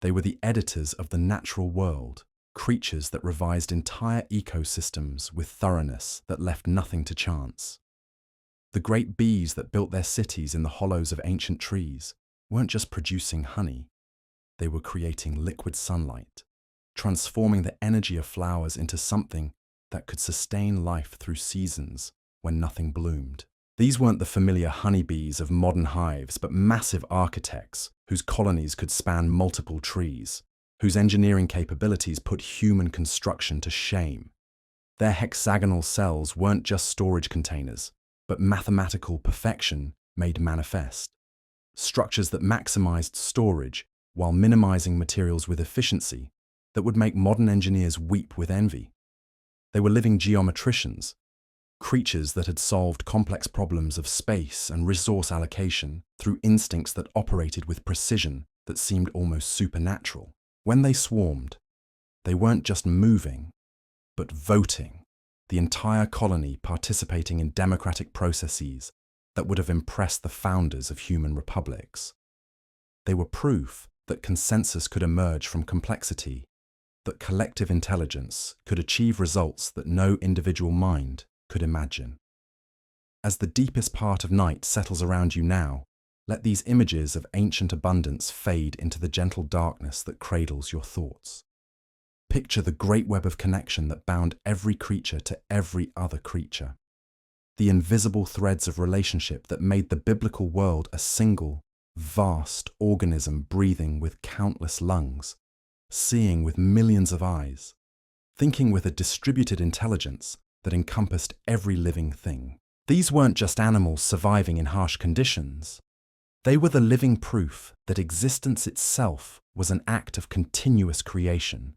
Speaker 1: They were the editors of the natural world, creatures that revised entire ecosystems with thoroughness that left nothing to chance. The great bees that built their cities in the hollows of ancient trees weren't just producing honey. They were creating liquid sunlight, transforming the energy of flowers into something that could sustain life through seasons when nothing bloomed. These weren't the familiar honeybees of modern hives, but massive architects whose colonies could span multiple trees, whose engineering capabilities put human construction to shame. Their hexagonal cells weren't just storage containers, but mathematical perfection made manifest. Structures that maximized storage while minimizing materials with efficiency that would make modern engineers weep with envy. They were living geometricians, creatures that had solved complex problems of space and resource allocation through instincts that operated with precision that seemed almost supernatural. When they swarmed, they weren't just moving, but voting, the entire colony participating in democratic processes that would have impressed the founders of human republics. They were proof that consensus could emerge from complexity, that collective intelligence could achieve results that no individual mind could imagine. As the deepest part of night settles around you now, let these images of ancient abundance fade into the gentle darkness that cradles your thoughts. Picture the great web of connection that bound every creature to every other creature, the invisible threads of relationship that made the biblical world a single, vast organism breathing with countless lungs, seeing with millions of eyes, thinking with a distributed intelligence that encompassed every living thing. These weren't just animals surviving in harsh conditions. They were the living proof that existence itself was an act of continuous creation,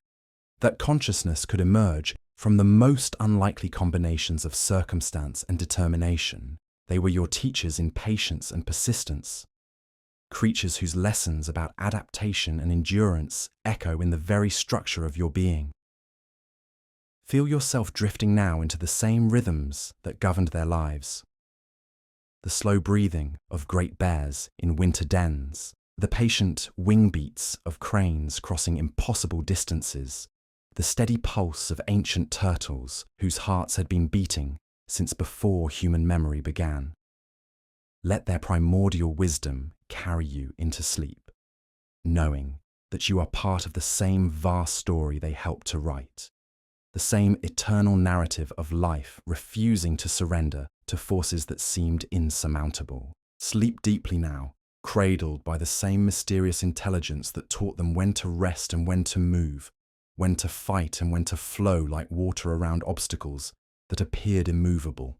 Speaker 1: that consciousness could emerge from the most unlikely combinations of circumstance and determination. They were your teachers in patience and persistence, creatures whose lessons about adaptation and endurance echo in the very structure of your being. Feel yourself drifting now into the same rhythms that governed their lives. The slow breathing of great bears in winter dens, the patient wing beats of cranes crossing impossible distances, the steady pulse of ancient turtles whose hearts had been beating since before human memory began. Let their primordial wisdom carry you into sleep, knowing that you are part of the same vast story they helped to write. the same eternal narrative of life refusing to surrender to forces that seemed insurmountable. Sleep deeply now, cradled by the same mysterious intelligence that taught them when to rest and when to move, when to fight and when to flow like water around obstacles that appeared immovable.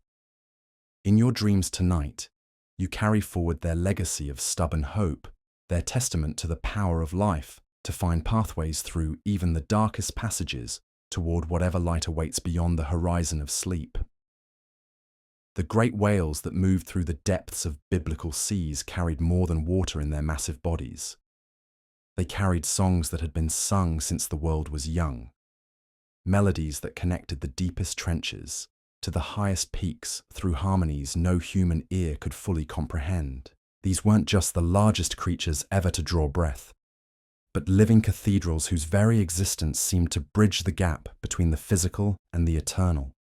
Speaker 1: In your dreams tonight, you carry forward their legacy of stubborn hope, their testament to the power of life to find pathways through even the darkest passages toward whatever light awaits beyond the horizon of sleep. The great whales that moved through the depths of biblical seas carried more than water in their massive bodies. They carried songs that had been sung since the world was young, melodies that connected the deepest trenches to the highest peaks through harmonies no human ear could fully comprehend. These weren't just the largest creatures ever to draw breath, but living cathedrals whose very existence seemed to bridge the gap between the physical and the eternal.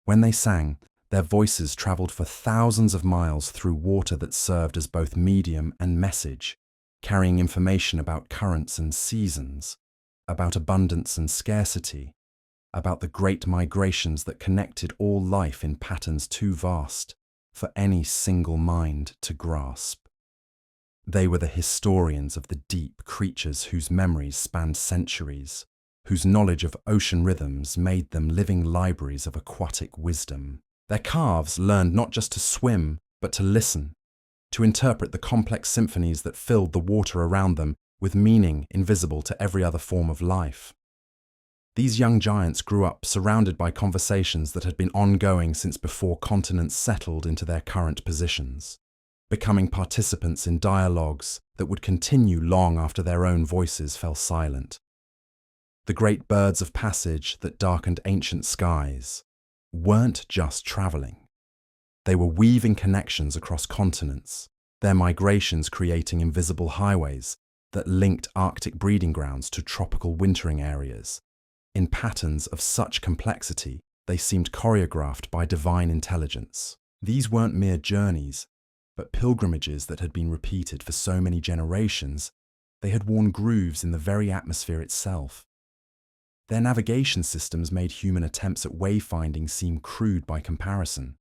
Speaker 1: When they sang, their voices traveled for thousands of miles through water that served as both medium and message, carrying information about currents and seasons, about abundance and scarcity, about the great migrations that connected all life in patterns too vast for any single mind to grasp. They were the historians of the deep, creatures whose memories spanned centuries, whose knowledge of ocean rhythms made them living libraries of aquatic wisdom. Their calves learned not just to swim, but to listen, to interpret the complex symphonies that filled the water around them with meaning invisible to every other form of life. These young giants grew up surrounded by conversations that had been ongoing since before continents settled into their current positions, becoming participants in dialogues that would continue long after their own voices fell silent. The great birds of passage that darkened ancient skies weren't just traveling. They were weaving connections across continents, their migrations creating invisible highways that linked Arctic breeding grounds to tropical wintering areas. In patterns of such complexity, they seemed choreographed by divine intelligence. These weren't mere journeys, but pilgrimages that had been repeated for so many generations, they had worn grooves in the very atmosphere itself. Their navigation systems made human attempts at wayfinding seem crude by comparison.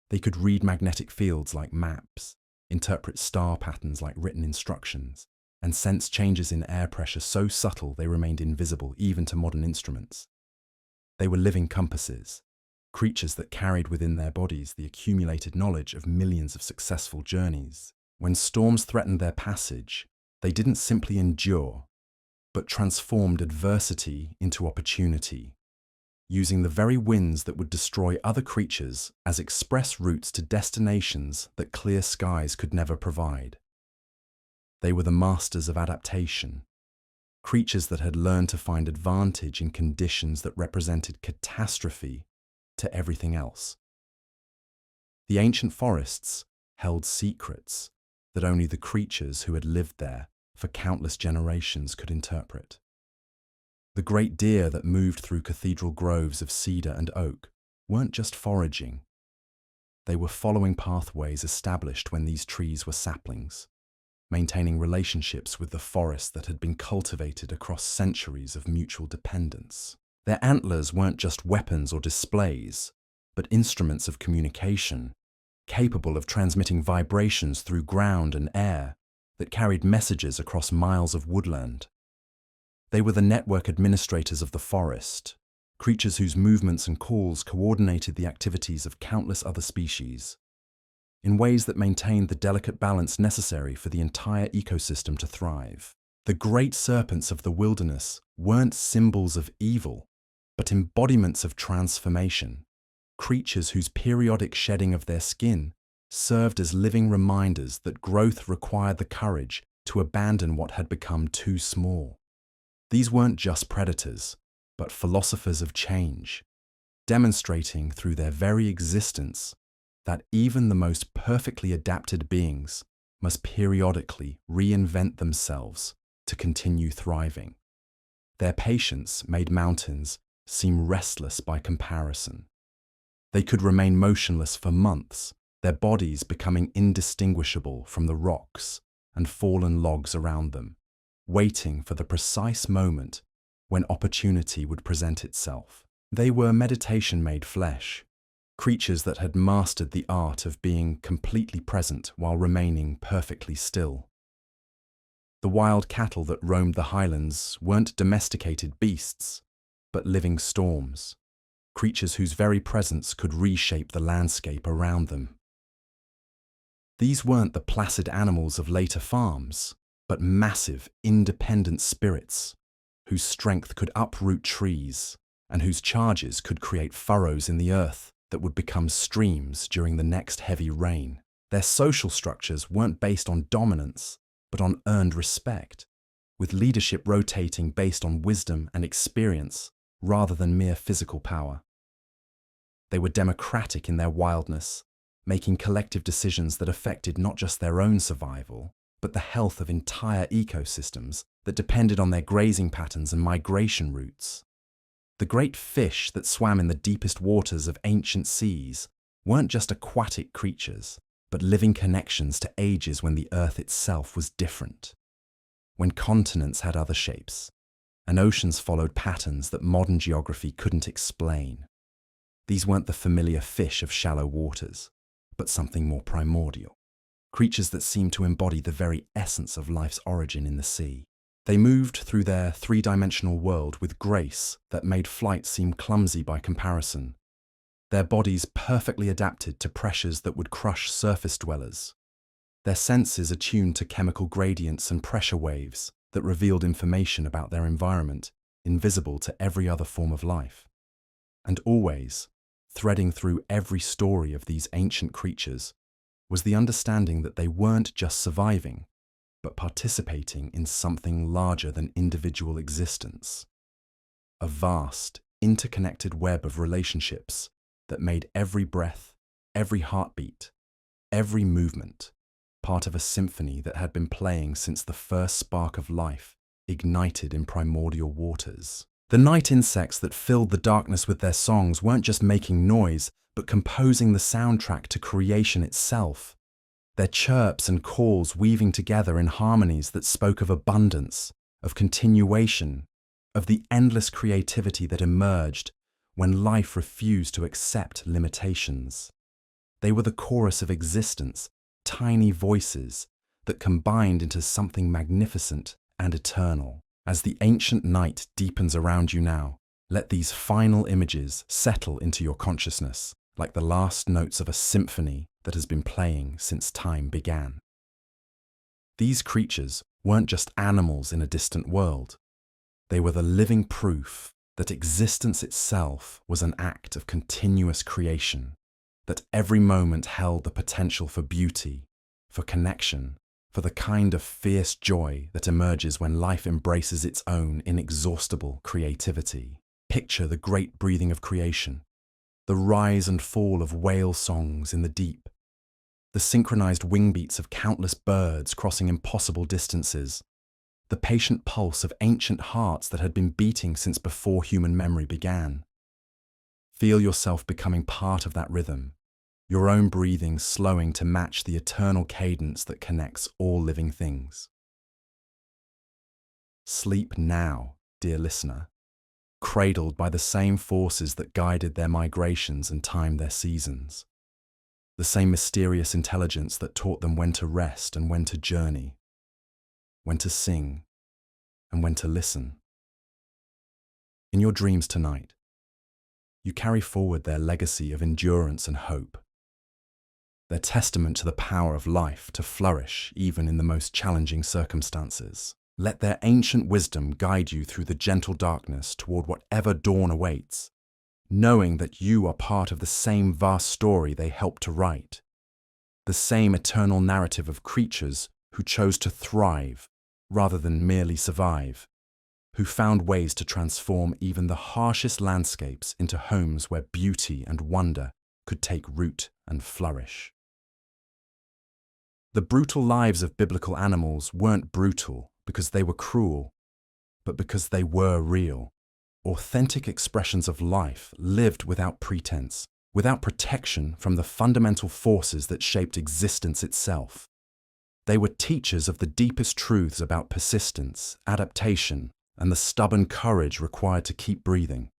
Speaker 1: They could read magnetic fields like maps, interpret star patterns like written instructions, and sense changes in air pressure so subtle they remained invisible even to modern instruments. They were living compasses, creatures that carried within their bodies the accumulated knowledge of millions of successful journeys. When storms threatened their passage, they didn't simply endure, but transformed adversity into opportunity, using the very winds that would destroy other creatures as express routes to destinations that clear skies could never provide. They were the masters of adaptation, creatures that had learned to find advantage in conditions that represented catastrophe to everything else. The ancient forests held secrets that only the creatures who had lived there for countless generations could interpret. The great deer that moved through cathedral groves of cedar and oak weren't just foraging. They were following pathways established when these trees were saplings, maintaining relationships with the forest that had been cultivated across centuries of mutual dependence. Their antlers weren't just weapons or displays, but instruments of communication, capable of transmitting vibrations through ground and air that carried messages across miles of woodland. They were the network administrators of the forest, creatures whose movements and calls coordinated the activities of countless other species, in ways that maintained the delicate balance necessary for the entire ecosystem to thrive. The great serpents of the wilderness weren't symbols of evil, but embodiments of transformation, creatures whose periodic shedding of their skin served as living reminders that growth required the courage to abandon what had become too small. These weren't just predators, but philosophers of change, demonstrating through their very existence that even the most perfectly adapted beings must periodically reinvent themselves to continue thriving. Their patience made mountains seem restless by comparison. They could remain motionless for months, their bodies becoming indistinguishable from the rocks and fallen logs around them, waiting for the precise moment when opportunity would present itself. They were meditation made flesh, creatures that had mastered the art of being completely present while remaining perfectly still. The wild cattle that roamed the highlands weren't domesticated beasts, but living storms, creatures whose very presence could reshape the landscape around them. These weren't the placid animals of later farms, but massive, independent spirits, whose strength could uproot trees and whose charges could create furrows in the earth that would become streams during the next heavy rain. Their social structures weren't based on dominance, but on earned respect, with leadership rotating based on wisdom and experience rather than mere physical power. They were democratic in their wildness, making collective decisions that affected not just their own survival, but the health of entire ecosystems that depended on their grazing patterns and migration routes. The great fish that swam in the deepest waters of ancient seas weren't just aquatic creatures, but living connections to ages when the earth itself was different, when continents had other shapes, and oceans followed patterns that modern geography couldn't explain. These weren't the familiar fish of shallow waters, but something more primordial, creatures that seemed to embody the very essence of life's origin in the sea. They moved through their three-dimensional world with grace that made flight seem clumsy by comparison, their bodies perfectly adapted to pressures that would crush surface dwellers, their senses attuned to chemical gradients and pressure waves that revealed information about their environment invisible to every other form of life. And always, threading through every story of these ancient creatures, was the understanding that they weren't just surviving, but participating in something larger than individual existence. A vast, interconnected web of relationships that made every breath, every heartbeat, every movement part of a symphony that had been playing since the first spark of life ignited in primordial waters. The night insects that filled the darkness with their songs weren't just making noise, but composing the soundtrack to creation itself. Their chirps and calls weaving together in harmonies that spoke of abundance, of continuation, of the endless creativity that emerged when life refused to accept limitations. They were the chorus of existence, tiny voices that combined into something magnificent and eternal. As the ancient night deepens around you now, let these final images settle into your consciousness, like the last notes of a symphony that has been playing since time began. These creatures weren't just animals in a distant world. They were the living proof that existence itself was an act of continuous creation, that every moment held the potential for beauty, for connection, for the kind of fierce joy that emerges when life embraces its own inexhaustible creativity. Picture the great breathing of creation, the rise and fall of whale songs in the deep, the synchronized wing beats of countless birds crossing impossible distances, the patient pulse of ancient hearts that had been beating since before human memory began. Feel yourself becoming part of that rhythm, your own breathing slowing to match the eternal cadence that connects all living things. Sleep now, dear listener, cradled by the same forces that guided their migrations and timed their seasons, the same mysterious intelligence that taught them when to rest and when to journey, when to sing and when to listen. In your dreams tonight, you carry forward their legacy of endurance and hope, their testament to the power of life to flourish even in the most challenging circumstances. Let their ancient wisdom guide you through the gentle darkness toward whatever dawn awaits, knowing that you are part of the same vast story they helped to write, the same eternal narrative of creatures who chose to thrive rather than merely survive, who found ways to transform even the harshest landscapes into homes where beauty and wonder could take root and flourish. The brutal lives of biblical animals weren't brutal because they were cruel, but because they were real. Authentic expressions of life lived without pretense, without protection from the fundamental forces that shaped existence itself. They were teachers of the deepest truths about persistence, adaptation, and the stubborn courage required to keep breathing,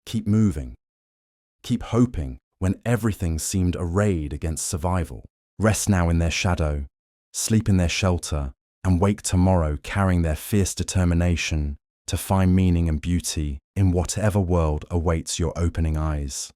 Speaker 1: keep moving, keep hoping when everything seemed arrayed against survival. Rest now in their shadow, sleep in their shelter, and wake tomorrow carrying their fierce determination to find meaning and beauty in whatever world awaits your opening eyes.